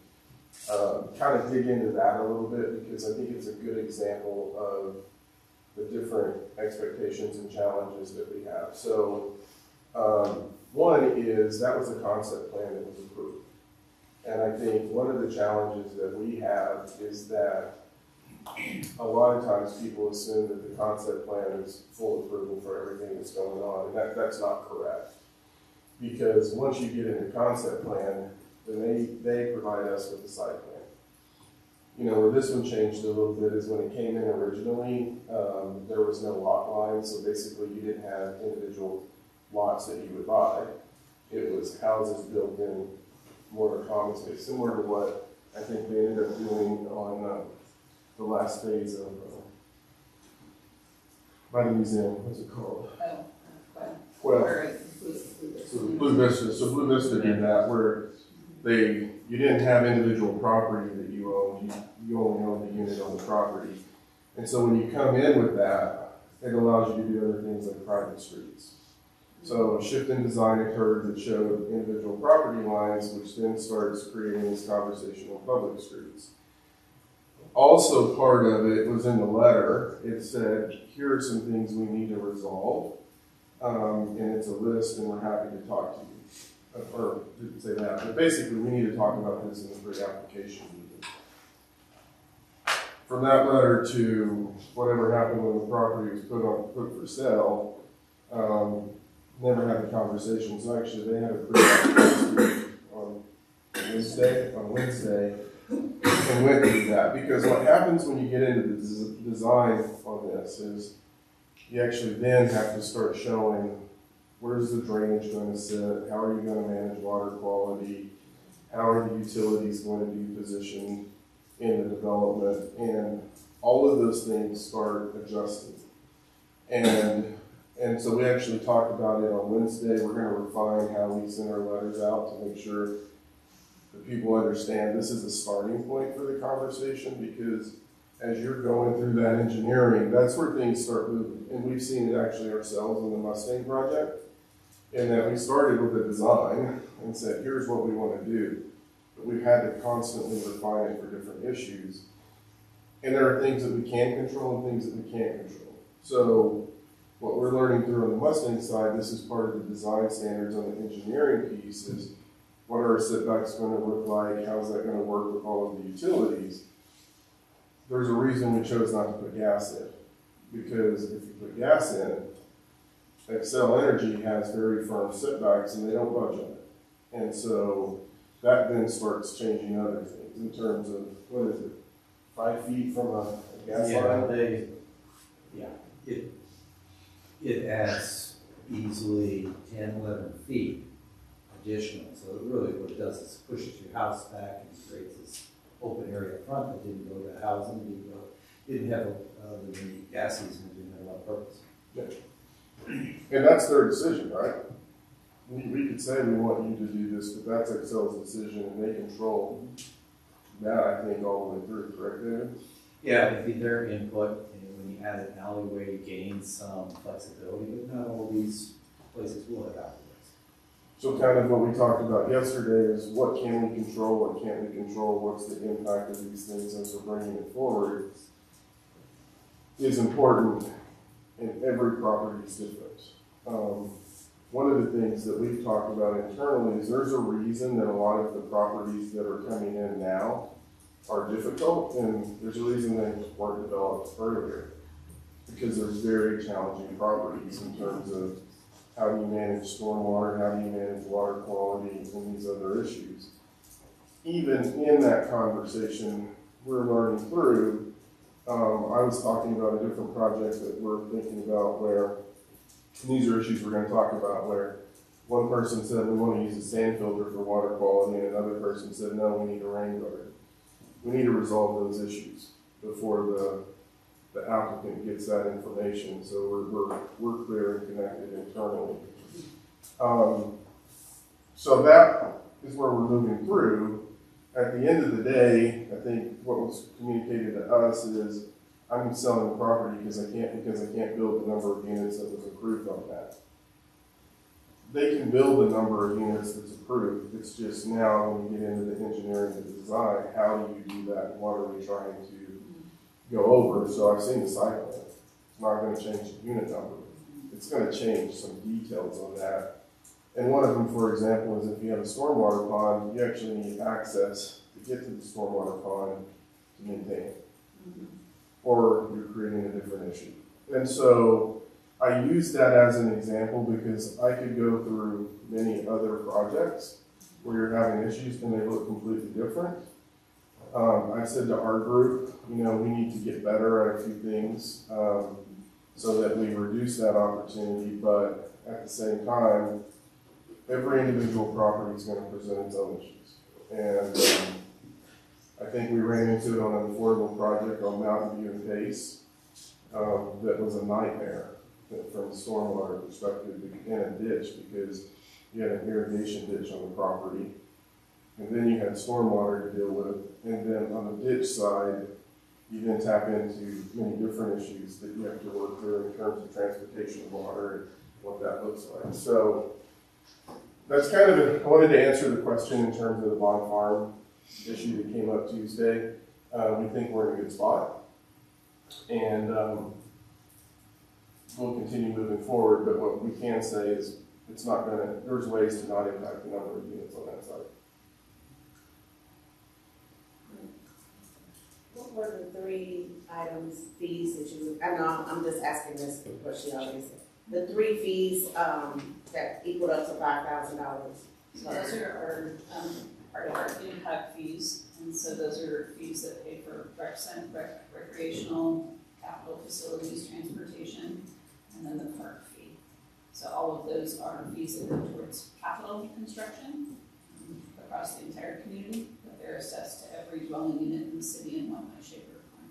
kind of dig into that a little bit because I think it's a good example of the different expectations and challenges that we have. So one is that was a concept plan that was approved. And I think one of the challenges that we have is that a lot of times people assume that the concept plan is full approval for everything that's going on, and that's not correct. Because once you get into concept plan, then they provide us with the site plan. You know, where this one changed a little bit is when it came in originally, there was no lot line, so basically you didn't have individual lots that you would buy. It was houses built in more of a common space, similar to what I think they ended up doing on the last phase of by the museum. What's it called? Blue Vista. So Blue Vista did that where you didn't have individual property that you owned. You only owned the unit on the property. And so when you come in with that, it allows you to do other things like private streets. So a shift in design occurred that showed individual property lines, which then starts creating this conversation on public streets. Also part of it was in the letter. It said, here are some things we need to resolve. And it's a list, and we're happy to talk to you. Or didn't say that, but basically we need to talk about this in the pre-application meeting. From that letter to whatever happened when the property was put for sale, never had a conversation. So actually they had a pre-application on Wednesday, and went through that. Because what happens when you get into the design on this is you actually then have to start showing where's the drainage going to sit, how are you going to manage water quality, how are the utilities going to be positioned in the development, and all of those things start adjusting. And so we actually talked about it on Wednesday. We're going to refine how we send our letters out to make sure that people understand this is a starting point for the conversation, because as you're going through that engineering, that's where things start moving. And we've seen it actually ourselves in the Mustang project, in that we started with a design and said, here's what we want to do. But we've had to constantly refine it for different issues. And there are things that we can control and things that we can't control. So what we're learning through on the Mustang side, this is part of the design standards on the engineering piece, is what are our setbacks going to look like? How's that going to work with all of the utilities? There's a reason we chose not to put gas in, because if you put gas in, Xcel Energy has very firm setbacks and they don't budge on it. And so that then starts changing other things in terms of, what is it, 5 feet from a gas line? It adds easily 10, 11 feet additional. So it really what it does is pushes your house back and creates this open area up front that didn't go to housing, didn't go didn't have, the gas easement didn't have a lot of purpose. And that's their decision, right? We could say we want you to do this, but that's Excel's decision, and they control that, I think, all the way through, correct, David? Yeah, it'd be their input, and when you add an alleyway, you gain some flexibility, but not all these places will have alleyways. So kind of what we talked about yesterday is what can we control, what can't we control, what's the impact of these things as we're bringing it forward is important, and every property is different. One of the things that we've talked about internally is there's a reason that a lot of the properties that are coming in now are difficult, and there's a reason they weren't developed earlier, because they're very challenging properties in terms of how do you manage stormwater, how do you manage water quality, and these other issues. Even in that conversation we're learning through, I was talking about a different project that we're thinking about where, and these are issues we're going to talk about, where one person said we want to use a sand filter for water quality, and another person said no, we need a rain guard. We need to resolve those issues before the applicant gets that information, so we're clear and connected internally. So that is where we're moving through. At the end of the day, I think what was communicated to us is I'm selling the property because I can't build the number of units that was approved on that. They can build the number of units that's approved. It's just now when you get into the engineering and design, how do you do that? What are we trying to go over? So I've seen the site plan. It's not going to change the unit number. It's going to change some details on that. And one of them, for example, is if you have a stormwater pond, you actually need access to get to the stormwater pond to maintain it. Or you're creating a different issue. And so I use that as an example because I could go through many other projects where you're having issues and they look completely different. I said to our group, we need to get better at a few things so that we reduce that opportunity, but at the same time, every individual property is going to present its own issues. And I think we ran into it on an affordable project on Mountain View and Pace that was a nightmare from a stormwater perspective in a ditch because you had an irrigation ditch on the property, and then you had stormwater to deal with, and then on the ditch side, you then tap into many different issues that you have to work through in terms of transportation of water and what that looks like. So that's kind of I wanted to answer the question in terms of the Bond Farm issue that came up Tuesday. We think we're in a good spot, and we'll continue moving forward, but what we can say is it's not going to, there's ways to not impact the number of units on that site. What were the 3 items, fees that you, I know I'm just asking this because she already said. The 3 fees that equaled up to $5,000. So those are part of our impact fees, and so those are fees that pay for recreational, capital facilities, transportation, and then the park fee. So all of those are fees that go towards capital construction across the entire community, but they're assessed to every dwelling unit in the city in one way, shape, or form.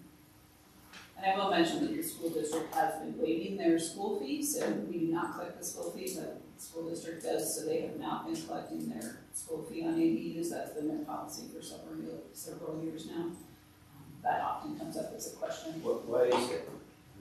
And I will mention that your school district has been waiving their school fees, so we do not collect the school fee, but the school district does, so they have not been collecting their school fee on ADUs. That's been their policy for several years now. That often comes up as a question. Why is it?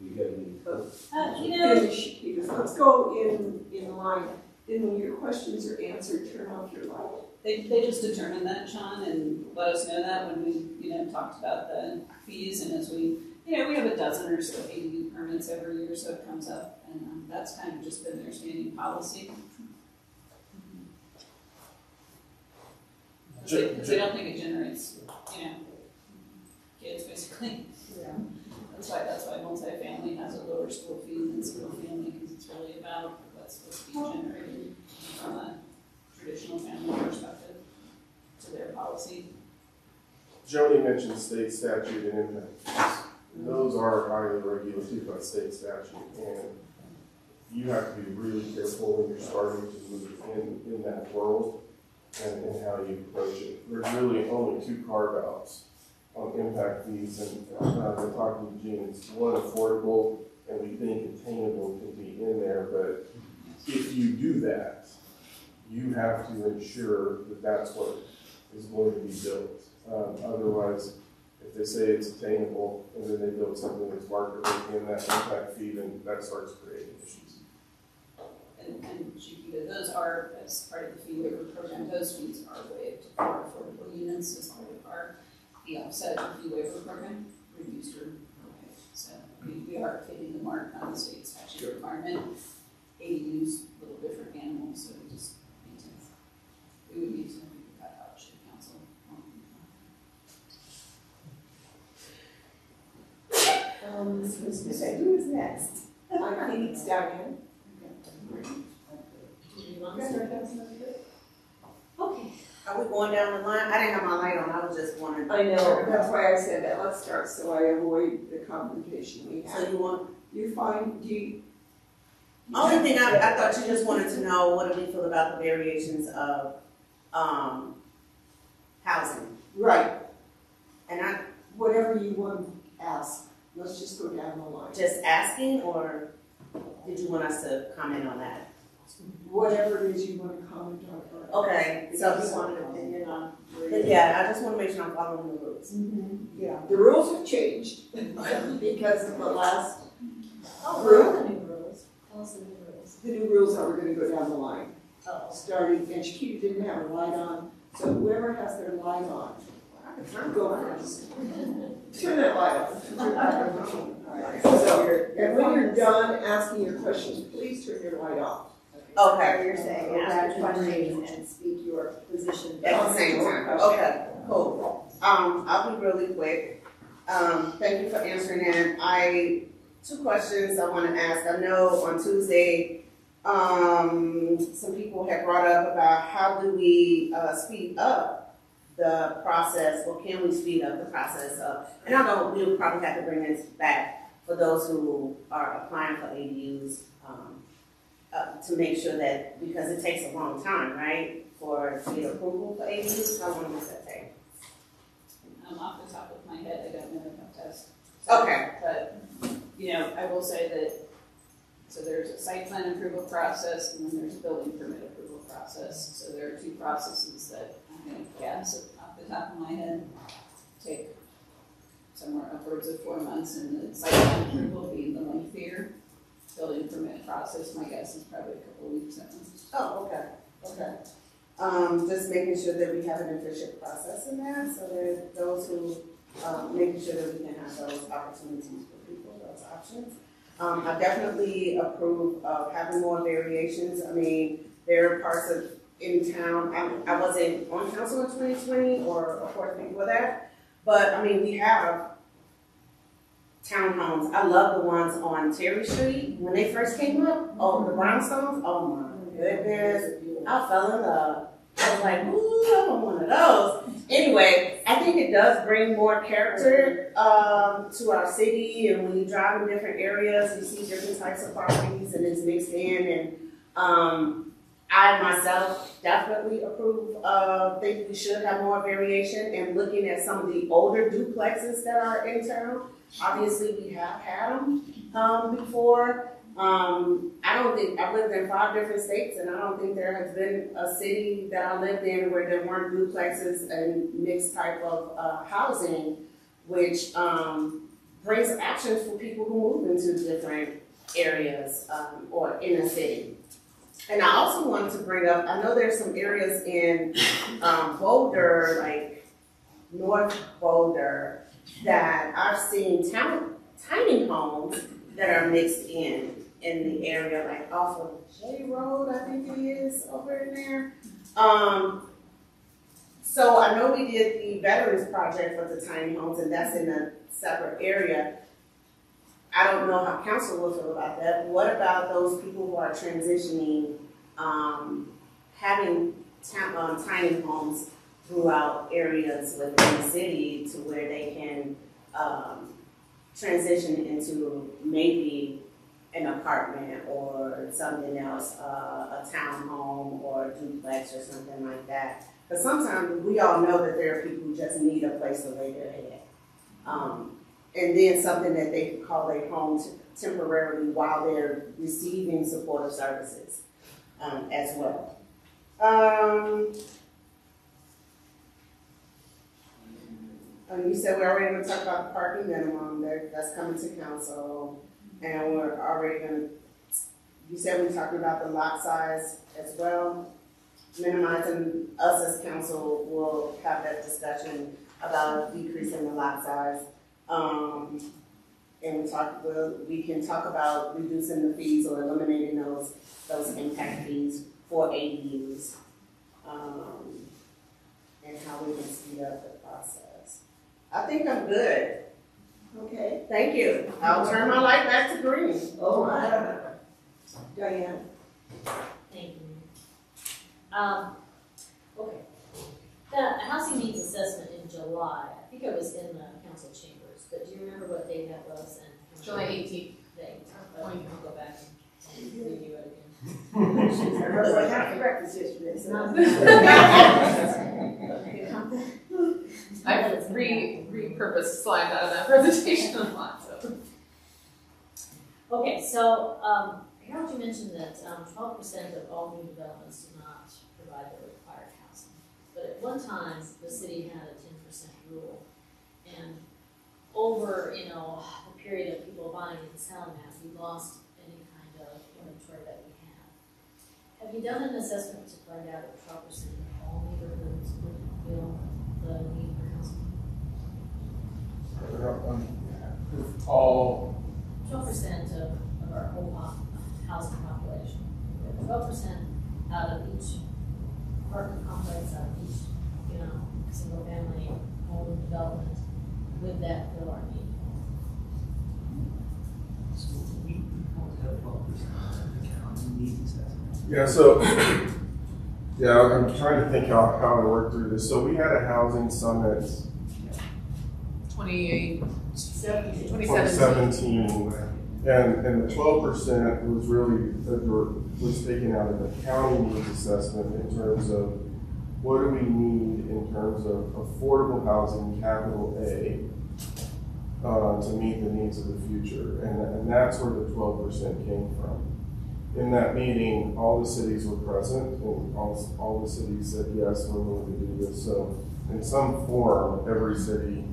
We have any Finish, let's go in line. Then when your questions are answered, turn off your light. They just determined that, Sean, and let us know that when we, talked about the fees, and as we, we have a dozen or so ADU permits every year, so it comes up, and that's kind of just been their standing policy. Because they don't think it generates, kids, basically. Yeah. That's why multifamily has a lower school fee than single family, because it's really about what's supposed to be generated from a traditional family perspective to their policy. Joni mentioned state statute and impact fees. Those are highly regulated by state statute, and you have to be really careful when you're starting to move in that world and how you approach it. There's really only 2 carve-outs on impact fees, and we're talking to Gene, it's one, affordable, and we think attainable can be in there, but if you do that, you have to ensure that that's what is going to be built. Otherwise, if they say it's attainable, and then they build something that's market in that impact fee, then that starts creating issues. And Chiquita, those are, as part of the fee waiver program, those fees are waived for affordable units as part of our, the offset of the fee waiver program, reduced or okay. So we are hitting the mark on the state statute requirement. ADUs, a little different animals, so we just need to, we would need to figure that out, should council. Who is next? I think it's Diane. Okay. Are we going down the line? I didn't have my light on, I was just wondering. I know, that's why I said that, let's start, so I avoid the confrontation we have. So you want? You're fine, do you? Only thing I thought you just wanted to know, what do we feel about the variations of, housing? Right. And whatever you want to ask, let's just go down the line. Just asking, or did you want us to comment on that? Whatever it is you want to comment on. Okay, so if you want an opinion on, but yeah, I just want to make sure I'm following the rules. Yeah, the rules have changed because of the last Oh, the new rules. Also the new rules. The new rules are we're going to go down the line. Oh. Starting, and Chiquita didn't have her light on, so whoever has their light on, go first. Turn that light on. So, and when you're done asking your questions, please turn your light off. Okay. You're saying ask questions and speak your position At the same time. Okay, cool. I'll be really quick. Thank you for answering that. Two questions I want to ask. I know on Tuesday, some people have brought up about how do we speed up the process, or can we speed up the process of, and I know we'll probably have to bring this back for those who are applying for ADUs, to make sure that, because it takes a long time, right, to get approval for ADUs. How long does that take? Off the top of my head, I don't know the test. Okay. But, you know, I will say that, so there's a site plan approval process, and then there's a building permit approval process. So there are two processes that I'm going to guess off the top of my head take somewhere upwards of 4 months, and the site plan approval being the lengthier. Building permit process, my guess is probably a couple of weeks. Oh, okay, okay. Just making sure that we have an efficient process in there, so that those who, making sure that we can have those opportunities for people, those options. I definitely approve of having more variations. I mean, there are parts of in town, I wasn't on council in 2020 or of course before that, but I mean, we have townhomes. I love the ones on Terry Street. When they first came up, oh, the brownstones, oh my goodness, I fell in love. I was like, ooh, I want one of those. Anyway, I think it does bring more character to our city, and when you drive in different areas, you see different types of properties, and it's mixed in, and I myself definitely approve think we should have more variation, and looking at some of the older duplexes that are in town. Obviously, we have had them before. I don't think, I've lived in 5 different states, and I don't think there has been a city that I lived in where there weren't duplexes and mixed type of housing, which brings actions for people who move into different areas or in a city. And I also wanted to bring up, I know there's some areas in Boulder, like North Boulder, that I've seen tiny homes that are mixed in the area, like off of J Road, I think it is, over in there. So I know we did the Veterans Project for the tiny homes, and that's in a separate area. I don't know how council will feel about that. What about those people who are transitioning, having tiny homes throughout areas within the city to where they can transition into maybe an apartment or something else, a townhome or a duplex or something like that? But sometimes we all know that there are people who just need a place to lay their head. And then something that they can call their home temporarily while they're receiving supportive services as well. You said we're already going to talk about the parking minimum, that's coming to council. And we're already going to, you said we're talking about the lot size as well. Minimizing, us as council will have that discussion about decreasing the lot size. And we can talk about reducing the fees or eliminating those impact fees for ADUs. And how we can speed up the process. I think I'm good. Okay, thank you. I'll turn my light back to green. Oh, I don't know. Diane. Thank you. Okay. The housing needs assessment in July, I think it was in the council chambers, but do you remember what date that was? And July 18th. I'll go back and review it again. I remember I had breakfast yesterday, so. I repurposed slides out of that presentation a lot, so. Okay, so, I heard you mention that 12% of all new developments do not provide the required housing. But at one time, the city had a 10% rule. And over, the period of people buying and selling that, we lost any kind of inventory that we had. Have you done an assessment to find out if 12% of all neighborhoods would fulfill the need for housing? All 12% of our whole housing population. 12% out of each apartment complex, out of each, single family home development, would that fill our need? Yeah, so, I'm trying to think how I work through this. So we had a housing summit 2017. And the 12% was really, was taken out of the county needs assessment in terms of what do we need in terms of affordable housing, capital A, to meet the needs of the future. And that's where the 12% came from. In that meeting, all the cities were present, and all the cities said, yes, we're willing to do this. So in some form, every city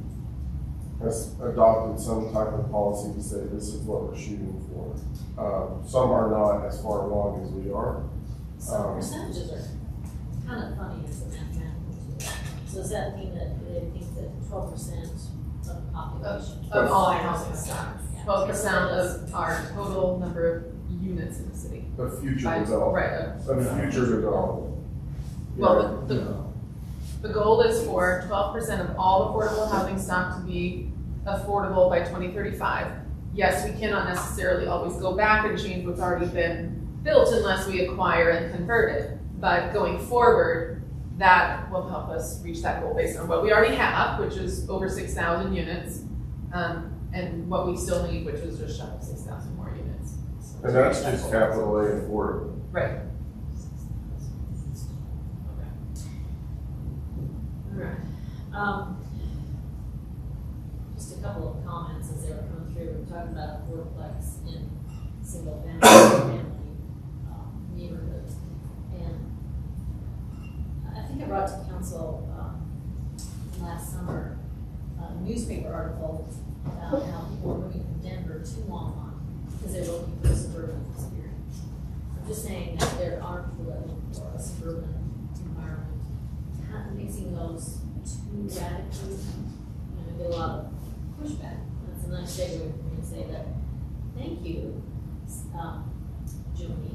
has adopted some type of policy to say this is what we're shooting for. Some are not as far along as we are. Some percentages are kind of funny as a mathematical tool. So does that mean that they think that 12% of the population of all housing stock, 12% of our total number of units in the city. A future development. Right. A future development. Well, the goal is for 12% of all affordable housing stock to be affordable by 2035. Yes, we cannot necessarily always go back and change what's already been built unless we acquire and convert it. But going forward, that will help us reach that goal based on what we already have, which is over 6,000 units, and what we still need, which is just shy of 6,000 more units. So and that's just capital A affordable. Right. Just a couple of comments as they were coming through. We're talking about fourplex in single family neighborhoods. And I think I brought to council last summer a newspaper article about how people are moving from Denver to Longmont because they're looking for a suburban experience. I'm just saying that there are people that look for a suburban environment. Mixing those two radically, get a lot of pushback. That's a nice segue for me to say that. Thank you, Joni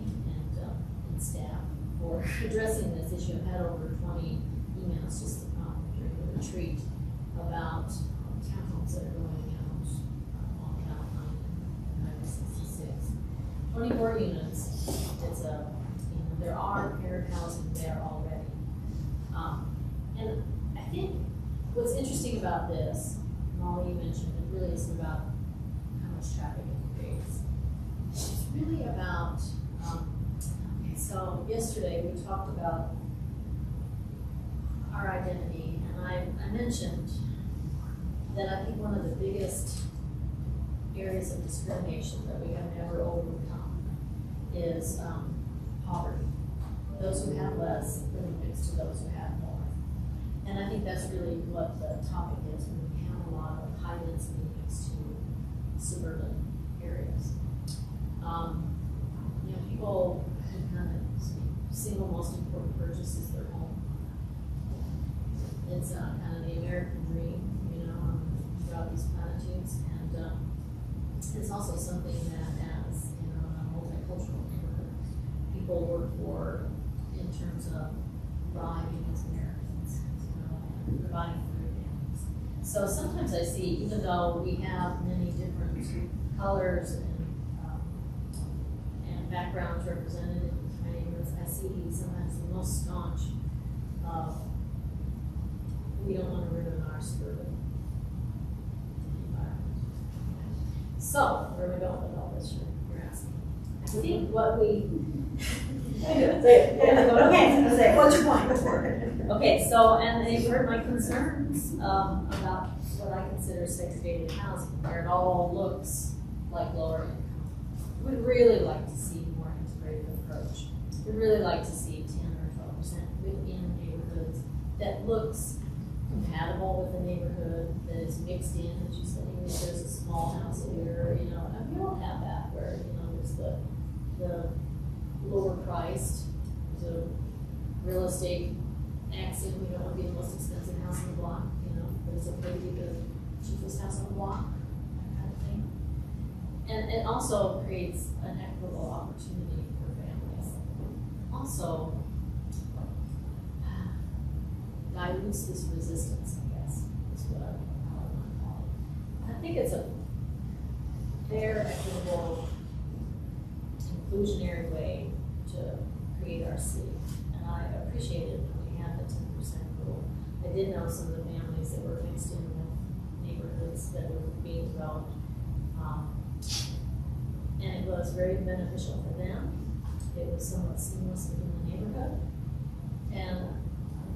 and staff for addressing this issue. I've had over 20 emails just during the retreat about townhomes that are going out on California, 66. 24 units. It's there are paired housing there already. And I think what's interesting about this, Molly, you mentioned, it really isn't about how much traffic it creates. It's really about, so yesterday we talked about our identity, and I mentioned that I think one of the biggest areas of discrimination that we have never overcome is poverty. Those who have less living next to those who have more. And I think that's really what the topic is when we have a lot of high density next to suburban areas. You know, people kind of single most important purchase is their home. It's kind of the American dream, you know, throughout these platitudes, and it's also something that as, you know, a multicultural neighborhood, people work for in terms of thriving as Americans, you know, and providing for their families. So sometimes I see, even though we have many different colors and backgrounds represented in my neighborhoods, I see sometimes the most staunch we don't want to ruin our suburban environment. So, where are we going with all this, you're asking? I think what we... Okay, what's your point? Okay, so, and they've heard my concerns about what I consider segregated housing, where it all looks like lower income. We'd really like to see more integrated approach. We'd really like to see 10 or 12% within neighborhoods that looks compatible with the neighborhood, that is mixed in, as you said, even if there's a small house here, you know, and we all have that, where, you know, there's the lower priced, there's a real estate axiom, we don't want to be the most expensive house on the block, you know, but it's okay to be the cheapest house on the block, that kind of thing. And it also creates an equitable opportunity for families. Also, dilutes this resistance, I guess, is what I want to call it. I think it's a fair, equitable, inclusionary way to create our city. And I appreciated when we had the 10% rule. I did know some of the families that were mixed in with neighborhoods that were being developed. And it was very beneficial for them. It was somewhat seamless within the neighborhood. And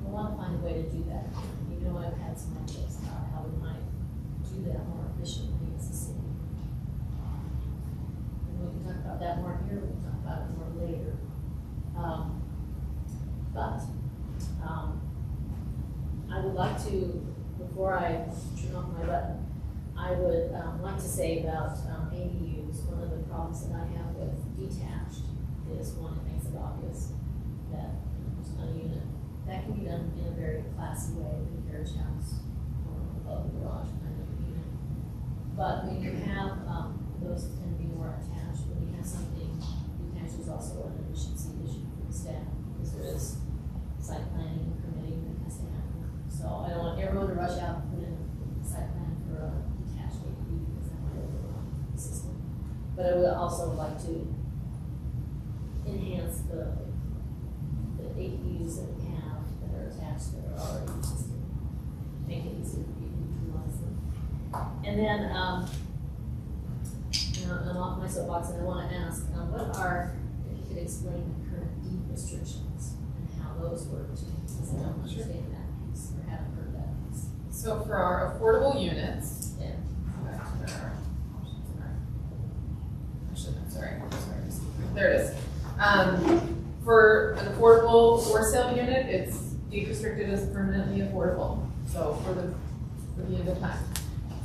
I want to find a way to do that. You know, I've had some ideas about how we might do that more efficiently as a city. And we can talk about that more here, we can talk about it more later. I would like to, before I turn off my button, I would like to say about ADUs, one of the problems that I have with detached is, one, it makes it obvious that there's not a unit. That can be done in a very classy way, with a carriage house or above the garage kind of unit. But when you have those tend to be more attached, when you have something detached, is also an efficiency issue for the staff, because there is site planning and permitting that has to happen. So I don't want everyone to rush out and put in a site plan for a detached ADU, because that might overwhelm the system. But I would also like to enhance the ADUs that we have that are attached, that are already existing, make it easier for people to utilize them. And then, you know, I'm off my soapbox, and I want to ask, what are, if you could explain the current deed restrictions and how those work too, because I don't understand that piece or haven't heard that piece. So for our affordable units, Yeah. There it is. For an affordable for sale unit, it's deed restricted as permanently affordable. So for the end of time.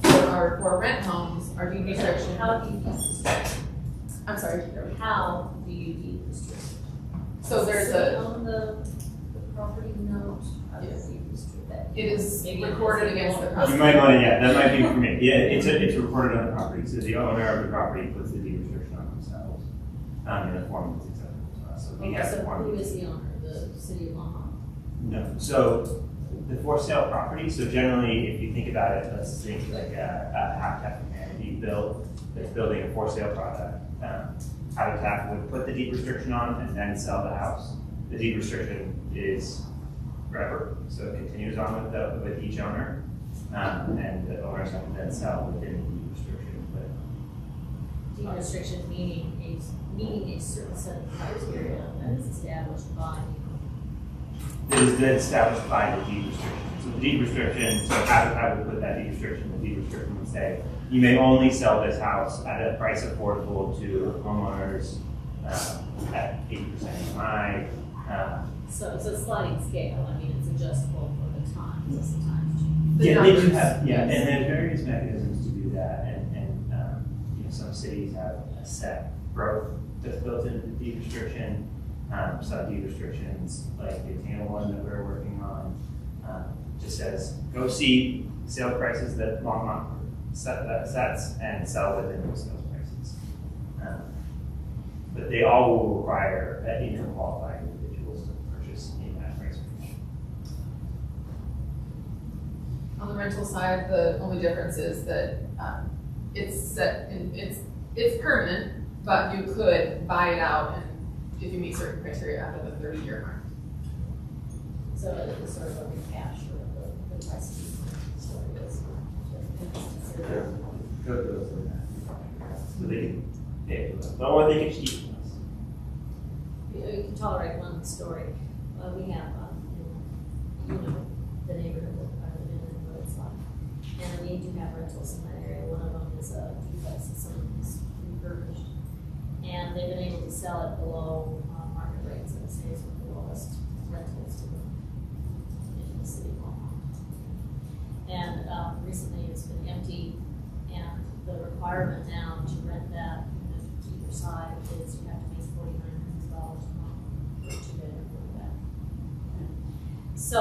For rent homes, our deed restriction. How do you deed restrict? I'm sorry. How do you deed restrict? So there's on the property note. How do you deed restrict that? It is recorded against the property. You might want to, yeah, that might be for me. Yeah, it's recorded on the property. So the owner of the property puts the deed restriction on themselves in a form that's acceptable to us. So we have the form. Who is the owner? The city of Longmont? No. So the for sale property. So generally, if you think about it, let's think like a Habitat for Humanity build that's building a for sale product. Habitat would put the deed restriction on and then sell the house. The deed restriction is forever, so it continues on with each owner, and the owners have to then sell within the deed restriction. But Deed restriction meaning a certain set of criteria that is established by. The is then established by the deed restriction. So the deed restriction, so I would put that deed restriction, the deed restriction would say, you may only sell this house at a price affordable to homeowners at 80% AMI. So it's a sliding scale, I mean, it's adjustable for the times, as the times change. Yeah, they do have, and there's various mechanisms to do that, and you know, some cities have a set growth that's built into the deed restriction. Some deed restrictions, like the Atlanta one that we're working on, just says, go see sale prices that Longmont sets and sell within those sales prices. But they all will require income qualified individuals to purchase in that price range. On the rental side, the only difference is that it's set in, it's permanent, but you could buy it out and if you meet certain criteria after the 30-year mark. So it is sort of a recash of the price of the story is. So they can pay for that. But only they can cheat us. You can tolerate one story. We have, you know, the neighborhood that I live in and what it's like. And we do have rentals in that area. One of them is a duplex that someone has refurbished. And they've been able to sell it below market rates, and it stays with the lowest rentals in the city of Walmart. And recently it's been empty, and the requirement now to rent that to either side is you have to pay $4,900 a month for a 2-bedroom with that. So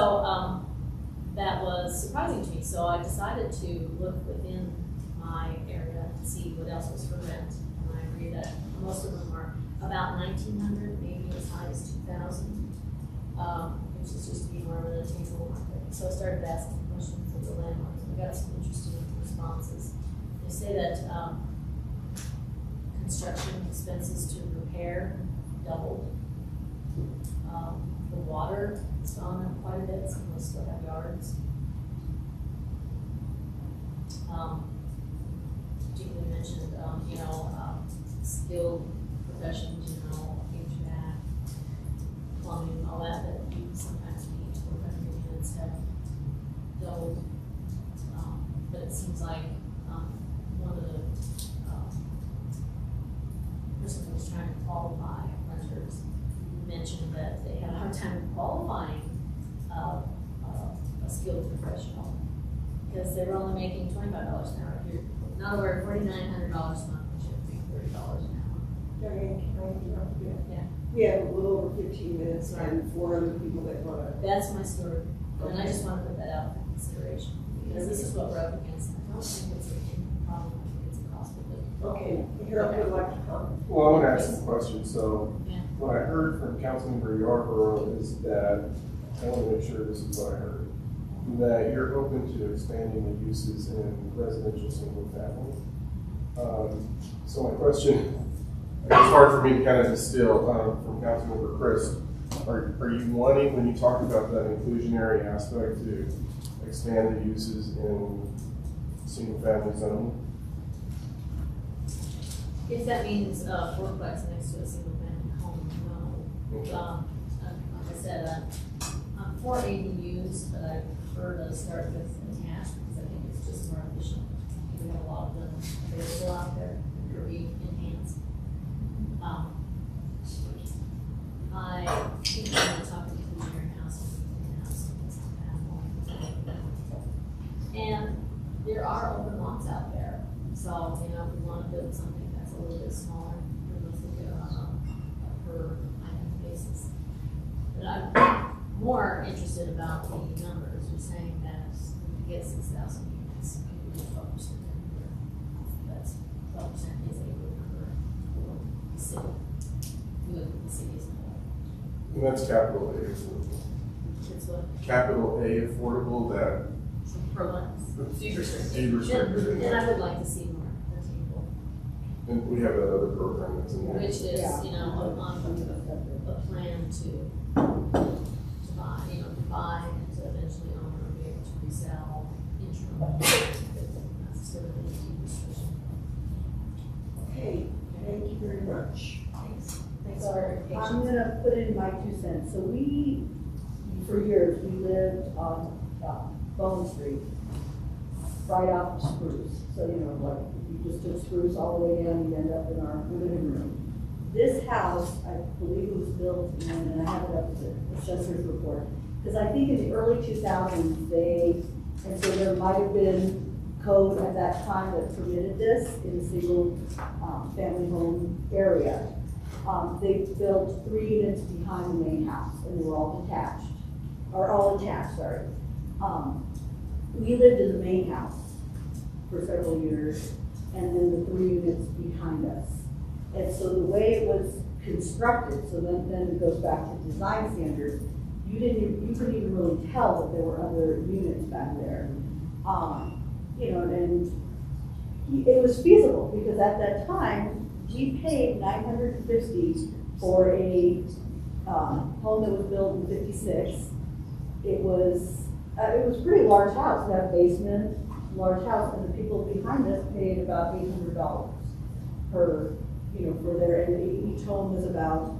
that was surprising to me. So I decided to look within my area to see what else was for rent, and I agree that most of them are about 1,900, maybe as high as 2,000, which is just to be more of an attainable market. So I started asking questions of the landlords, and I got some interesting responses. They say that construction expenses to repair doubled. The water has gone up quite a bit, some of us still have yards. Particularly mentioned, you know, skilled professions, you know, HVAC, plumbing, all that you sometimes need to work on your units have doubled. But it seems like one of the person who was trying to qualify renters mentioned that they had a hard time qualifying a skilled professional because they were only making $25 an hour. If you're not over $4,900 a month, you should make $30 an hour. Diane, can I interrupt you? Yeah. We have a little over 15 minutes and 4 other people that want to. That's my story. And I just want to put that out for consideration because this is what we're up against. I don't think it's a problem. I think it's a cost of living. Okay, Harold would like to comment. Well, I want to ask some questions. So, Yeah. what I heard from Councilmember Yarborough is that, I want to make sure this is what I heard, that you're open to expanding the uses in residential single family. So my question, it's hard for me to kind of distill from Councilmember Chris. Are you wanting, when you talk about that inclusionary aspect, to expand the uses in single family zoning? If that means fourplex next to a single family home, no. Okay. Like I said, I'm for ADUs, but I prefer to start with attached because I think it's just more efficient. We have a lot of them available out there that could be enhanced. I think I'm going to talk to inclusionary housing and there are open lots out there. So, you know, if we want to build something that's a little bit smaller, we must look at a per item basis. But I'm more interested about the numbers. You're saying that if we get 6,000 units, we do 12% everywhere. That's 12% is a good number for the city. We look at the city as a whole. And that's capital A affordable. It's what? Capital A affordable, that. Per month. Deed restricted. Then I would like to see more people. And we have that other program that's in there. Which is, you know, a plan to buy, you know, to buy and to eventually own or be able to resell interim. That's sort of the deed restriction. Okay, thank you very much. Thanks. Thanks So for your patience. I'm gonna put in my 2 cents. So we for years, we lived on Bone Street, right off Spruce. So, you know, like, you just took Spruce all the way down, you end up in our living room. This house, I believe it was built in, and I have it up as a assessor's report, because I think in the early 2000s, and so there might have been code at that time that permitted this in a single family home area. They built 3 units behind the main house, and they were all detached, sorry. We lived in the main house for several years, and then the 3 units behind us. And so the way it was constructed, so then it goes back to design standards, you couldn't even really tell that there were other units back there. You know, and it was feasible, because at that time, we paid $950 for a home that was built in '56. It was a pretty large house, it had a basement, large house, and the people behind us paid about $800 per, you know, for their, and each home was about,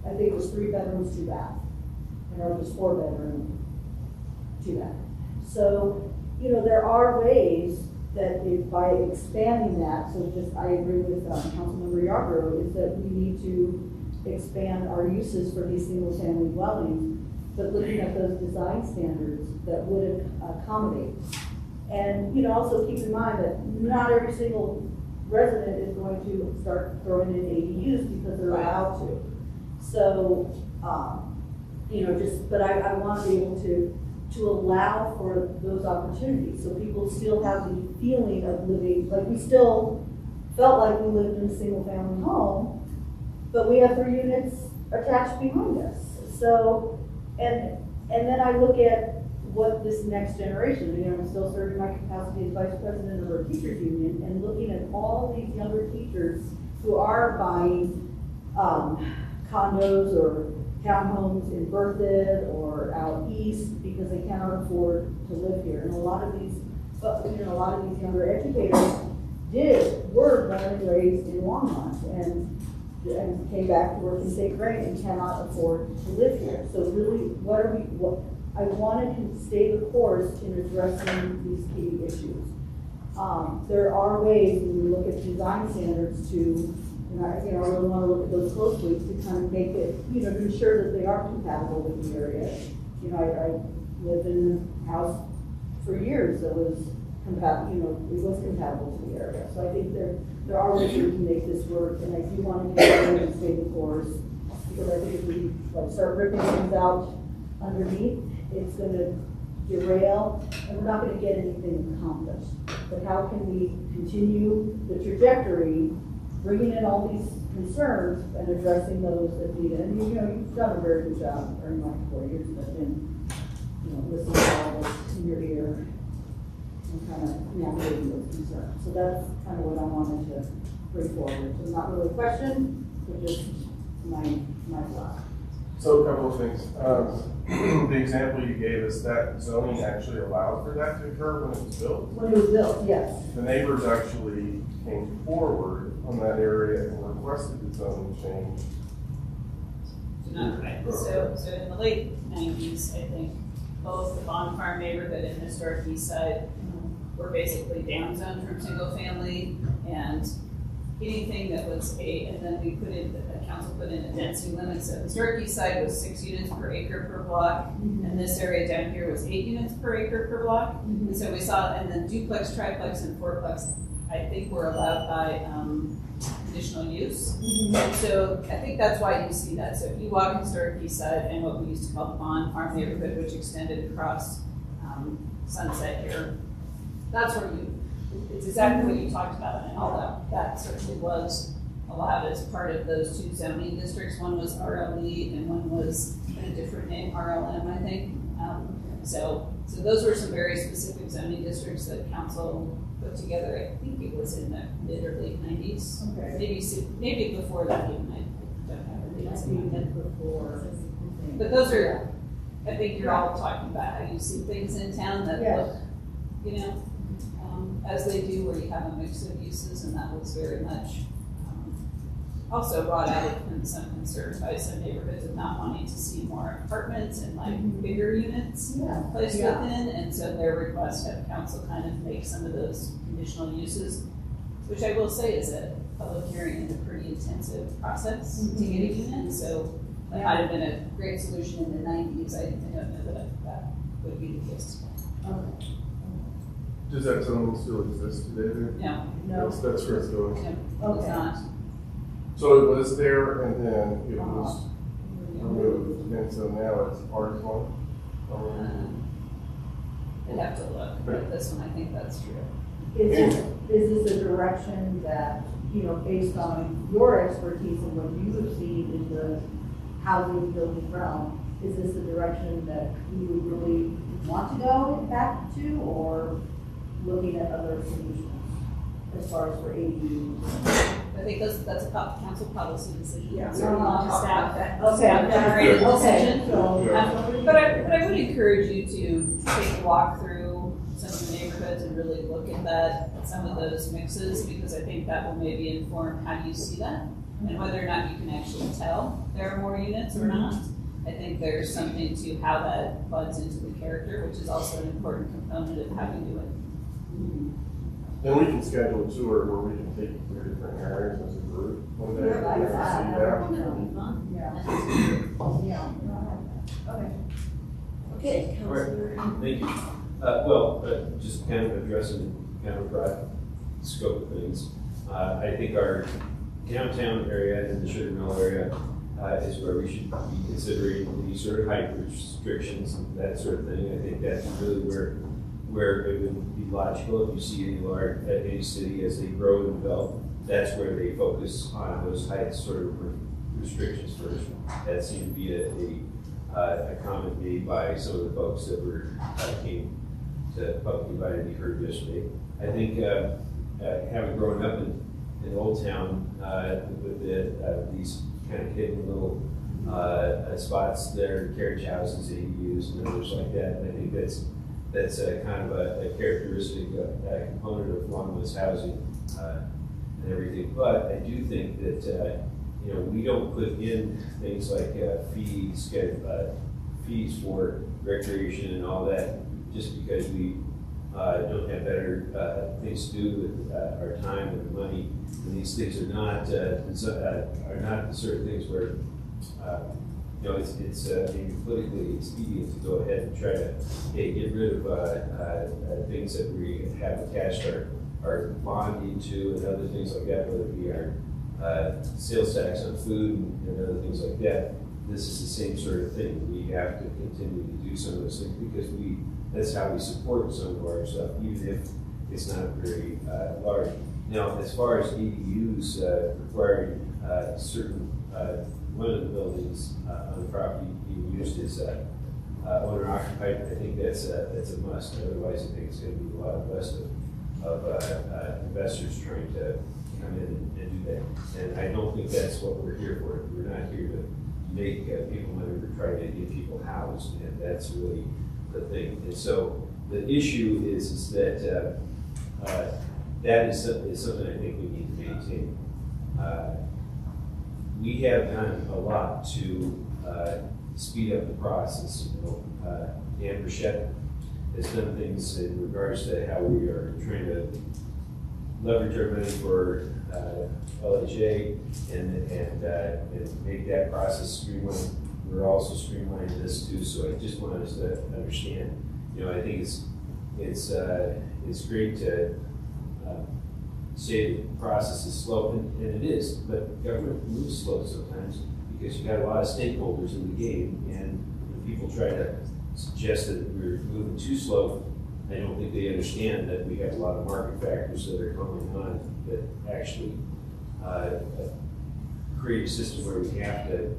I think it was 3 bedrooms, 2 baths, and ours was 4 bedroom, 2 bath. So, you know, there are ways that by expanding that, so just, I agree with Councilmember Yarborough, is that we need to expand our uses for these single family dwellings, but looking at those design standards that would accommodate. And, you know, also keep in mind that not every single resident is going to start throwing in ADUs because they're allowed to. So, you know, just, but I want to be able to allow for those opportunities, so people still have the feeling of living, like we still felt like we lived in a single family home, but we have 3 units attached behind us. So, and then I look at what this next generation, you know, I'm still serving my capacity as vice president of our teachers union, and looking at all these younger teachers who are buying condos or townhomes in Berthoud or out east because they cannot afford to live here. And a lot of these, you know, a lot of these younger educators were born and raised in Longmont and came back to work in St. Vrain and cannot afford to live here. So really, I wanted to stay the course in addressing these key issues. There are ways when we look at design standards to, and I really want to look at those closely to kind of make it, you know, to ensure that they are compatible with the area. You know, I lived in a house for years that was compatible, you know, it was compatible to the area. So I think there are ways we can make this work, and I do want to continue and stay the course, because I think if we start ripping things out underneath, it's going to derail, and we're not going to get anything accomplished. But how can we continue the trajectory, bringing in all these concerns and addressing those that need it? And you know, you've done a very good job during my 4 years that I've been, you know, listening to all this in your ear and kind of navigating those concerns. So that's kind of what I wanted to bring forward. So not really a question, but just my thought. So a couple of things. The example you gave us, that zoning actually allowed for that to occur when it was built? When it was built, yes. The neighbors actually came forward on that area and requested the zoning change. So in the late 90s, I think both the Bond Farm neighborhood and historic East Side were basically downzoned from single family, and anything that was and then we put in, the council put in a density limit. So historic East Side was 6 units per acre per block, and this area down here was 8 units per acre per block. And so we saw, and then duplex, triplex, and fourplex, I think were allowed by conditional use. And so I think that's why you see that. So if you walk historic East Side and what we used to call the Bond Farm neighborhood, which extended across Sunset here, that's where it's exactly what you talked about, and all that certainly was allowed as part of those 2 zoning districts. One was RLE and one was a different name, RLM, I think. So those were some very specific zoning districts that council put together. I think it was in the mid or late 90s. Okay. Maybe before that even. I don't have the dates in my head before. But those are, I think you're all talking about how you see things in town that look, you know, as they do, where you have a mix of uses, and that was very much also brought out some concerns by some neighborhoods of not wanting to see more apartments and like bigger units placed within, and so their request had council kind of make some of those conditional uses, which I will say is a public hearing is a pretty intensive process to get a unit, so that might have been a great solution in the 90s. I don't know that would be the case. Okay. Does that zone still exist today then? No. That's where it's going. No, it's not. So it was there and then it was removed, and so now it's R1? I'd have to look, but this one, I think that's true. Is this a direction that, you know, based on your expertise and what you have seen in the housing building realm, is this the direction that you would really want to go back to, or looking at other solutions as far as for ADUs? I think that's a council policy decision. Yeah. So we want to staff that. Okay. Staff generated decision. So, But I would encourage you to take a walk through some of the neighborhoods and really look at some of those mixes, because I think that will maybe inform how you see that and whether or not you can actually tell there are more units or not. I think there's something to how that buds into the character, which is also an important component of how you do it. Then we can schedule a tour where we can take you through different areas as a group one day. Yeah, like that. That would be fun. Yeah. Okay. Okay, All right, Councilor. thank you. Just kind of addressing kind of broad scope of things. I think our downtown area and the Sugar Mill area is where we should be considering these sort of height restrictions and that sort of thing. I think that's really where it would be logical. If you see any city as they grow and develop, that's where they focus on those height sort of restrictions first. That seemed to be a comment made by some of the folks that came to public invited me heard yesterday. I think having grown up in Old Town with these kind of hidden little spots there, carriage houses, ADUs, and others like that, I think that's kind of a characteristic component of Longwood's housing and everything. But I do think that we don't put in things like fees for recreation and all that just because we don't have better things to do with our time and money. And these things are not the sort of things where it's maybe politically expedient to go ahead and try to get rid of things that we have attached our bond into and other things like that, whether it be our sales tax on food and other things like that. This is the same sort of thing. We have to continue to do some of those things because that's how we support some of our stuff, even if it's not very large. Now, as far as ADUs requiring certain one of the buildings on the property being used as owner occupied, I think that's a must. Otherwise, I think it's going to be a lot less of investors trying to come in and do that. And I don't think that's what we're here for. We're not here to make people money. We're trying to get people housed, and that's really the thing. And so the issue is that that is something I think we need to maintain. We have done a lot to speed up the process. Dan Burchett has done things in regards to how we are trying to leverage our money for LHA and make that process streamlined. We're also streamlining this too. So I just want us to understand. I think it's great to say the process is slow, and it is, but government moves slow sometimes because you got a lot of stakeholders in the game, and when people try to suggest that we're moving too slow, I don't think they understand that we have a lot of market factors that are going on that actually create a system where we have to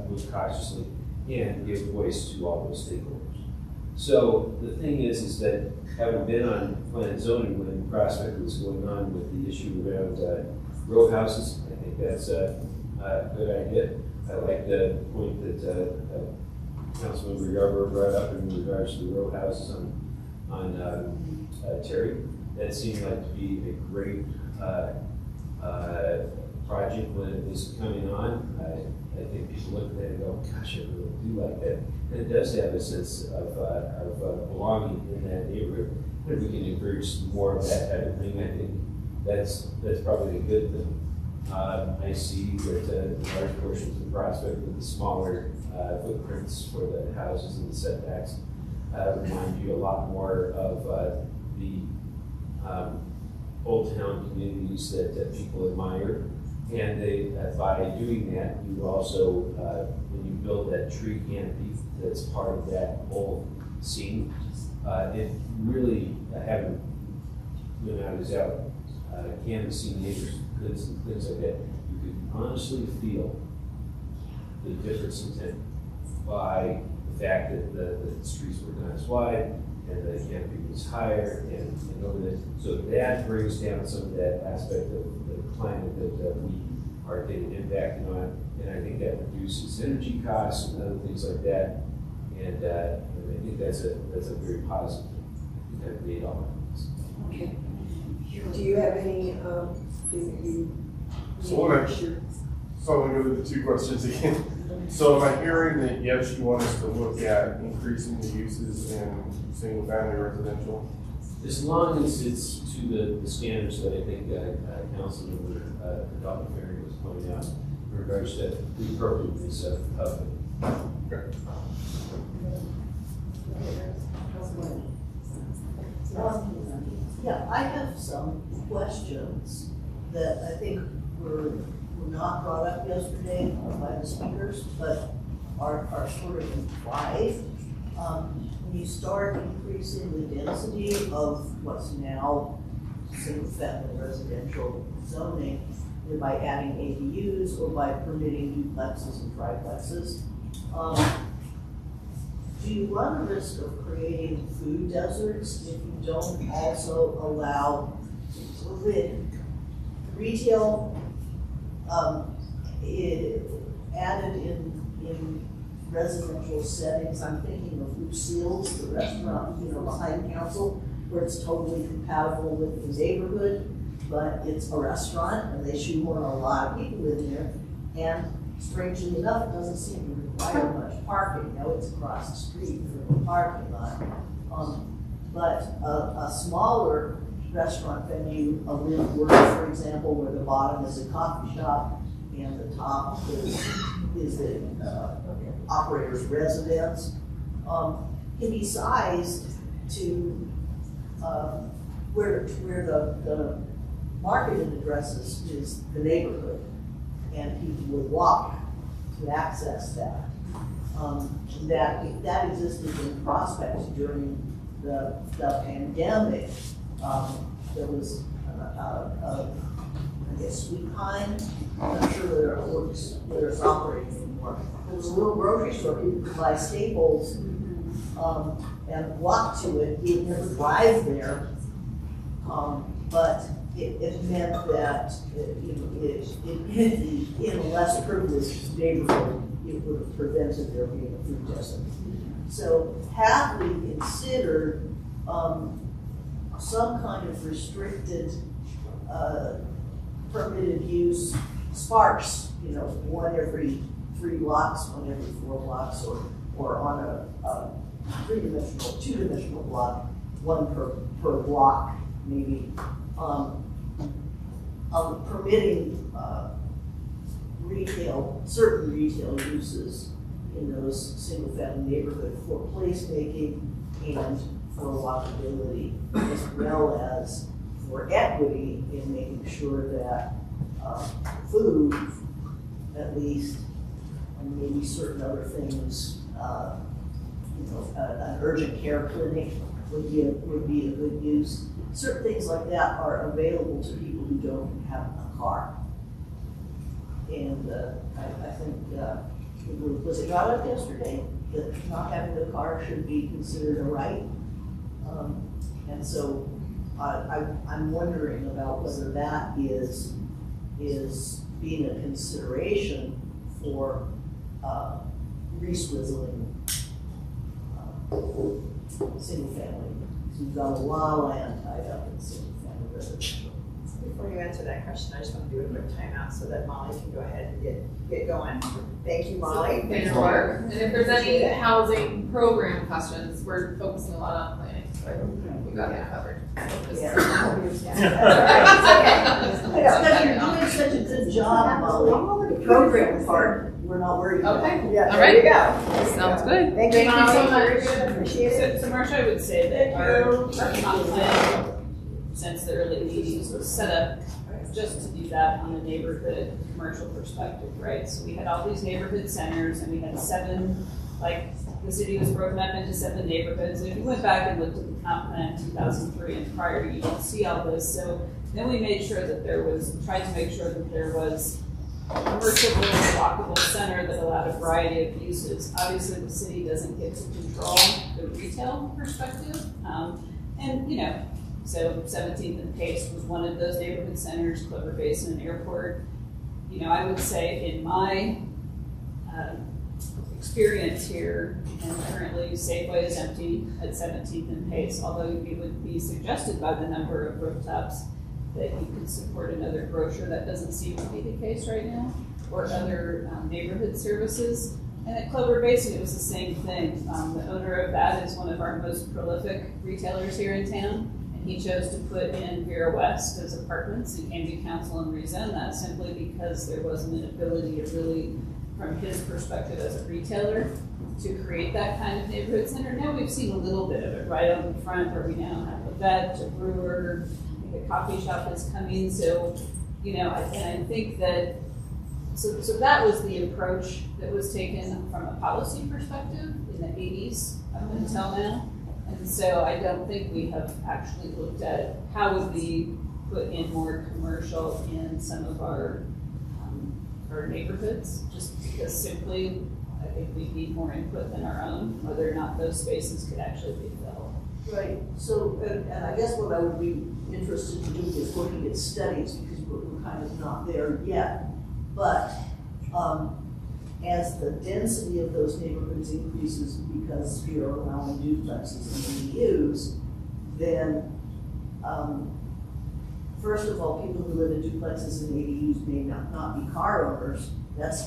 move cautiously and give voice to all those stakeholders. So the thing is that having been on plan and zoning when Prospect was going on with the issue around row houses, I think that's a good idea. I like the point that Councilmember Yarborough brought up in regards to the row houses on Terry. That seemed like to be a great project when it was coming on. I think people look at that and go, gosh, I really do like that. And it does have a sense of belonging in that neighborhood. And if we can encourage more of that type of thing, I think that's probably a good thing. I see that large portions of Prospect with the smaller footprints for the houses and the setbacks remind you a lot more of the old town communities that people admire. And they, by doing that, you also, when you build that tree canopy that's part of that whole scene, it really, having been out as out, canvassing neighborhoods and things like that, you could honestly feel the difference in intent by the fact that the streets were not as wide and the canopy was higher and over there. So that brings down some of that aspect of the climate that we are getting impacted on. And I think that reduces energy costs and other things like that. And I think that's a very positive thing. I think I've made all my points. Okay. Do you have any, So I'm going to go to the two questions again. So am I hearing that yes, you want us to look at increasing the uses in single family residential? As long as it's to the standards that I think Councilmember Dr. Ferry was pointing out in regards to the appropriateness of it. Okay. Yeah, I have some questions that I think were not brought up yesterday by the speakers, but are sort of implied. When you start increasing the density of what's now single-family residential zoning, either by adding ADUs or by permitting duplexes and triplexes, do you run the risk of creating food deserts if you don't also allow retail added in residential settings? I'm thinking of Lucille's, the restaurant, behind council, where it's totally compatible with the neighborhood, but it's a restaurant and they shoehorn a lot of people in there. And strangely enough, it doesn't seem to require much parking. Now it's across the street from the parking lot. But a smaller restaurant venue, a Lindbergh, for example, where the bottom is a coffee shop and the top is the operator's residence, can be sized to where the marketing address is the neighborhood, and people would walk to access that. That existed in Prospect during the pandemic. There was, I guess, Sweet Pine. I'm not sure whether it's operating anymore. There was a little grocery store. People could buy staples and walk to it. You'd never drive there, but it meant that in a less privileged neighborhood, it would have prevented there being a food desert. So have we considered some kind of restricted permitted use, sparse, one every 3 blocks, one every 4 blocks, or on a two-dimensional block, one per block, maybe, permitting certain retail uses in those single-family neighborhoods for placemaking and for walkability, as well as for equity in making sure that food, at least, and maybe certain other things, an urgent care clinic would be a good use. Certain things like that are available to people who don't have a car. And I think, was it brought up yesterday that not having a car should be considered a right? And so I'm wondering about whether that is being a consideration for re-swizzling single family. We've got a lot of land tied up in single family residential. Before you answer that question, I just want to do a quick timeout so that Molly can go ahead and get going. Thank you, Molly. Thanks, Mark. And if there's any housing program questions, we're focusing a lot on planning, so we got that covered. Because you're doing such a good job, Molly, the program part, we're not worried about. Okay. Yeah, All there you right. go. Sounds good. Thank you, Molly. so much. Very good. Appreciate it. So Marcia, I would say that our comp plan, since the early 80s, was set up just to do that on a neighborhood commercial perspective, right? So we had all these neighborhood centers and we had 7, like the city was broken up into 7 neighborhoods. And if you went back and looked at the comp plan in 2003 and prior, you don't see all this. So then we made sure that tried to make sure that there was a commercial, walkable center that allowed a variety of uses. Obviously, the city doesn't get to control the retail perspective. And, you know, so 17th and Pace was one of those neighborhood centers, Clover Basin Airport. You know, I would say in my experience here, and currently Safeway is empty at 17th and Pace, although it would be suggested by the number of rooftops that you could support another grocer. That doesn't seem to be the case right now, or other neighborhood services. And at Clover Basin, it was the same thing. The owner of that is one of our most prolific retailers here in town. He chose to put in Vera West as apartments and came to council and rezoned that simply because there wasn't an ability to really, from his perspective as a retailer, to create that kind of neighborhood center. Now we've seen a little bit of it right on the front where we now have a vet, a brewer, a coffee shop is coming. So, you know, and I think that, so that was the approach that was taken from a policy perspective in the 80s up until now. And so I don't think we have actually looked at how would we put in more commercial in some of our neighborhoods, just because simply I think we need more input than our own, whether or not those spaces could actually be filled. Right, so, and I guess what I would be interested to do is looking at studies, because we're kind of not there yet. But as the density of those neighborhoods increases because we are allowing duplexes and ADUs, then first of all, people who live in duplexes and ADUs may not be car owners. That's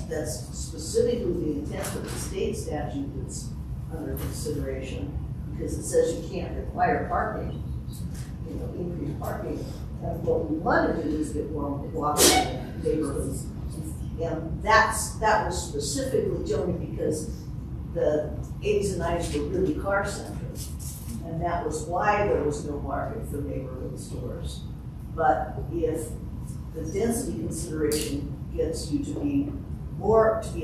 specifically the intent of the state statute that's under consideration, because it says you can't require parking, you know, increased parking. And what we want to do is get more walkable neighborhoods. And that was specifically, Joni, because the 80s and 90s were really car-centric. And that was why there was no market for neighborhood stores. But if the density consideration gets you to be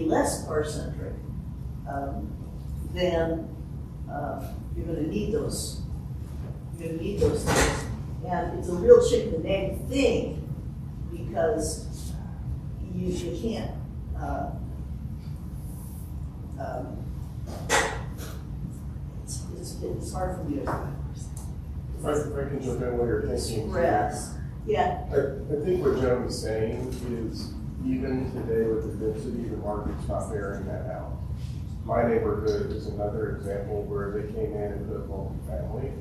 less car-centric, then you're going to need those. You're going to need those things. And it's a real chicken and egg thing, because you can't, it's hard for me to If I can jump in what you're thinking. express. Yeah. I think what Joan is saying is, even today with the density, the market's not bearing that out. My neighborhood is another example where they came in and put multifamily.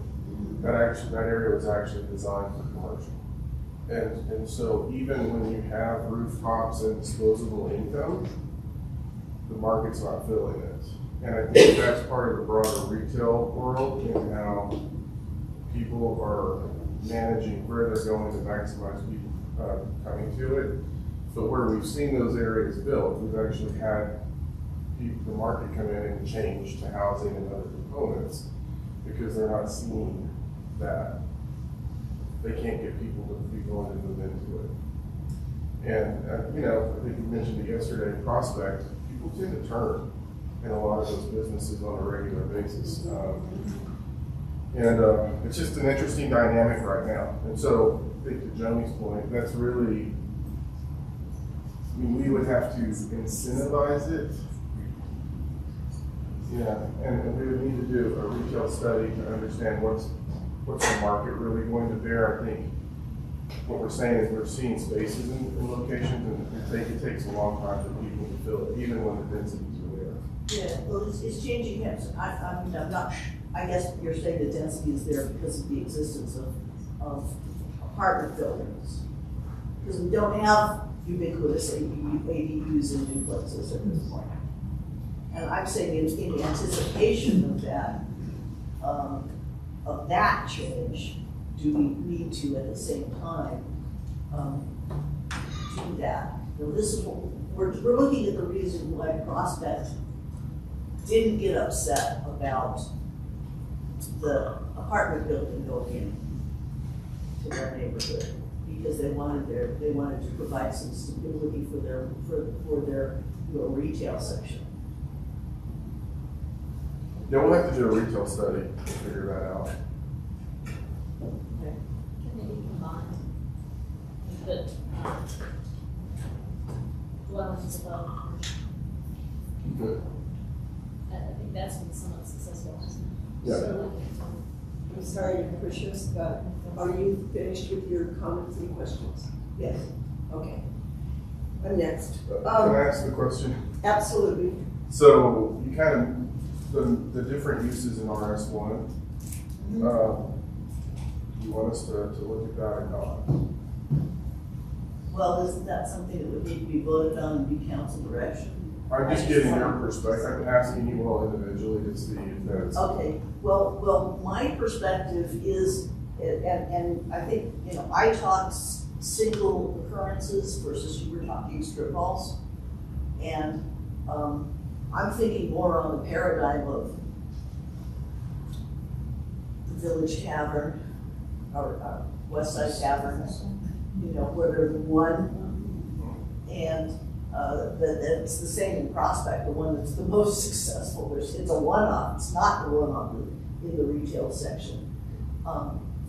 That area was actually designed for commercial. And so even when you have rooftops and disposable income, the market's not filling it. And I think that's part of the broader retail world and how people are managing where they're going to maximize people coming to it. But where we've seen those areas built, we've actually had the market come in and change to housing and other components because they're not seeing that. They can't get people to be willing to move into it. And, you know, I think you mentioned it yesterday, Prospect, people tend to turn in a lot of those businesses on a regular basis. It's just an interesting dynamic right now. And so, I think to Joni's point, that's really, I mean, we would have to incentivize it. Yeah, and we would need to do a retail study to understand what's the market really going to bear. I think what we're saying is we're seeing spaces in locations, and it takes a long time for people to fill it, even when the densities are there. Yeah, well, it's changing hands. I'm not, I guess you're saying the density is there because of the existence of apartment buildings. because we don't have ubiquitous ADUs in duplexes at this point. And I'm saying in anticipation of that change, do we need to at the same time do that? Now, this is what we're looking at the reason why Prospect didn't get upset about the apartment building going in to their neighborhood, because they wanted to provide some stability for their retail section. Yeah, we'll have to do a retail study to figure that out. Can they be combined? But dwellings above. Good. I think that's been somewhat successful, hasn't it? Yeah. So, I'm sorry to push this, but are you finished with your comments and questions? Yes. Okay. Next. Can I ask the question? Absolutely. So you kind of, the different uses in RS1, you want us to look at that or not? Well, isn't that something that would need to be voted on and be council direction? I'm just getting your perspective. I'm asking you all individually to see if that's. Okay, well, my perspective is, and I think, I talk single occurrences versus you were talking strip malls. And I'm thinking more on the paradigm of the Village Tavern, or West Side Tavern, where there's one, and it's the same in Prospect, the one that's the most successful. It's a one-off, it's not the one-off in the retail section.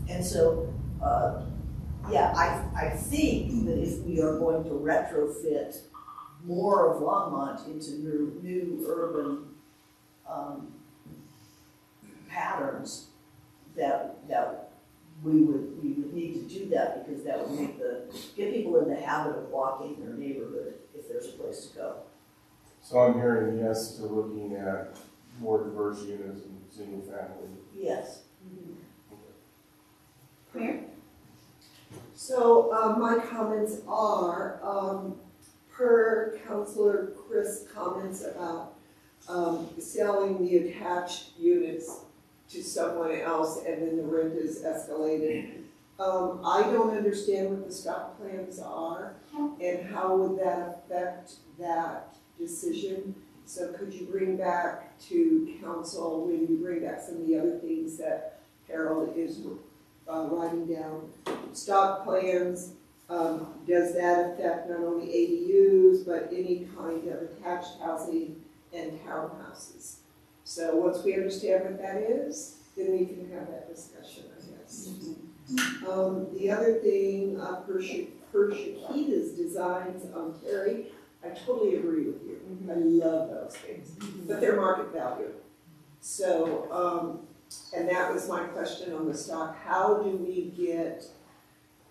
And so, I think that if we are going to retrofit more of Longmont into new urban patterns, that we would need to do that, because that would get people in the habit of walking their neighborhood if there's a place to go. So I'm hearing yes to looking at more diverse units and single family. Yes. Mayor? So my comments are, per Councilor Chris' comments about selling the attached units to someone else and then the rent is escalated. I don't understand what the stock plans are and how would that affect that decision. So could you bring back to council, when you bring back some of the other things that Harold is writing down? Stock plans, does that affect not only ADUs, but any kind of attached housing and townhouses? So once we understand what that is, then we can have that discussion, I guess. The other thing, per Chiquita's designs, Terry, I totally agree with you. I love those things, but they're market value. So, and that was my question on the stock. How do we get,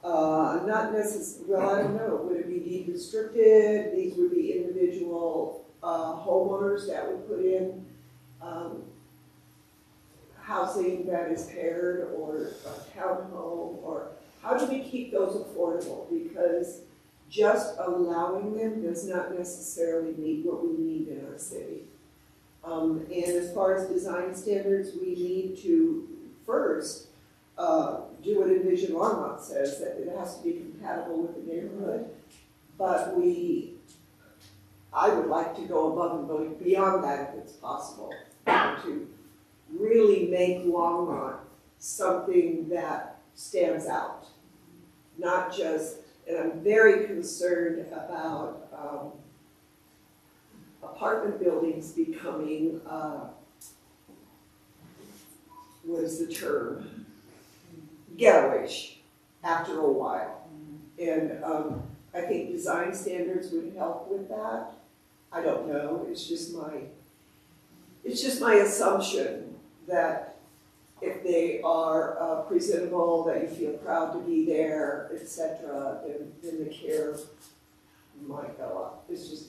not necessarily, well, I don't know, would it be deed restricted? These would be individual homeowners that would put in housing that is paired or a townhome, or how do we keep those affordable? Because just allowing them does not necessarily meet what we need in our city. And as far as design standards, we need to first do what Envision Longmont says, that it has to be compatible with the neighborhood. But I would like to go above and go beyond that if it's possible, to really make Longmont something that stands out. Not just, and I'm very concerned about apartment buildings becoming, what is the term? Ghetto-ish after a while. And I think design standards would help with that. I don't know, it's just my assumption that if they are presentable, that you feel proud to be there, etc., then the care might go up. It's just,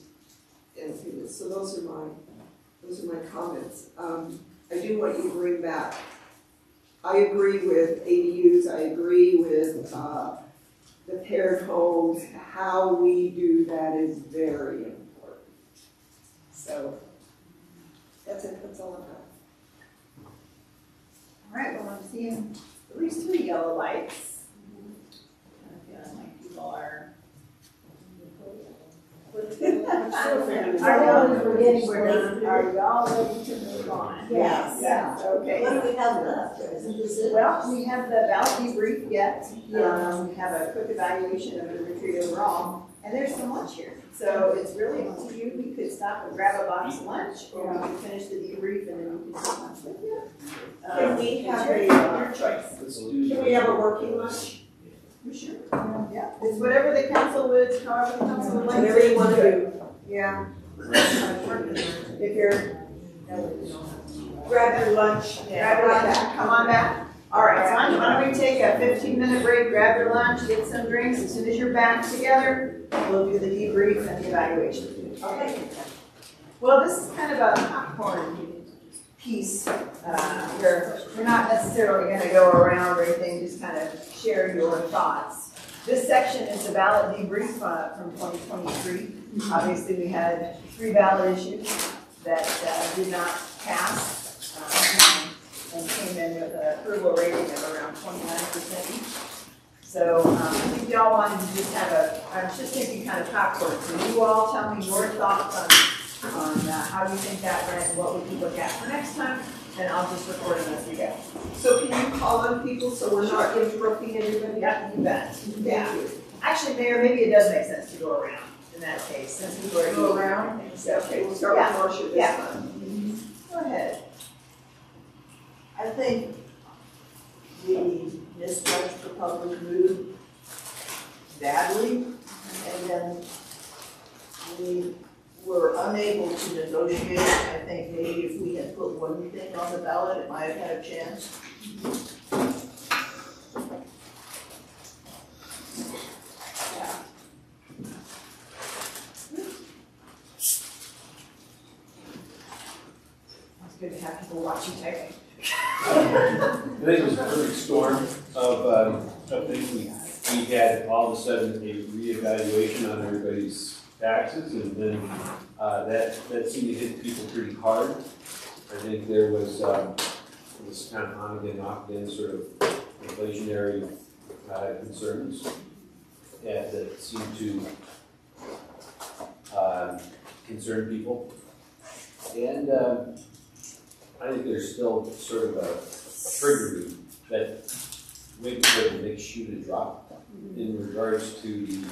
so those are my comments. I do want you to bring back, I agree with ADUs, I agree with the paired homes, how we do that is very important. So, that's it, that's all I've got. All right, well, I'm seeing at least 3 yellow lights. I'm feeling like people are. Are y'all ready to move on? Yes. Yes, okay. What do we have left? Isn't this it? Well, we have the ballot debrief yet. We have a quick evaluation of the retreat overall, and there's some lunch here. So it's really up to you. We could stop and grab a box of lunch, or we could finish the debrief and then we can have lunch with you. Can we have your choice. Can we have a working lunch? Sure. Yeah, it's whatever the council would, however the council would like. Whatever you want to do. Yeah. If you're, Grab your lunch. grab your lunch, come on back. All right, so why don't we take a 15-minute break, grab your lunch, get some drinks. As soon as you're back together, we'll do the debrief and the evaluation. Okay. Well, this is kind of a popcorn piece where we're not necessarily going to go around or anything, just kind of share your thoughts. This section is the ballot debrief from 2023. Obviously, we had 3 ballot issues that did not pass and came in with an approval rating of around 29% each. So I think y'all wanted to just have I was just thinking kind of popcorn. So you all tell me your thoughts on how you think that went and what we can look at for next time, and I'll just record them as we go. So can you call on people so we're not interrupting anybody? Yeah, you bet. Yeah. Actually, Mayor, maybe it does make sense to go around in that case, since we were Go around? Okay, we'll start with Marcia this time. Go ahead. I think we misjudged the public mood badly, and then we were unable to negotiate. I think maybe if we had put one thing on the ballot, it might have had a chance. It's good to have people watching typing. I think it was a perfect storm of things. We had all of a sudden a reevaluation on everybody's taxes, and then that seemed to hit people pretty hard. I think there was this kind of on again, off again sort of inflationary concerns that seemed to concern people, and I think there's still sort of a triggering that waiting for the next shoe to drop in regards to the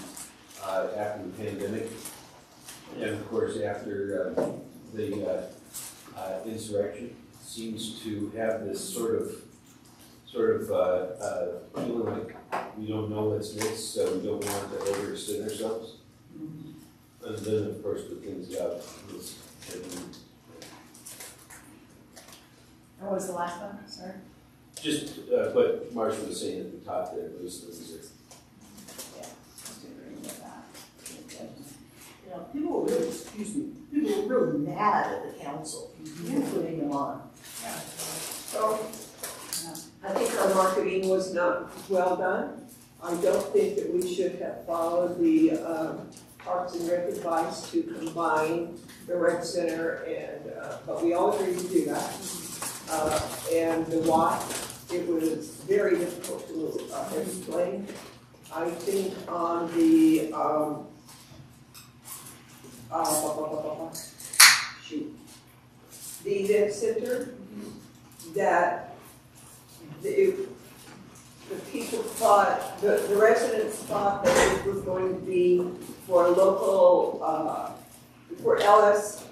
after the pandemic, and of course after the insurrection seems to have this sort of feeling like we don't know what's next, so we don't want to overextend ourselves. And then of course the things got was. What was the last one? Sorry. Just what Marsha was saying at the top there, those things are. Yeah, I do agree with that. You know, people were really, people were really mad at the council for putting them on. Yeah. So, I think our marketing was not well done. I don't think that we should have followed the Parks and Rec advice to combine the rec center and, but we all agreed to do that. And the why, it was very difficult to explain. I think on the, the event center, that the people thought, the residents thought that it was going to be for local, for LSO,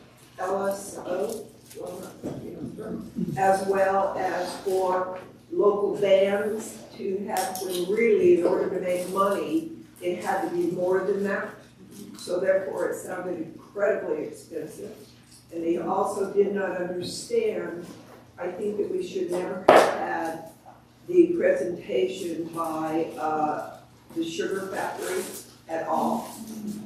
as well as for local bands to have, when really, in order to make money, it had to be more than that. So therefore, it sounded incredibly expensive. And they also did not understand, I think that we should never have had the presentation by the sugar factory at all,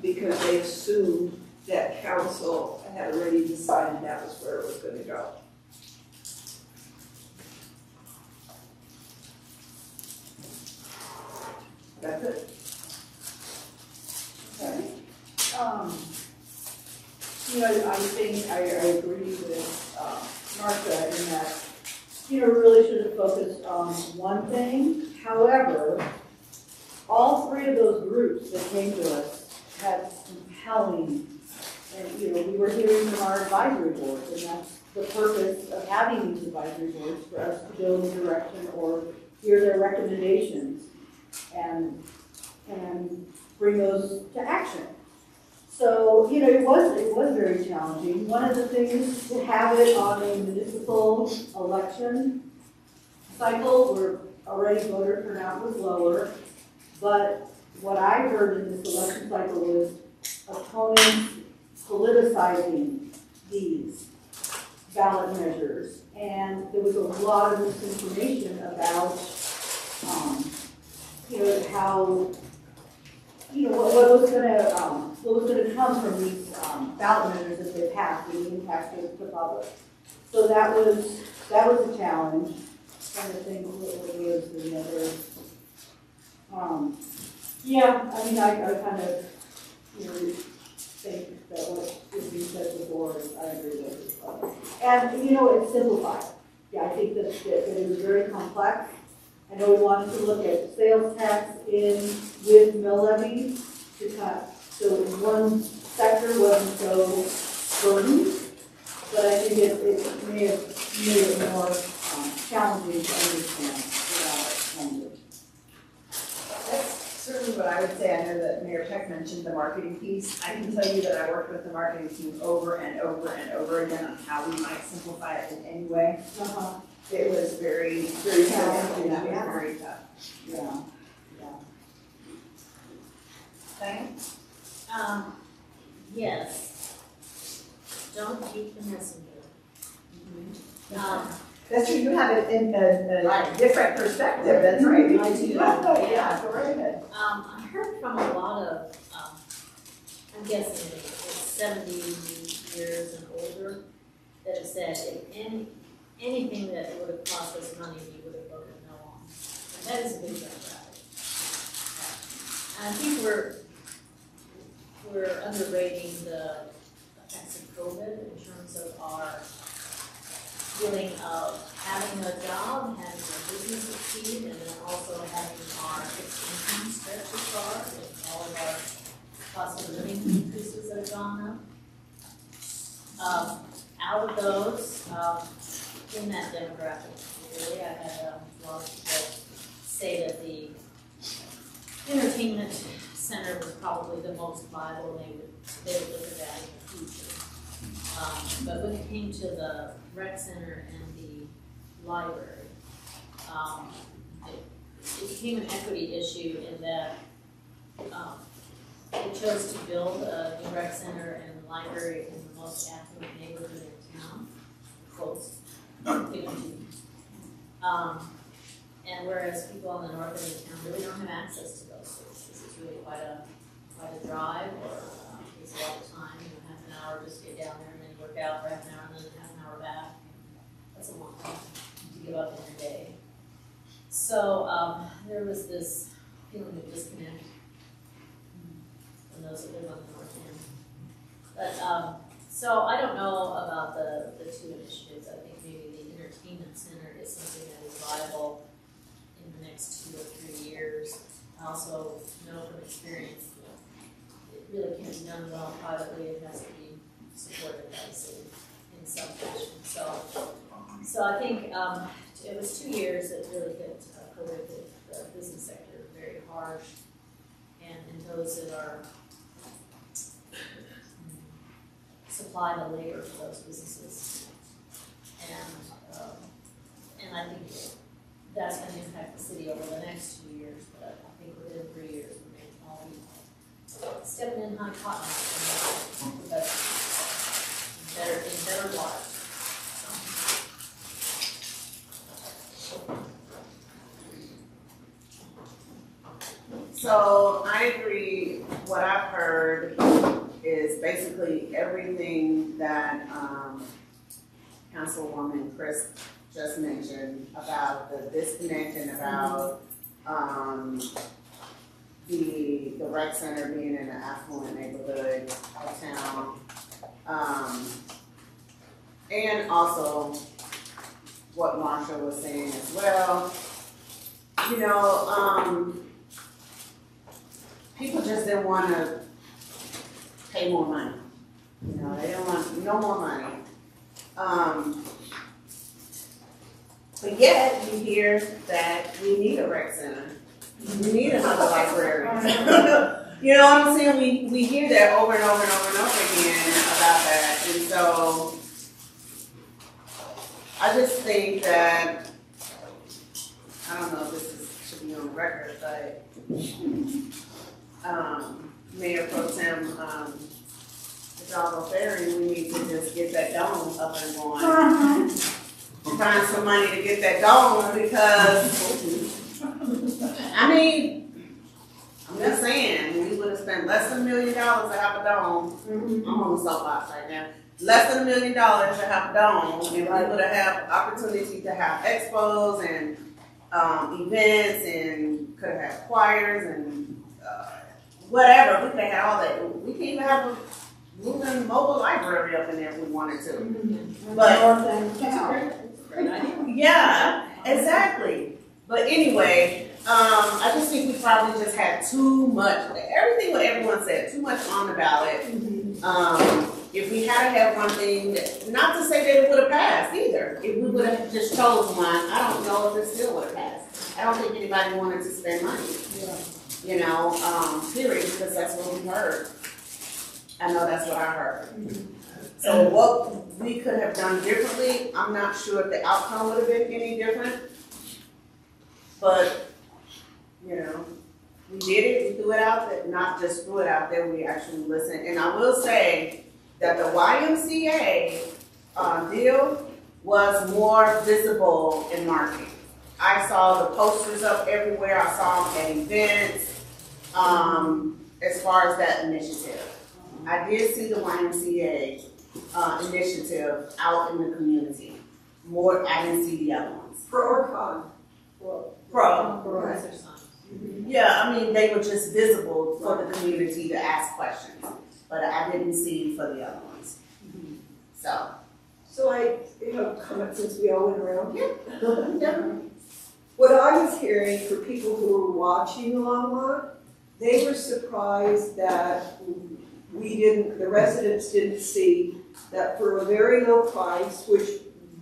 because they assumed that council had already decided that was where it was going to go. That's it. agree with Martha in that, you know, really should have focused on one thing. However, all three of those groups that came to us had compelling, and you know, we were hearing from our advisory boards, and that's the purpose of having these advisory boards, for us to go in a direction or hear their recommendations and bring those to action. So, you know, it was very challenging. One of the things to have it on a municipal election cycle, where already voter turnout was lower, but what I heard in this election cycle was opponents politicizing these ballot measures, and there was a lot of misinformation about, you know, how, you know, what was going to come from these ballot measures that they passed and the impact to the public. So that was a challenge. Trying to think what was the other. Yeah, I mean, I kind of, you know, think that what is being said before, I agree with. And, you know, it's simplified. Yeah, I think that it was very complex. I know we wanted to look at sales tax with mill levy to cut, so one sector wasn't so burdened, but I think it may have made it more challenging to understand without language. That's certainly what I would say. I know that Mayor Peck mentioned the marketing piece. I can tell you that I worked with the marketing team over and over and over again on how we might simplify it in any way. It was very, very challenging. That was very tough. Yeah. Thanks. Yes. Don't keep the messenger. That's true. You have it in a different perspective. That's right. I do. Yeah, go right ahead. I heard from a lot of, I'm guessing it's 70 years and older, that have said if anything that would have cost us money, we would have voted no on. And that is a big demographic. And I think we're underrating the effects of COVID in terms of our feeling of having a job, having our business succeed, and then also having our fixed income stretch as far with all of our cost of living increases that have gone up. Out of those, in that demographic, really, I had a lot of people say that the entertainment center was probably the most viable, and they would look at that in the future. But when it came to the rec center and the library, it became an equity issue in that they chose to build a new rec center and library in the most affluent neighborhood in town, close. And whereas people on the north end of town really don't have access to those services, it's really quite a drive, or takes a lot of time, half an hour just to get down there and then work out for half an hour and then half an hour back. That's a long time to give up in your day. So there was this feeling of disconnect from those that live on the north end. But so I don't know about the two initiatives. I think maybe the entertainment center is something that is viable in the next 2 or 3 years. I also know from experience that it really can't be done well privately. It has to be supported by the city in some fashion. So I think it was 2 years that really hit COVID, the business sector very hard, and those that are supply the labor for those businesses, and I think that's going to impact the city over the next 2 years. But I think within 3 years we may all be stepping in high cotton and better water. So I agree. What I've heard is basically everything that Councilwoman Chris just mentioned about the disconnect and about the rec center being in an affluent neighborhood of town. And also what Marsha was saying as well. You know, people just didn't want to pay more money. You know, they didn't want no more money. But yet you hear that we need a rec center. We need another library. You know what I'm saying? We hear that over and over and over and over again about that. And so I just think that, I don't know if this should be on the record, but Mayor Pro Tem Hidalgo Ferry, we need to just get that dome up and going. Find some money to get that dome because, I mean, I'm just saying, we would have spent less than $1 million to have a dome. I'm on the soapbox right now. Less than $1 million to have a dome, and we would have had opportunity to have expos and events, and could have had choirs and whatever. We could have had all that. We can't even have a moving mobile library up in there if we wanted to. But yeah, exactly. But anyway, I just think we probably just had too much. Everything what everyone said, too much on the ballot. If we had to have one thing, not to say that it would have passed either. If we would have just chose one, I don't know if it still would have passed. I don't think anybody wanted to spend money. You know, period, because that's what we heard. I know that's what I heard. So what we could have done differently, I'm not sure if the outcome would have been any different. But, you know, we did it, we threw it out there, not just threw it out there, we actually listened. And I will say that the YMCA deal was more visible in marketing. I saw the posters up everywhere, I saw them at events, as far as that initiative. I did see the YMCA initiative out in the community. More, I didn't see the other ones. Pro or con? Pro. Yeah, I mean, they were just visible for the community to ask questions, but I didn't see for the other ones. So I have a comment since we all went around. Yeah. What I was hearing for people who were watching Longmont, they were surprised that the residents didn't see that for a very low price, which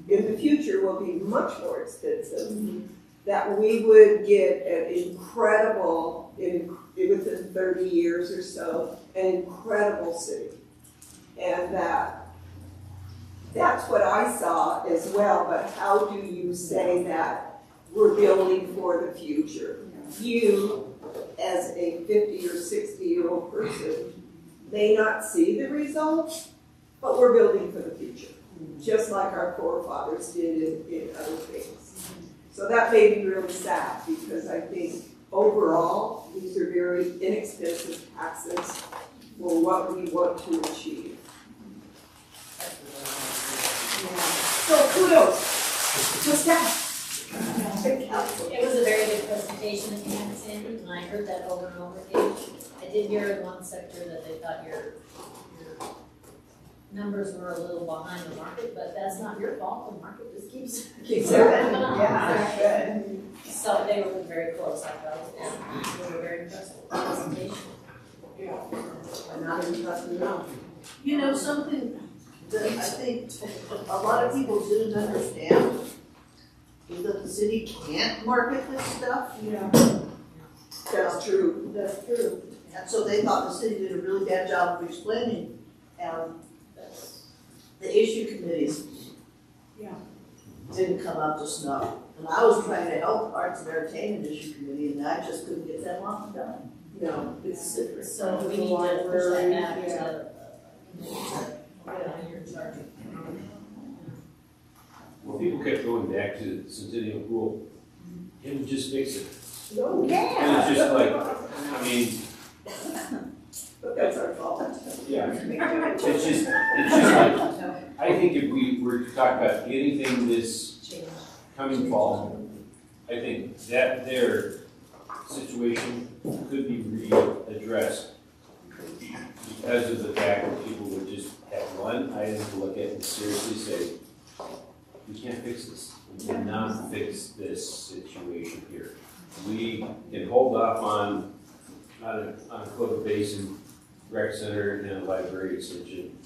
in the future will be much more expensive, that we would get an incredible, within 30 years or so, an incredible city. And that's what I saw as well, but how do you say that we're building for the future? You, as a 50 or 60-year-old person, may not see the results, but we're building for the future, just like our forefathers did in other things. So that made me really sad, because I think overall, these are very inexpensive taxes for what we want to achieve. So kudos to staff. It was a very good presentation at the end, Sandy, and I heard that over and over again. I did hear in one sector that they thought your numbers were a little behind the market, but that's not your fault. The market just keeps moving. Yeah, good. So they were very close, I felt, and they were very impressed with the presentation. I'm not impressed enough. You know, something that I think a lot of people didn't understand is that the city can't market this stuff. Yeah. That's true. That's true. And so they thought the city did a really bad job of explaining the issue committees didn't come up to snuff. And I was trying to help the Arts and Entertainment Issue Committee, and I just couldn't get that one done. No, it's different. So we need to push that back to your charge. Well, people kept going back to Centennial Pool, it would just fix it. No. And it's just like, I mean. But that's our fault. Yeah. It's just like, I think if we were to talk about anything this coming fall, I think that their situation could be readdressed because of the fact that people would just at one item to look at and seriously say, we can't fix this. We cannot fix this situation here. We can hold off on a Clover Basin rec center and a library extension.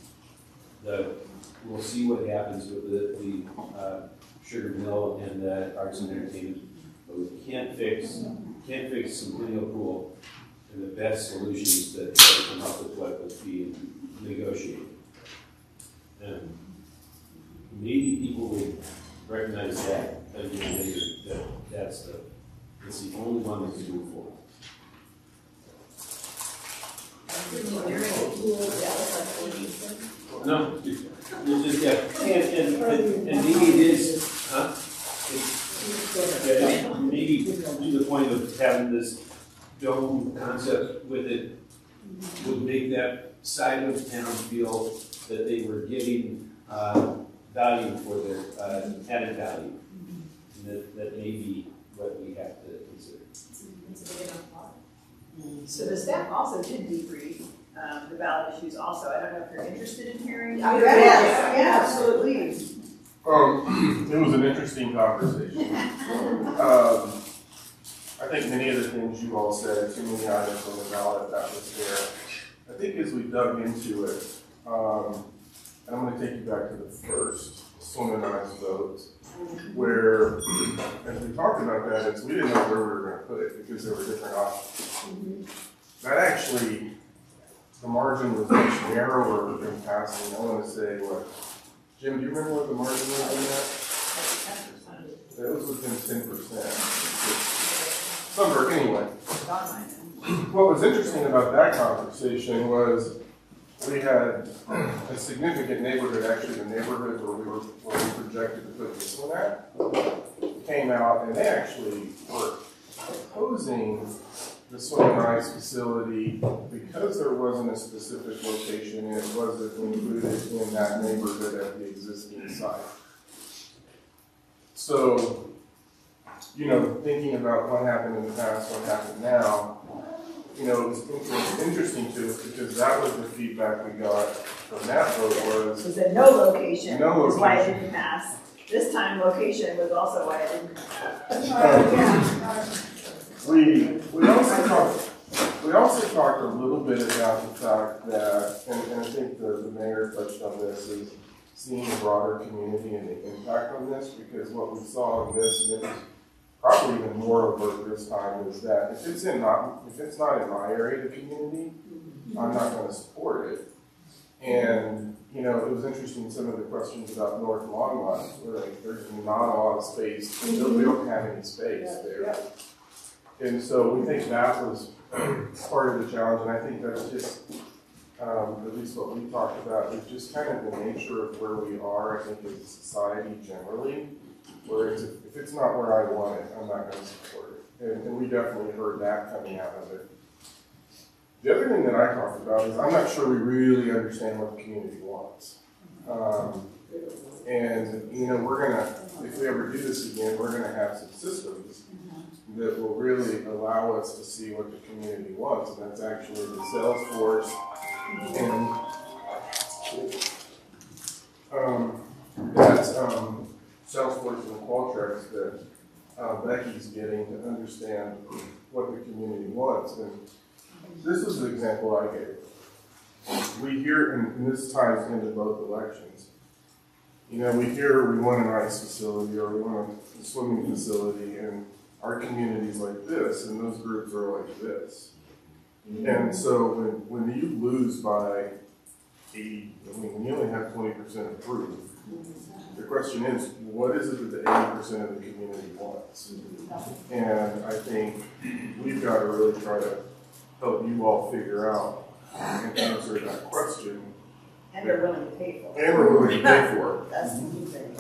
We'll see what happens with the sugar mill and the arts and entertainment, but we can't fix Centennial Pool, and the best solutions that come up with what was being negotiated. And maybe people would recognize that at the end of the year, that's the only one that can move forward. No, it's just, yeah, and maybe it is, huh? Maybe to the point of having this dome concept with it would make that side of town feel that they were getting value for their added value. And that may be what we have to consider. It's a big enough plot. So the staff also did debrief the ballot issues also. I don't know if you're interested in hearing. Yeah, absolutely. It was an interesting conversation. I think many of the things you all said, too many items on the ballot that was there. I think as we dug into it, and I'm going to take you back to the first swim and ice vote, where, as we talked about that, we didn't know where we were going to put it because there were different options. That actually, the margin was much narrower in passing. I want to say, what, Jim, do you remember what the margin was on that? That was within 10%. Somewhere, anyway. What was interesting about that conversation was we had a significant neighborhood, actually the neighborhood where we projected to put this one at, came out and they actually were opposing the swim and ice facility because there wasn't a specific location and it wasn't included in that neighborhood at the existing site. So, you know, thinking about what happened in the past, what happened now, you know, it was interesting to us because that was the feedback we got from that vote was that no location is why it didn't pass. This time location was also why it didn't pass. We also talked a little bit about the fact that, and I think the mayor touched on this, is seeing the broader community and the impact on this, because what we saw in this, and it was probably even more overt this time, is that if it's not in my area of the community, I'm not going to support it. And you know, it was interesting some of the questions about North Longmont, where like there's not a lot of space, we don't have any space there. And so we think that was part of the challenge, and I think that's just, at least what we talked about, is just kind of the nature of where we are, I think, as a society generally, where if it's not where I want it, I'm not going to support it. And we definitely heard that coming out of it. The other thing that I talked about is I'm not sure we really understand what the community wants. And, you know, we're going to, if we ever do this again, we're going to have some systems that will really allow us to see what the community wants, and that's actually the Salesforce and Salesforce and Qualtrics that Becky's getting to understand what the community wants. And this is the example I gave. We hear, and this ties into both elections, you know, we hear we want an ice facility or we want a swimming facility, and our community's like this, and those groups are like this. And so when you lose by 80, I mean, when you only have 20% approved, the question is, what is it that the 80% of the community wants? And I think we've got to really try to help you all figure out and answer that question. And they're willing to pay for it. And we're willing to pay for it. That's the key thing.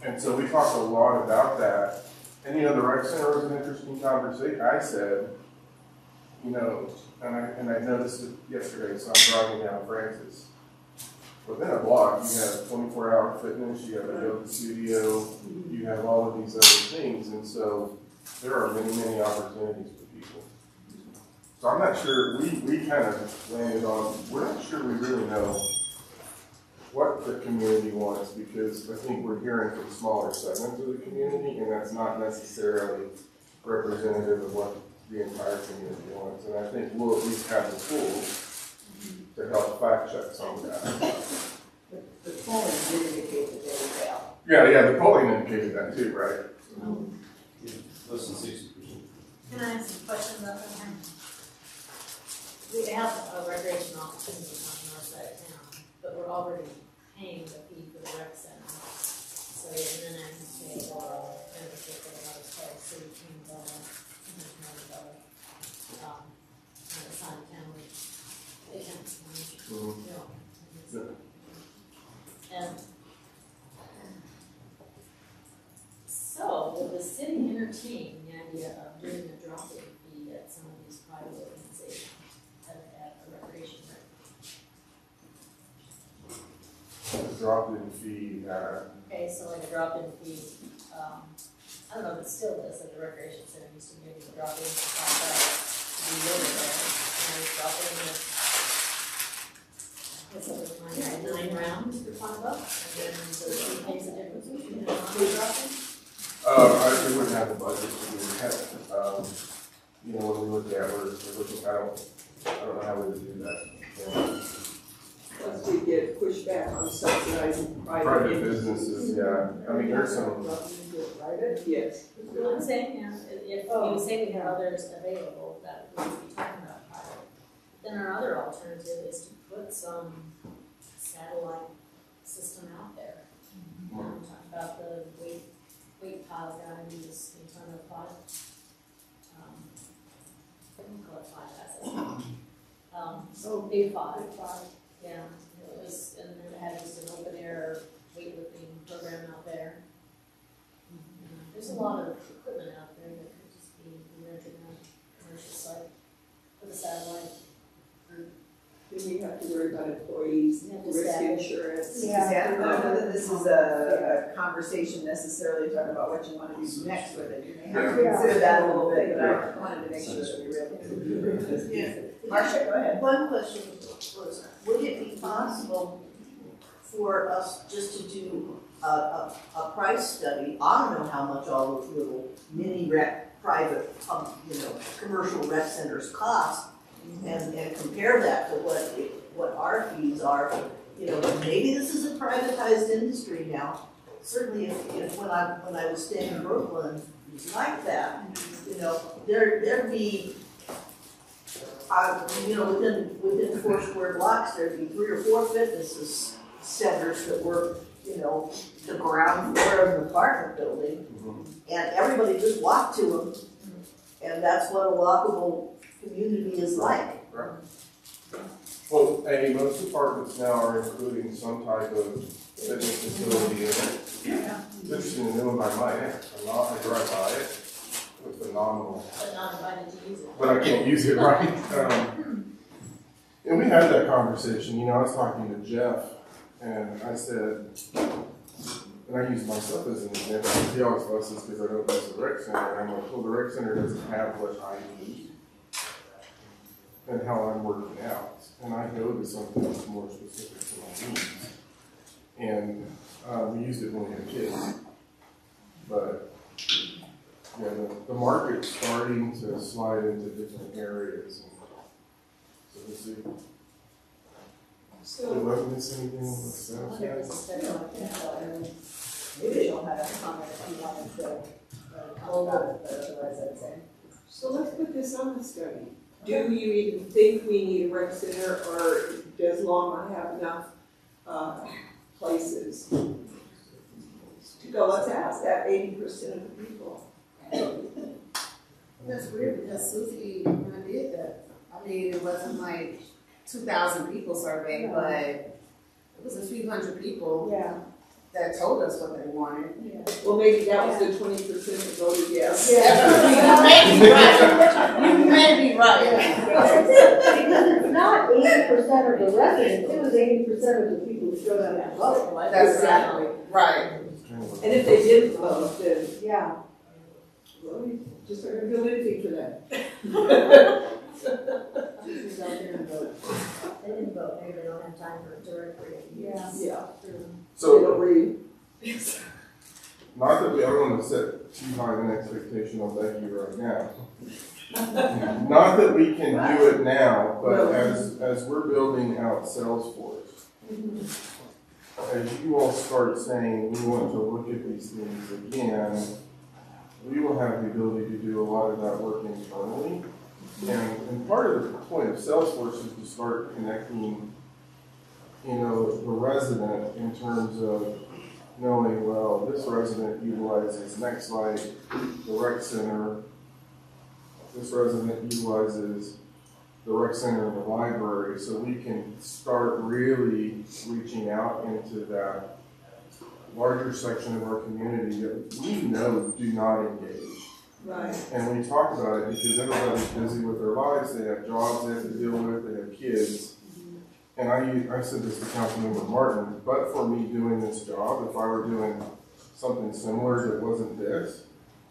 And so we talked a lot about that. And you know, the rec center was an interesting conversation. I said, you know, and I noticed it yesterday, so I'm driving down Francis. Within a block, you have 24-hour fitness, you have a yoga studio, you have all of these other things, and so there are many, many opportunities for people. So I'm not sure, we kind of landed on, we're not sure we really know what the community wants, because I think we're hearing from smaller segments of the community, and that's not necessarily representative of what the entire community wants. And I think we'll at least have the tools to help fact check some of that. The polling did indicate that they would fail. Yeah, the polling indicated that too, right? Less than 60%. Can I ask a question about that? We have recreational opportunities on the north side of town, but we're already paying the fee for the rec center. So, and then I can pay for membership at another place, so you can go, on the side of town, they can, and so, will the city entertain the idea of doing a drop-in fee at some of these private organizations at a recreation rec? Drop-in fee. Okay, so like a drop-in fee, I don't know if it still is at the recreation center, used to be able to drop in for $5 to be living there, and then drop in with, what's up with 9 rounds for $5, and then the city pays the difference between the drop-in. We wouldn't have the budget to do that. You know, when we look at, we're looking, I don't know how we would do that. Once we get pushback on subsidizing Private businesses, yeah. I mean, there's some. Private? Yes. I'm saying, if you say we have others available, that we would be talking about private, then our other alternative is to put some satellite system out there. Talk about the weight pile guy who's in front of 5. I don't call it 5 big 5. Yeah, it was, and then it had just an open air weightlifting program out there. There's a lot of equipment out there that could just be rented on a commercial site for the satellite group. Then you have to worry about employees, risk insurance. I don't know that this is a conversation necessarily talking about what you want to do next with it. You may have to consider that a little bit, but I wanted to make sure that we really. Marcia, go ahead. One question was, would it be possible for us just to do a price study? I don't know how much all those little mini private, commercial rec centers cost, and compare that to what our fees are. You know, maybe this is a privatized industry now. Certainly, if when I was staying in Brooklyn, it was like that. You know, there'd be. Within 4 square blocks, there'd be 3 or 4 fitness centers that were, the ground floor of an apartment building, and everybody just walked to them, and that's what a walkable community is like. Right. Well, Amy, most apartments now are including some type of fitness facility in it. Yeah. It's interesting to know by my end. I drive by it. With phenomenal. But not invited to use it. But I can't use it, right? And we had that conversation. I was talking to Jeff, and I said, and I use myself as an example. He always fusses because I don't use the rec center. And I'm like, well, the rec center doesn't have what I need and how I'm working out. And I go to something that's more specific to my needs. And we used it when we had kids. But yeah, the market's starting to slide into different areas. And so we'll see. So, did I miss anything? Maybe she'll have a comment if you wanted to talk about the residents. So let's put this on the study. Do you even think we need a rec center, or does Longmont have enough places to go? Let's ask that 80% of the people. That's weird because Susie did that. I mean, it wasn't like 2,000 people surveyed, but it was a few hundred people that told us what they wanted. Yeah. Well, maybe that was the 20% that voted yes. You may be right. Because it's not 80% of the residents, it was 80% of the people who showed up and voted. That's exactly right. And if they didn't vote, then well, you just aren't going to do anything for that. Just out there and vote. They didn't vote, maybe they don't have time to recreate. Yeah. Yeah. So, They don't read. not that we ever want to set too high an expectation on Becky right now. Not that we can do it now, but as we're building out Salesforce, as you all start saying we want to look at these things again, we will have the ability to do a lot of that work internally. And part of the point of Salesforce is to start connecting, you know, the resident in terms of knowing, well, this resident utilizes Nextlight, the rec center, this resident utilizes the rec center and the library, so we can start really reaching out into that larger section of our community that we know do not engage. Right. And we talk about it because everybody's busy with their lives, they have jobs they have to deal with, they have kids. And I said this to Councilmember Martin, but for me doing this job, if I were doing something similar that wasn't this,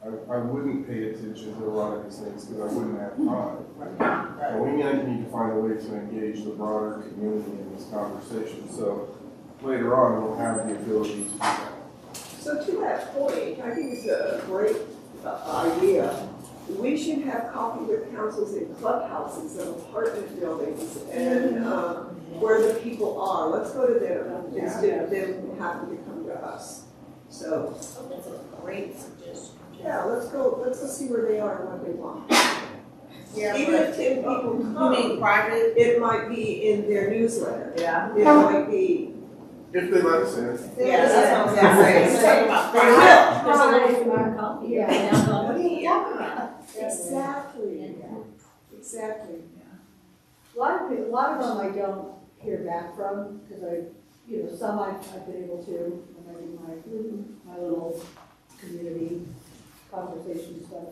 I wouldn't pay attention to a lot of these things because I wouldn't have time. And we need to find a way to engage the broader community in this conversation. So later on, we'll have the ability to do that. So to that point, I think it's a great idea. We should have coffee with councils in clubhouses and apartment buildings and where the people are. Let's go to them instead of them having to come to us. So That's a great suggestion. yeah, let's go see where they are and what they want. Yeah, Even if 10 people you come, mean private? it might be in their newsletter. Yeah. It might be. If they let us in. Yeah, that's what I was gonna say. Let's talk about private. Yeah. Exactly. Exactly. A lot of them I don't hear back from, because some I've been able to, when I do my little community conversation stuff.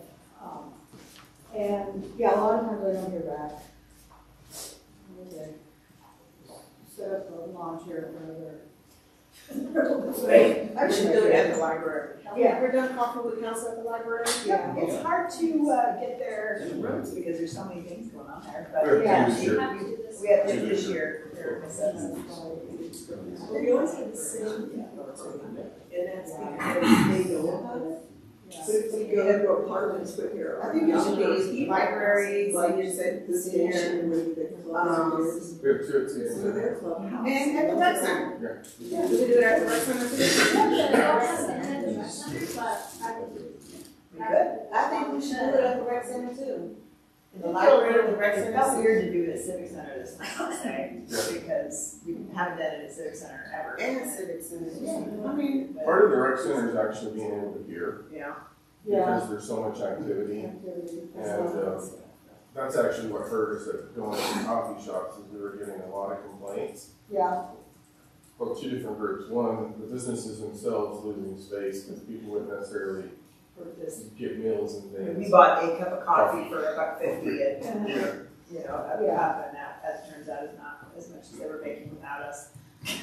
And yeah, a lot of times I don't hear back. Okay. Set up a lawn chair for another. I should do it at the library. Yeah. We're done coffee with council at the library. Yeah. It's hard to get their rooms because there's so many things going on there, but We have yeah. two this year. We have to this year. We always have the same people too, and that's because they know about it. But if we go to apartments with your. I think it should be libraries, like you said, The station, where the club is. We have two at CSN. So their clubhouse. and at the rec center. Yeah. Do we do it at the rec center too? I think we should do it at the rec center too. In the library, the rec It center. felt weird to do it at Civic Center this time, because we haven't done it at Civic Center ever. And civic center. I mean, Part of the rec center is actually being able to hear Yeah. because there's so much activity. And that's actually what hurt us at going to coffee shops, is we were getting a lot of complaints. Yeah. Well, two different groups. One, the businesses themselves losing space because people wouldn't necessarily get meals and things. We bought a cup of coffee for $1.50 and, Yeah. you know, a cup, and that, as turns out, is not as much as they were making without us.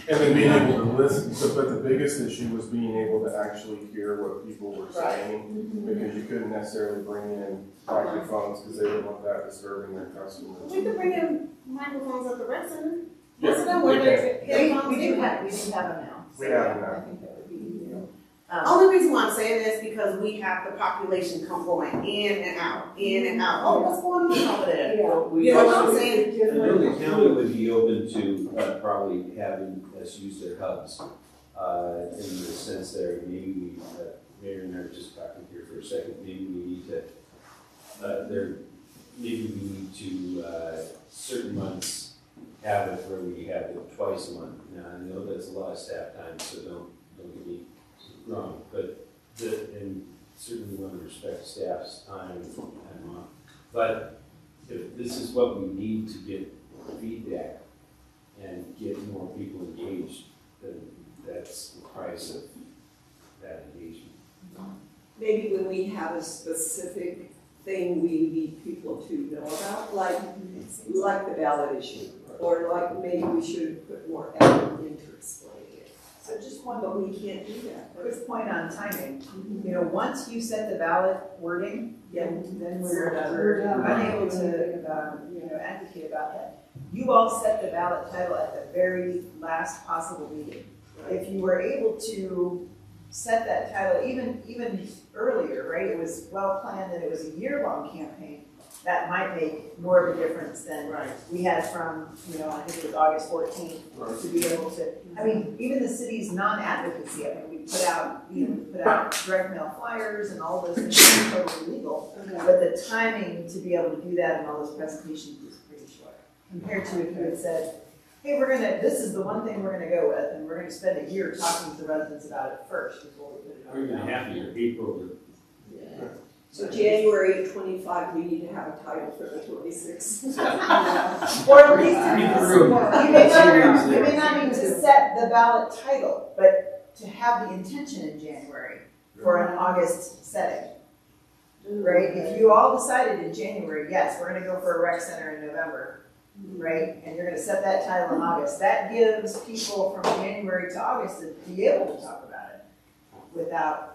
And then being able to listen, but the biggest issue was being able to actually hear what people were saying, because you couldn't necessarily bring in microphones because they didn't want that disturbing their customers. we could bring in microphones at the rec center. Yeah, Most of them we were can. there. We do have them now. We have them now. I think that would be easier. Only reason why I'm saying this is because we have the population come going in and out, in and out. Oh, what's going on over there? You know what I'm saying? The county would be open to probably having us use their hubs in the sense there, maybe Mayor and I were just talking here for a second, maybe we need to, maybe we need to, certain months have it where we have it twice a month. Now, I know that's a lot of staff time, so don't get me wrong, but and certainly want to respect staff's time off. But if this is what we need to get feedback and get more people engaged, then that's the price of that engagement. Maybe when we have a specific thing we need people to know about, like the ballot issue, or like maybe we should put more effort into explaining it. So just one But we can't do that. quick point on timing. You know, once you set the ballot wording, then we're unable to, advocate about that. You all set the ballot title at the very last possible meeting. If you were able to set that title even earlier, right? It was well planned and it was a year-long campaign. That might make more of a difference than we had from, I think it was August 14th to be able to. I mean, even the city's non-advocacy. I mean, we put out direct mail flyers and all those things are totally legal. But the timing to be able to do that and all those presentations was pretty short compared to if you had said, hey, this is the one thing we're gonna go with, and we're gonna spend a year talking to the residents about it first before we put it on. Or even half a year, April. So January 25, we need to have a title for the 26th. Or at least you may not need to set the ballot title, but to have the intention in January for an August setting. Right? If you all decided in January, yes, we're gonna go for a rec center in November, right? And you're gonna set that title in August, that gives people from January to August to be able to talk about it without,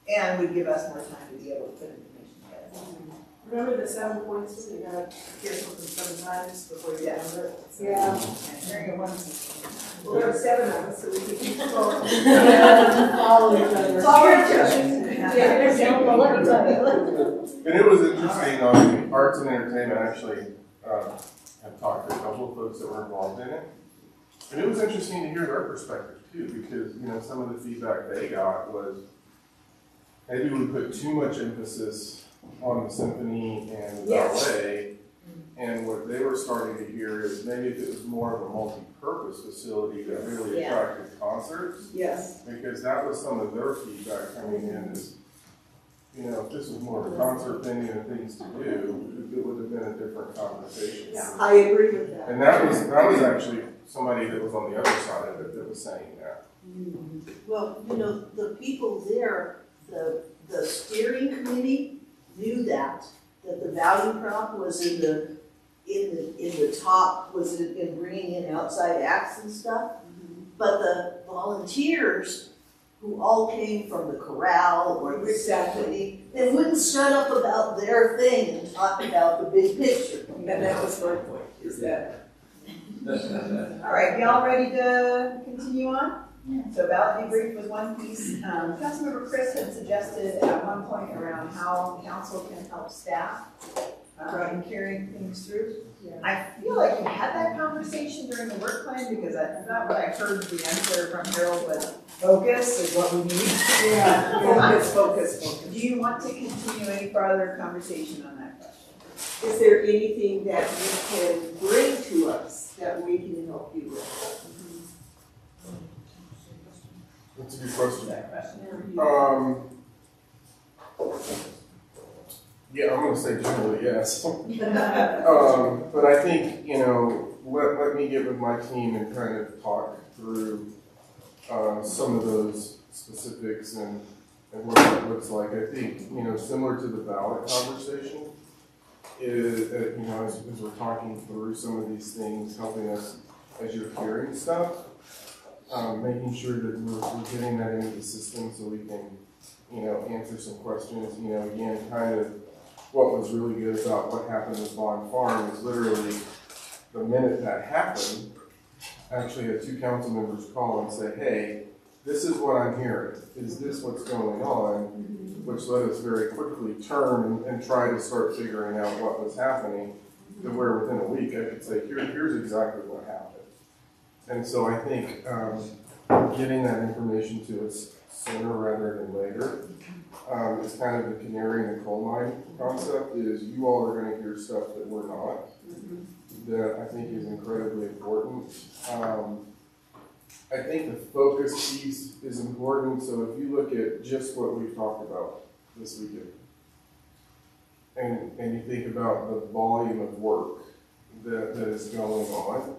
and would give us more time to be able to put information together. Remember the 7 points, you gotta hear something 7 times before you get it. Yeah. Very good. Well, there are 7 of us, so we can keep going. Follow each other. Follow each other. And it was interesting, Arts and Entertainment actually have talked to a couple of folks that were involved in it. And it was interesting to hear their perspective too, because, some of the feedback they got was maybe we put too much emphasis on the symphony and the ballet. And what they were starting to hear is maybe if it was more of a multi-purpose facility that really attracted concerts. Yes. Because that was some of their feedback coming in is, if this was more of a concert venue and things to do, it would have been a different conversation. Yeah, I agree with that. And that was actually somebody that was on the other side of it that was saying that. Well, the people there, the steering committee knew that the value prop was in the top, was in bringing in outside acts and stuff. But the volunteers who all came from the chorale or the symphony, they wouldn't shut up about their thing and talk about the big picture. And that was my point, is that. All right, y'all ready to continue on? So ballot debrief was one piece. Councilmember Chris had suggested at one point around how council can help staff in carrying things through. I feel like you had that conversation during the work plan because I thought what I heard the answer from Harold was focus is what we need. Focus. Do you want to continue any further conversation on that question? Is there anything that you can bring to us that we can help you with? That's a good question. Yeah, I'm going to say generally yes. But I think, let me get with my team and kind of talk through some of those specifics and what that looks like. I think, similar to the ballot conversation, is, as we're talking through some of these things, helping us as you're hearing stuff, making sure that we're getting that into the system so we can, answer some questions. Again, kind of what was really good about what happened with Bond Farm is literally the minute that happened, actually had 2 council members call and say, hey, this is what I'm hearing. Is this what's going on? Which let us very quickly turn and try to start figuring out what was happening to where within a week I could say, here's exactly what happened. And so I think getting that information to us sooner rather than later is kind of the canary in the coal mine concept, is you all are going to hear stuff that we're not, that I think is incredibly important. I think the focus piece is important, so if you look at just what we've talked about this weekend, and you think about the volume of work that is going on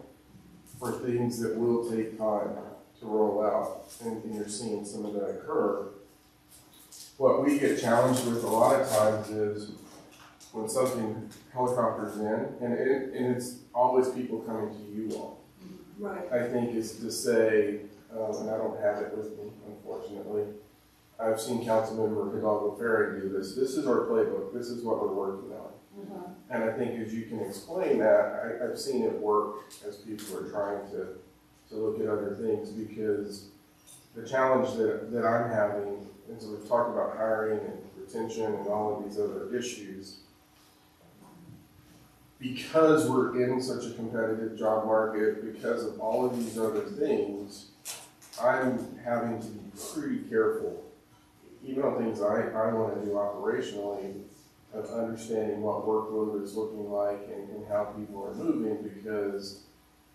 for things that will take time to roll out, and you're seeing some of that occur. What we get challenged with a lot of times is when something helicopters in, and it's always people coming to you all. Right. I think is to say, and I don't have it with me, unfortunately. I've seen Councilmember Hidalgo Ferry do this. This is our playbook. This is what we're working on. And I think as you can explain that, I've seen it work as people are trying to look at other things, because the challenge that I'm having, as we've talked about hiring and retention and all of these other issues, because we're in such a competitive job market, because of all of these other things, I'm having to be pretty careful, even on things I want to do operationally, of understanding what workload is looking like and how people are moving, because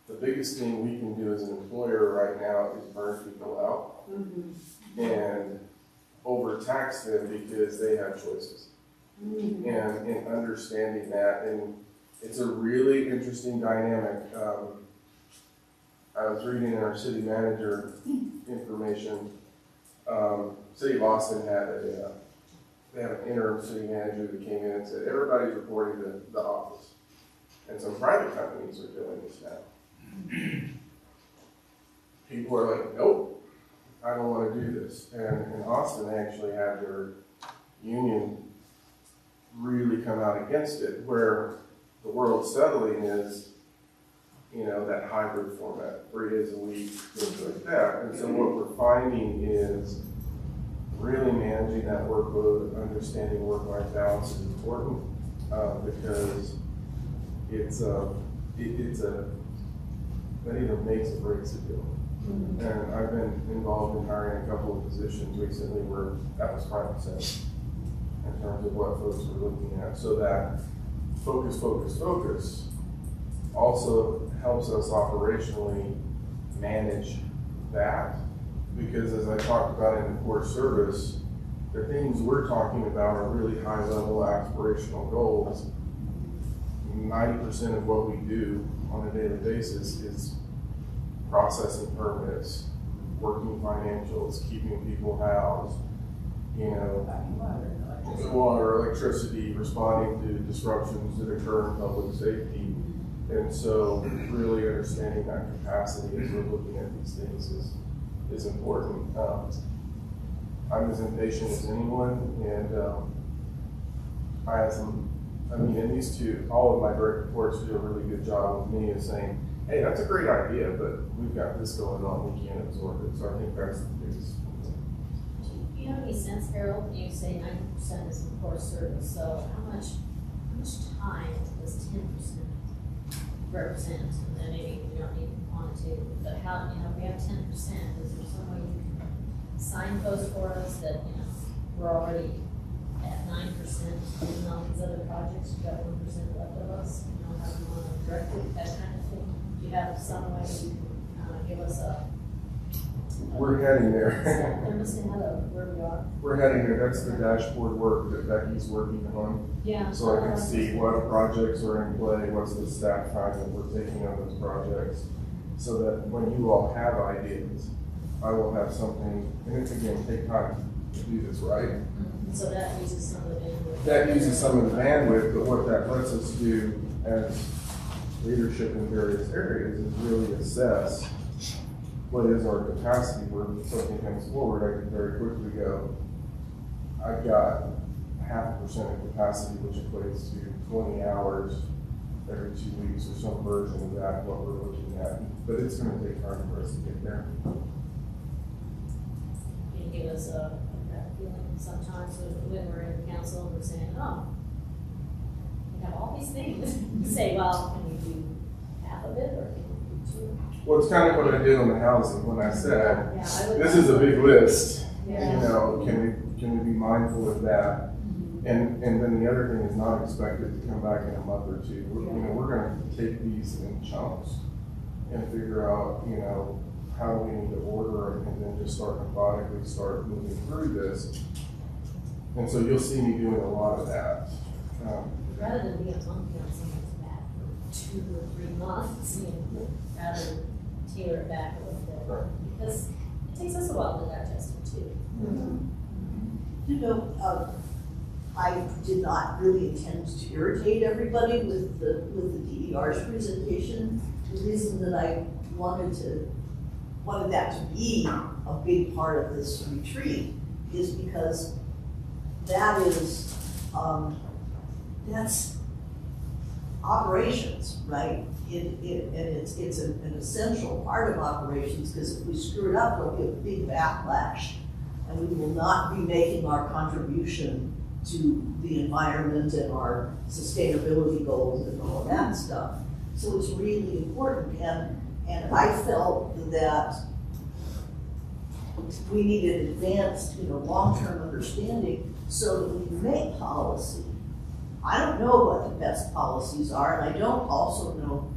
the biggest thing we can do as an employer right now is burn people out and overtax them because they have choices. And understanding that, and it's a really interesting dynamic. I was reading in our city manager information. City of Austin had they have an interim city manager that came in and said, everybody's reporting to the office. And some private companies are doing this now. People are like, nope, I don't want to do this. And in Austin, they actually had their union really come out against it, where the world's settling is, you know, that hybrid format, 3 days a week, things like that. And so what we're finding is really managing that workload, understanding work-life balance is important, because that either makes or breaks a deal. And I've been involved in hiring a couple of positions recently where that was front and center in terms of what folks were looking at. So that focus also helps us operationally manage that, because as I talked about in the core service, the things we're talking about are really high level aspirational goals. 90% of what we do on a daily basis is processing permits, working financials, keeping people housed, you know, water, electricity, responding to disruptions that occur in public safety. And so really understanding that capacity as we're looking at these things is important. I'm as impatient as anyone, and I have and these two, all of my direct reports do a really good job with me of saying, hey, that's a great idea, but we've got this going on, we can't absorb it. So I think that's the biggest thing. Do you have any sense, Harold, when you say 90% is in core service, so how much time does 10% represent? And then maybe we don't need quantitative, but how, if we have 10%, is there some way you can signpost for us that, we're already at 9% in all these other projects, you've got 1% left of us, how do you want to direct it, that kind of thing? Do you have some way you can give us we're heading there. Where we are. We're heading there. That's the dashboard work that Becky's working on. Yeah. So I can see what projects are in play, what's the staff time that we're taking on those projects, so that when you all have ideas, I will have something, and it's again, take time to do this, right? So that uses some of the bandwidth. That uses some of the bandwidth, but what that lets us do as leadership in various areas is really assess what is our capacity, where something comes forward, I can very quickly go, I've got 0.5% of capacity, which equates to 20 hours every 2 weeks, or some version of that, what we're looking at. But it's going to take time for us to get there. Can you give us a feeling sometimes when we're in council and we're saying, oh, we have all these things. You say, well, can you do half of it, or can you do 2? Well, it's kind of what I did on the housing when I said, this is a big list. Yeah. Can we be mindful of that? And then the other thing is not expected to come back in a month or two. We're going to take these in chunks and figure out, how do we need to order, and then just methodically start moving through this. And so you'll see me doing a lot of that. Rather than be a monkey on something's back for 2 or 3 months, rather than tailor it back a little bit. Right. Because it takes us a while to digest it too. I did not really intend to irritate everybody with the DER's presentation. The reason that I wanted to wanted that to be a big part of this retreat is because that is, that's operations, right? And it's an essential part of operations, because if we screw it up, there'll be a big backlash, and we will not be making our contribution to the environment and our sustainability goals and all of that stuff. So it's really important, and I felt that we needed advanced, long-term understanding so that we can make policy. I don't know what the best policies are, and I don't also know,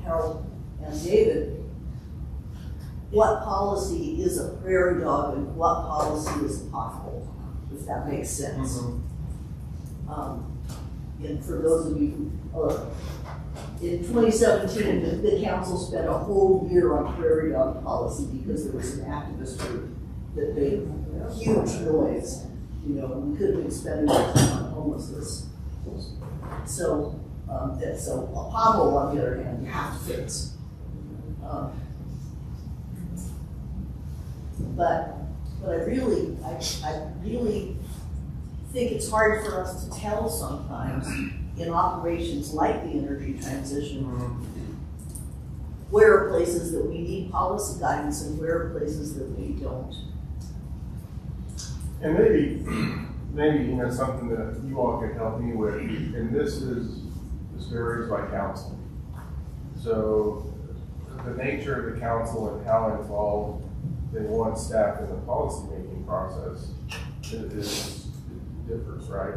Harold and David, what policy is a prairie dog and what policy is a pothole, if that makes sense. And for those of you who, in 2017, the council spent a whole year on prairie dog policy because there was an activist group that made huge noise. We couldn't have spent enough time on homelessness. So a pothole, on the other hand, you have to fix. But I really think it's hard for us to tell sometimes in operations like the energy transition, where are places that we need policy guidance and where are places that we don't. And maybe something that you all can help me with, and this varies by council. So the nature of the council and how involved they want staff in the policy making process differs, right?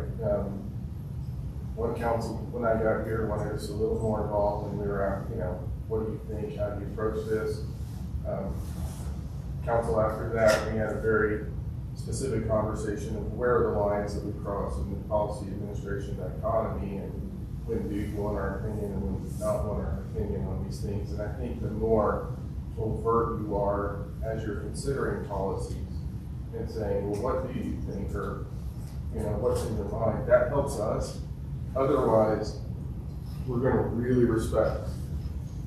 One council, when I got here, wanted us a little more involved, and we were at, what do you think? How do you approach this? Council after that, we had a very specific conversation of where are the lines that we cross in the policy administration dichotomy, and when do you want our opinion and when do you not want our opinion on these things. And I think the more overt you are as you're considering policies and saying, well, what do you think, or what's in your mind, that helps us. Otherwise, we're going to really respect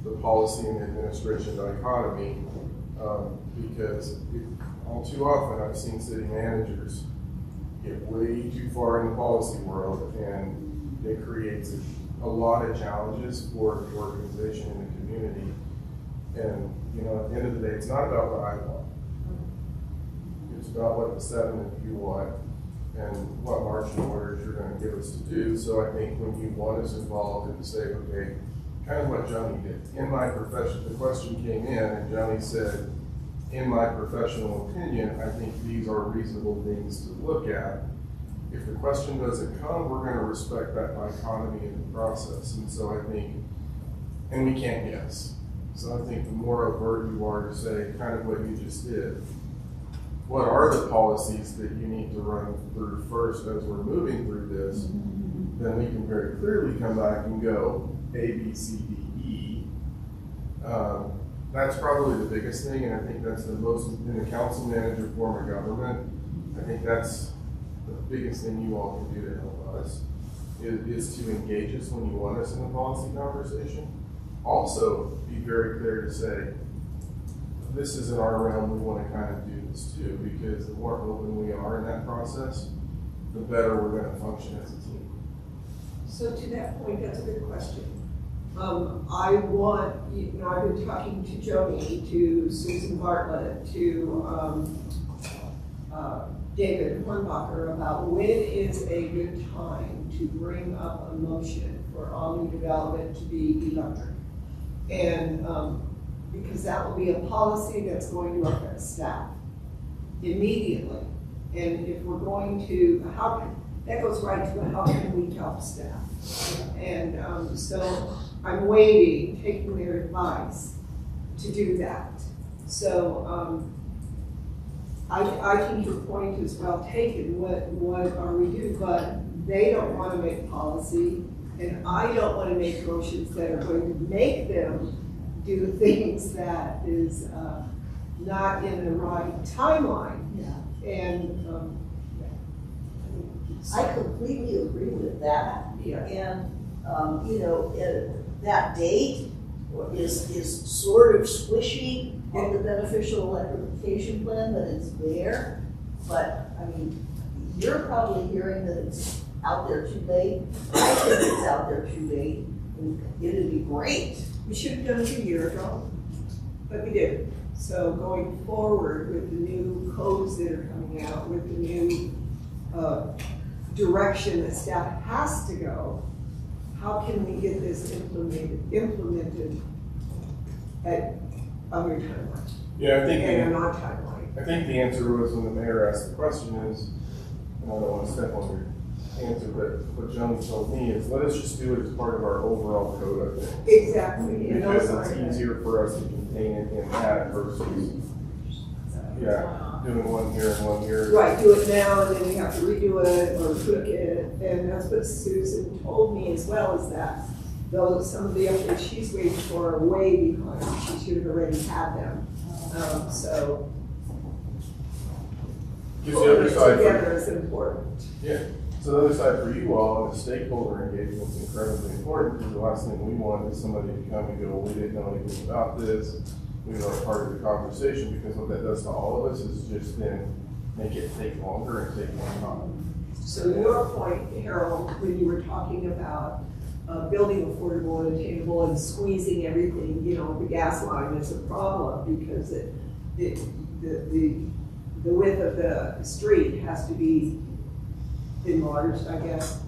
the policy and the administration dichotomy, because all too often I've seen city managers get way too far in the policy world, and it creates a lot of challenges for the organization and the community. And at the end of the day, it's not about what I want. It's about what the 7 of you want and what marching orders you're going to give us to do. So I think when you want us involved and say, okay, kind of what Johnny did. In my profession, the question came in and Johnny said, in my professional opinion, I think these are reasonable things to look at. If the question doesn't come, we're going to respect that dichotomy in the process. And so I think, and we can't guess. So I think the more overt you are to say kind of what you just did, what are the policies that you need to run through first as we're moving through this, then we can very clearly come back and go A, B, C, D, E. That's probably the biggest thing, and I think that's the most, in the council manager form of government, I think that's the biggest thing you all can do to help us, is to engage us when you want us in the policy conversation. Also, be very clear to say, this is in our realm, we want to kind of do this too, because the more open we are in that process, the better we're going to function as a team. So to that point, that's a good question. I've been talking to Joni, to Susan Bartlett, to David Hornbacher about when is a good time to bring up a motion for all new development to be electric. And because that will be a policy that's going to affect staff immediately. And if we're going to, that goes right to how can we help staff? And so I'm waiting, taking their advice to do that. So I think your point is well taken. What are we doing? But they don't want to make policy, and I don't want to make motions that are going to make them do things that is not in the right timeline. Yeah. And I completely agree with that. Yeah. And that date is sort of squishy, on the beneficial electrification plan, that it's there, but, I mean, you're probably hearing that it's out there too late. I think it's out there too late, and it'd be great. We should have done it a year ago, but we didn't. So going forward with the new codes that are coming out, with the new direction that staff has to go, how can we get this implemented at on your timeline? Yeah, I think. And on our timeline. I think the answer was when the mayor asked the question is, and I don't want to step on your answer, but what Joni told me is, let us just do it as part of our overall code, I think. Exactly. Because it's easier for us to contain it in that versus, doing one here and one here. Right, do it now, and then you have to redo it or tweak it, and that's what Susan told me as well, is that though some of the updates she's waiting for are way behind, she should have already had them. So Because the other side together is important. Yeah. So the other side for you all is stakeholder engagement is incredibly important, because the last thing we want is somebody to come and go, we didn't know anything about this, we weren't part of the conversation, because what that does to all of us is just then make it take longer and take more time. So your point, Harold, when you were talking about building affordable and attainable and squeezing everything, the gas line is a problem because the width of the street has to be enlarged, I guess.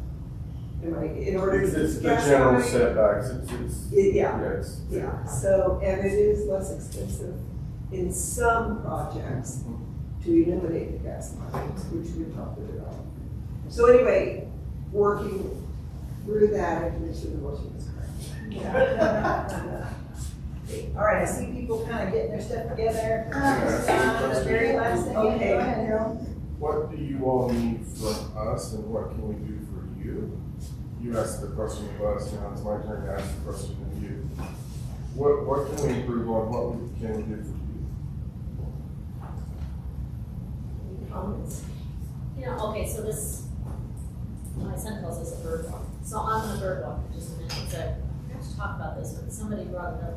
In order to It's the general setbacks. Yeah. So, and it is less expensive in some projects to eliminate the gas lines, which we talked about. So anyway, working through that, I can make sure the motion is correct. All right, I see people kind of getting their stuff together. The very last thing. Okay. Go ahead, Harold. What do you all need from us, and what can we do for you? You asked the question of us, now it's my turn to ask the question of you. What can we improve on? What can we do for you? Any comments? Okay, so this, my son calls this a bird walk. So I'm on a bird walk for just a minute. So I forgot to talk about this, but somebody brought it up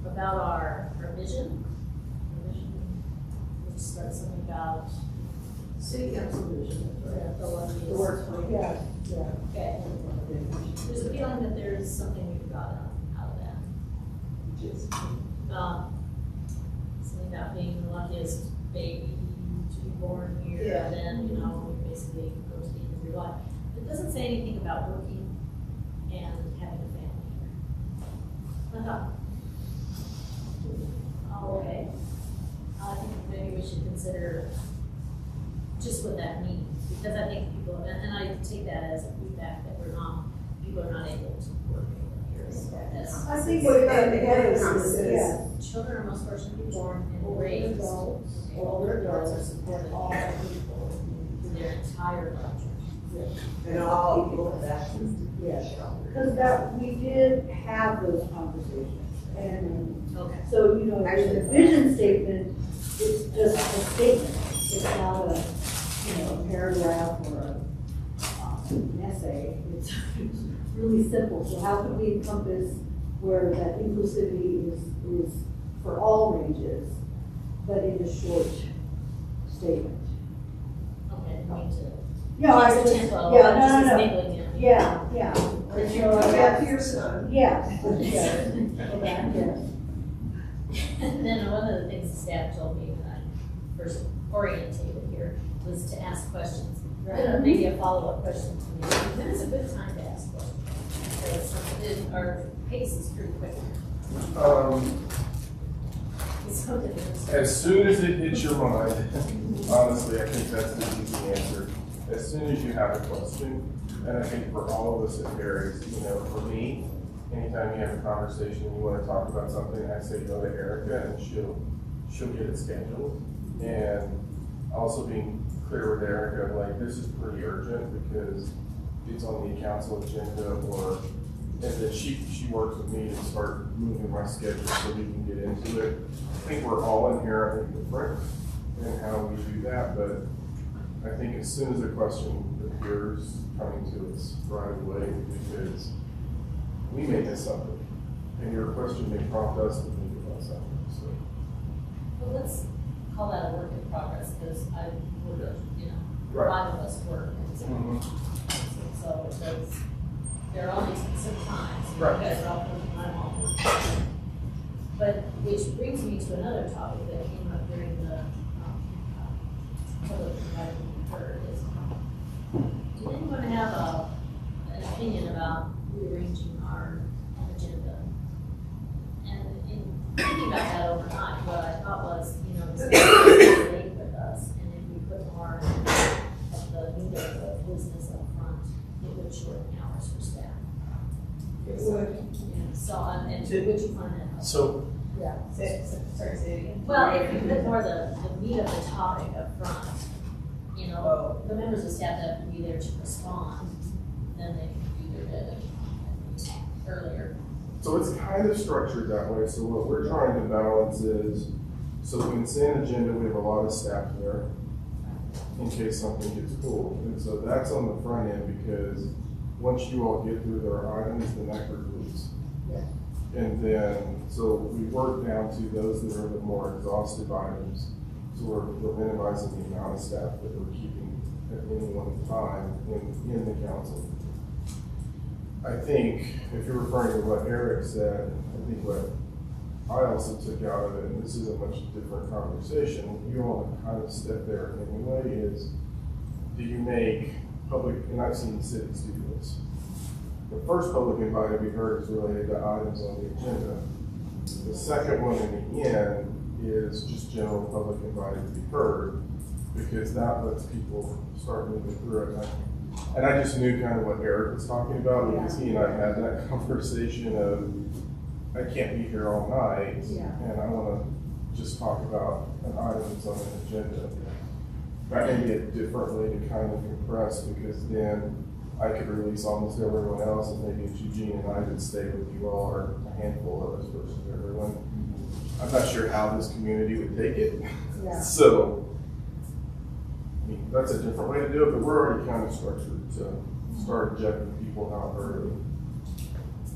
about our vision. Our vision, which starts something about City council vision. the one The work plan. Yeah. Okay. There's a feeling that there's something we forgot out of that. Something about being the luckiest baby to be born here, Yeah. and then, basically go to the end of your life. It doesn't say anything about working and having a family here. I thought, oh, okay. I think maybe we should consider just what that means, because I think people, and I take that as a feedback that people are not able to work here. I think What it's about the better others? Children are most fortunately born and raised. Older adults are supported all people through their entire life. And all people have access to. Yes, because we did have those conversations, and Okay. so, the vision statement is just a statement. It's not a, a paragraph or an essay. It's really simple. So how can we encompass where that inclusivity is for all ranges, but in a short statement? Okay, I need to. Yeah, I change the just, tempo, yeah, just no. enabling it. Yeah. Did you come back to your son? Yeah. Go back, yes. And then one of the things the staff told me when I first orientated here was to ask questions. Maybe a follow-up question to me. When is a good time to ask questions? Because our pace is pretty quick. As soon as it hits your mind, honestly, I think that's the easy answer. As soon as you have a question, and I think for all of us it varies. For me, anytime you have a conversation and you want to talk about something, I say go to Erica and she'll get it scheduled. And also being clear with Erica, like, this is pretty urgent because it's on the council agenda, and then she works with me to start moving my schedule so we can get into it. I think we're all inherently different in how we do that, but I think as soon as a question appears, coming to us right away, because we may miss something, and your question may prompt us to think about something. So Well, let's call that a work in progress, because I would have, Right. 5 of us work, and so there are only some times, you guys are all working, I'm all working. But, which brings me to another topic that came up during the, public invited heard is, do anyone have an opinion about rearranging our agenda? And in thinking about that overnight, what I thought was, it's late with us, and if we put more of the meat of the business up front, it would shorten hours for staff. It would. Yeah, so, and would you find that helpful? So, Yeah. Sorry, say it again. Well, if you put more of the meat of the topic up front, the members of staff that have to be there to respond, then they can do their bit earlier. so it's kind of structured that way. So what we're trying to balance is, so the consent agenda, we have a lot of staff there in case something gets pulled. And so that's on the front end because once you all get through their items, then that concludes. And then, so we work down to those that are the more exhaustive items. So we're minimizing the amount of staff that we're keeping at any one time in the council. I think if you're referring to what Eric said, I think what I also took out of it, and this is a much different conversation, you all have kind of stepped there anyway, is do you make public, and I've seen cities do this. The first public invite to be heard is related to items on the agenda. The second one in the end is just general public invited to be heard, because that lets people start moving through it. And I just knew kind of what Eric was talking about, because he and I had that conversation of, I can't be here all night, and I want to just talk about an item that's on an agenda. That may be a different way to kind of impress, because then I could release almost everyone else, and maybe it's Eugene and I would stay with you all, or a handful of us versus everyone. I'm not sure how this community would take it. So, I mean, that's a different way to do it, but we're already kind of structured to start ejecting people out early.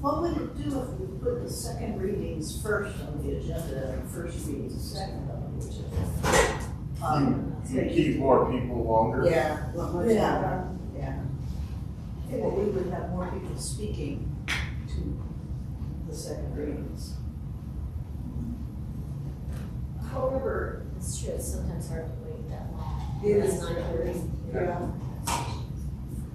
What would it do if we put the second readings first on the agenda and first readings second on the agenda? You keep more people longer. Yeah. Well, we would have more people speaking to the second readings. However, it's true, it's sometimes hard to wait that long. It is. That's 9:30. Yeah.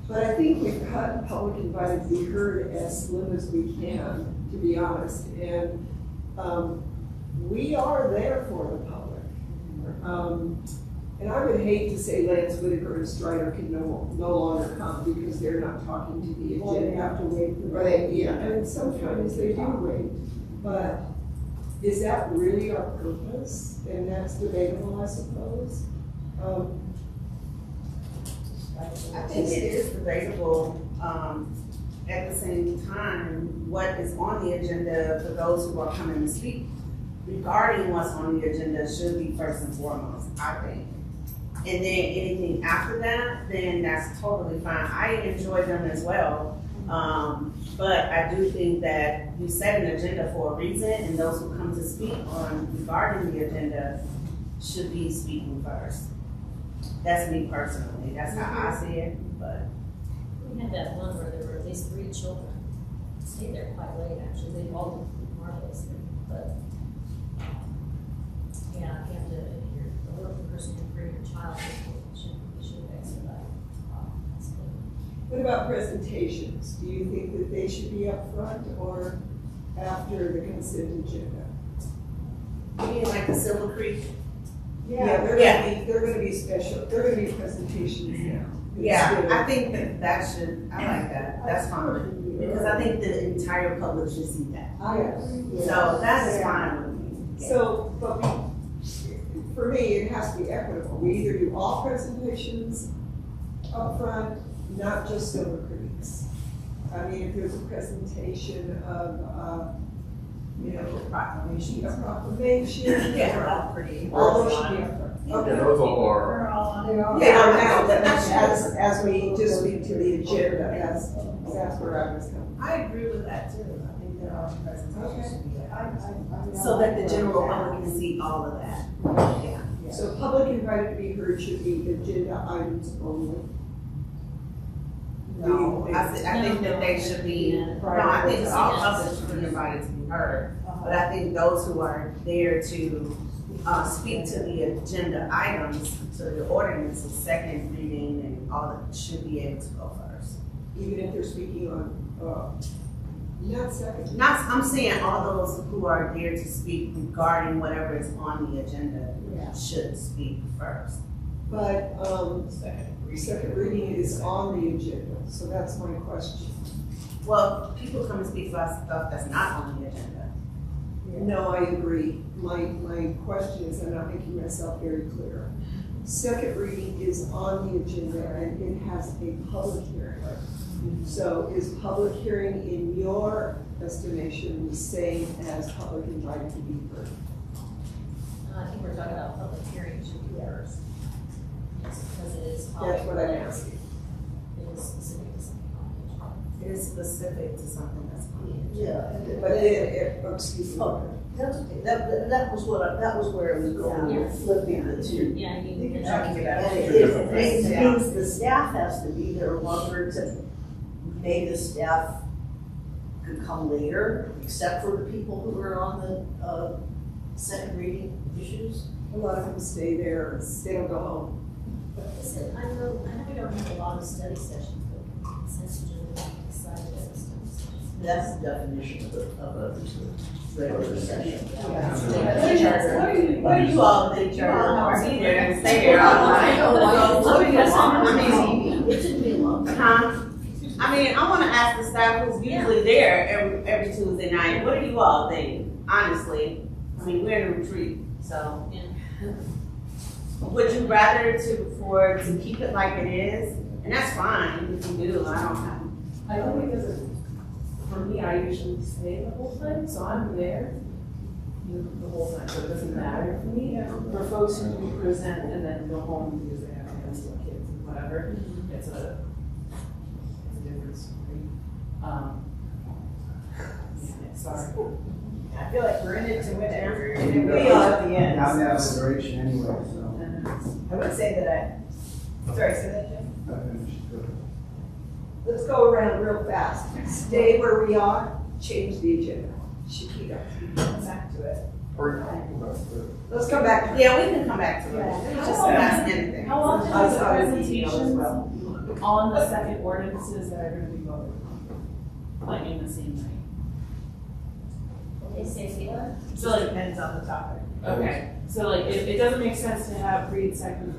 But I think we've cut public invited to be heard as slim as we can, to be honest. And we are there for the public. And I would hate to say Lance Whitaker and Strider can no longer come because they're not talking to the agenda. Well, they have to wait. Or and sometimes they do wait. But is that really our purpose? And that's debatable, I suppose. I think it is debatable. At the same time, what is on the agenda for those who are coming to speak regarding what's on the agenda should be first and foremost, I think. And then anything after that, then that's totally fine. I enjoy them as well. But I do think that you set an agenda for a reason, and those who come to speak on regarding the agenda should be speaking first. That's me personally. That's how I see it. But We had that one where there were at least 3 children. Stayed there quite late, actually. They all did marvelously, but yeah, you have to, if you're a working person can bring your child, you should expedite. What about presentations? Do you think that they should be up front or after the consent agenda? you mean like the Silver Creek? Yeah, they're gonna be special, they're gonna be presentations now. Yeah, I think that should, I like that. That's fine. Because I think the entire public should see that. So that is fine with me. So, but for me, it has to be equitable. We either do all presentations up front, not just Silver Creeks. I mean, if there's a presentation of, proclamation, Yeah, pretty. all those should be up front. Okay, those all are. Yeah, as we just speak to the agenda, that's where I was coming. I agree with that too. I think presentation should be there. So that the general public can see all of that. Yeah. So public invited to be heard should be agenda items only. No, I think that they should be, no, I think all public should be invited to be heard. But I think those who are there to speak to the agenda items, to the ordinances, second reading and all that, should be able to go first. Even if they're speaking on, not second. Not, I'm saying all those who are there to speak regarding whatever is on the agenda should speak first. But, second reading is on the agenda, so that's my question. Well, people come and speak about stuff that's not on the agenda. No, I agree. My question is, I'm not making myself very clear. Second reading is on the agenda and it has a public hearing. So is public hearing in your estimation the same as public invited to be heard? I think we're talking about public hearing should be first. Yes, because it is public. That's what I'm asking. It is specific to something on the agenda. It is specific to something that's on the agenda. Yeah. But then, excuse me. That's okay. That was where it was going. Yeah. Flipping the two. Yeah, you And can. it means the staff has to be there longer to, maybe the staff could come later, except for the people who are on the second reading issues. A lot of them stay there, they don't go home. Listen, I know we don't have a lot of study sessions, but essentially we decided as a study session. That's the definition of a regular session. What are you all think? You all are there and stay there all night. It shouldn't be long. I mean, I want to ask the staff who's usually there every Tuesday night, what do you all think? Honestly, I mean, we're in a retreat, so. Would you rather to keep it like it is? And that's fine if you do, I don't have. I don't think for me, I usually stay the whole time, so I'm there the whole time, so it doesn't matter for me. For folks who present and then go home because they have to answer kids and whatever, it's a different story. Sorry. I feel like we're in it to win it. We We are at the end. I'm the aspiration anyway, so. I would say that sorry, say that, Jim? I finished. Let's go around real fast. Stay where we are, change the agenda. Shakita, come back to it. Let's come back to it. Yeah, we can come back to it. Just ask anything. How often I is the saw the email as presentations well. on the second ordinances that are gonna be voted on? Like in the same night? Okay, say what? So like, Depends on the topic. okay, so like, it doesn't make sense to have read second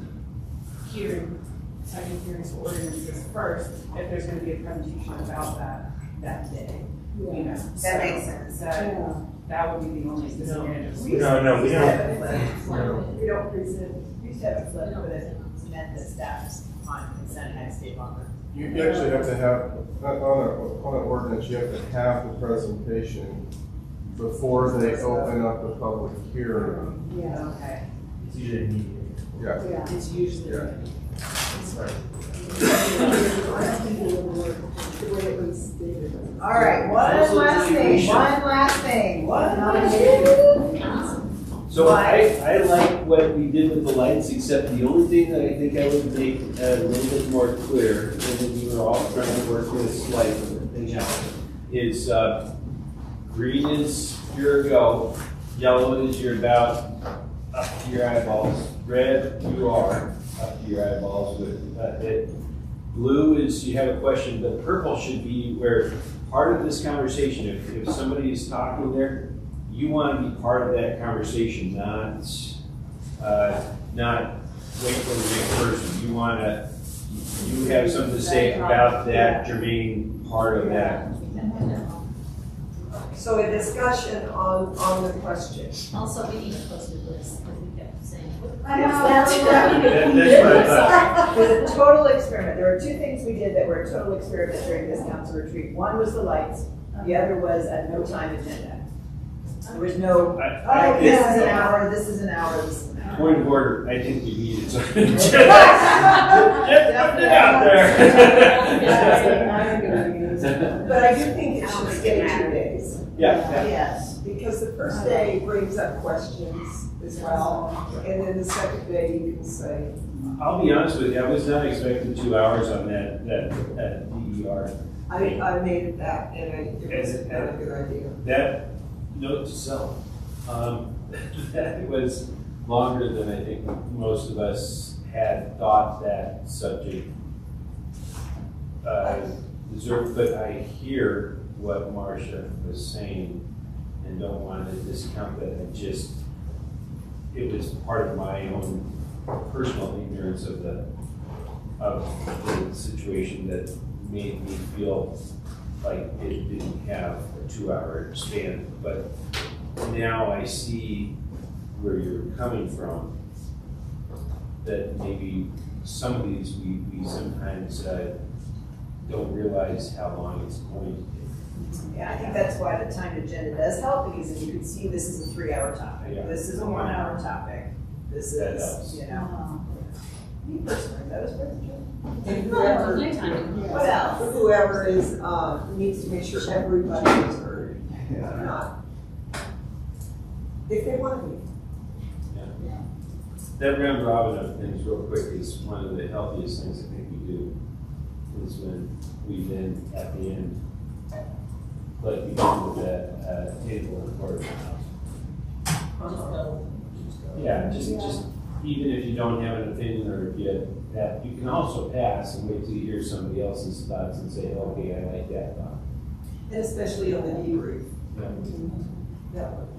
hearings for ordinances first, if there's gonna be a presentation about that day, you know? That makes sense. That would be the only disadvantage. No, we don't. We don't present, we used to have a flip, but it meant that staff on consent had to stay longer. You actually have to have, on an ordinance, you have to have the presentation before they open up the public hearing. Yeah. Okay. It's usually immediate. Yeah. Yeah. It's usually. Yeah. All right, one last thing. So I like what we did with the lights, except the only thing that I think I would make a little bit more clear, and that we were all trying to work with slightly, is green is you're a go, yellow is you're about up to your eyeballs, red you are up to your eyeballs with it. Blue is you have a question, but purple should be where part of this conversation, if somebody is talking there, you want to be part of that conversation, not wait for the next person. You have something to say about that germane part of that. So a discussion on the question. Also, we need a posted list, because we kept saying. That's what I thought. It was a total experiment. There were two things we did that were a total experiment during this council retreat. One was the lights, the other was a no time agenda. There was no, this is an hour, this is an hour, this is an hour. Point of order, I think you needed something. Just put it out there. But I do think it should stay 2 days. Yes. Because the first day brings up questions as well, and then the second day you can say. I'll be honest with you, I was not expecting 2 hours on that DER. I made it that, and it was not a good idea. That note to self, that was longer than I think most of us had thought that subject deserved, but I hear what Marcia was saying and don't want to discount that. It was part of my own personal ignorance of the situation that made me feel like it didn't have a 2 hour span. But now I see where you're coming from, that maybe some of these we sometimes don't realize how long it's going to take. Yeah, I think that's why the timed agenda does help, because as you can see, this is a 3 hour topic. Yeah. This is a 1 hour topic. This That is, helps. you know. Me personally, that was worth it. And whoever, What else? whoever is, needs to make sure everybody is heard, not, if they want to be. That round robin of things, real quick, is one of the healthiest things I think we do, is when we then, at the end, like we did with that table in the corner of the house. Yeah, just even if you don't have an opinion, or if you can also pass and wait till you hear somebody else's thoughts and say, okay, I like that thought. And especially on the debrief. Yeah. That would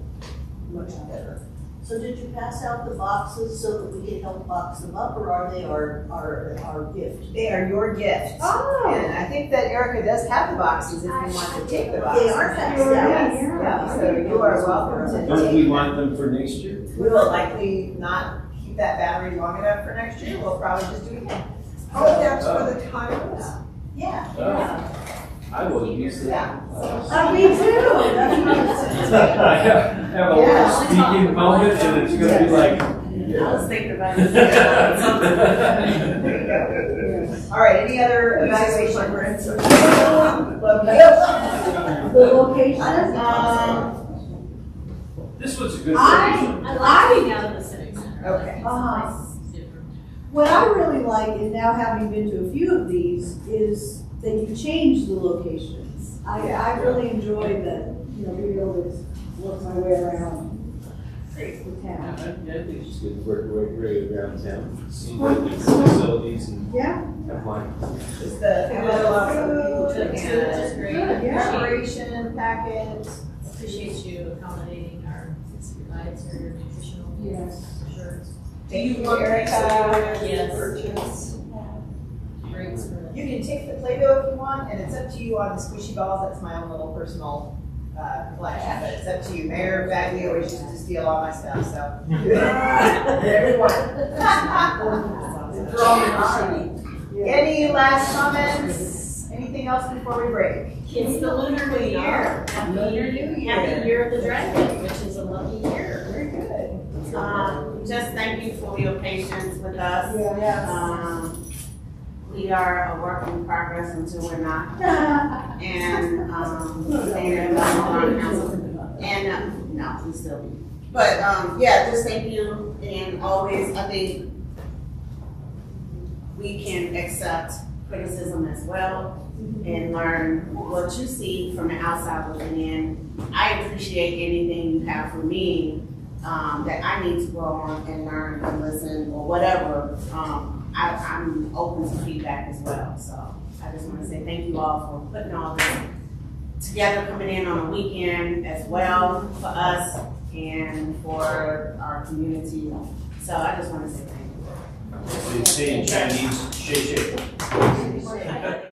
be much better. So did you pass out the boxes so that we can help box them up, or are they our gift? They are your gift. Oh. And I think that Erica does have the boxes if you want to take the boxes. They are passed out. Yes, yeah, so you are welcome to Don't take we them. want them for next year? We will likely not keep that battery long enough for next year. We'll probably just do it again. Oh, that's for the timers? Yeah. I will use that. Me too. I have a little speaking moment, and it's going to be like. I was thinking about All right, any other evaluation grants? The location? This was a good I like being out of the civic center. Okay. What I really like, and now having been to a few of these, is that you change the locations. I really enjoy the, being able to work my way around the town. I think it's just good to work right around town, see the facilities and have fun. Just the food Just great. preparation packet. Appreciate you accommodating our guides or your nutritional needs. Sure. Do you want Erica? Yes. Purchase? Great for You can take the Play-Doh if you want, and it's up to you on the squishy balls. That's my own little personal collection, but it's up to you. Mayor Bagley always used to steal all my stuff, so. Whatever you want. Throw them in the machine. Any last comments? Anything else before we break? It's the Lunar New Year. Happy Year of the Dragon, which is a lucky year. Very good. Just thank you for your patience with us. Yes. We are a work in progress until we're not. And, no, we still. But, just thank you. And always, I think we can accept criticism as well and learn what you see from the outside looking in. I appreciate anything you have for me that I need to grow on and learn and listen or whatever. I'm open to feedback as well. So I just want to say thank you all for putting all this together, coming in on a weekend as well for us and for our community. So I just want to say thank you. They say in Chinese, "Shay shay."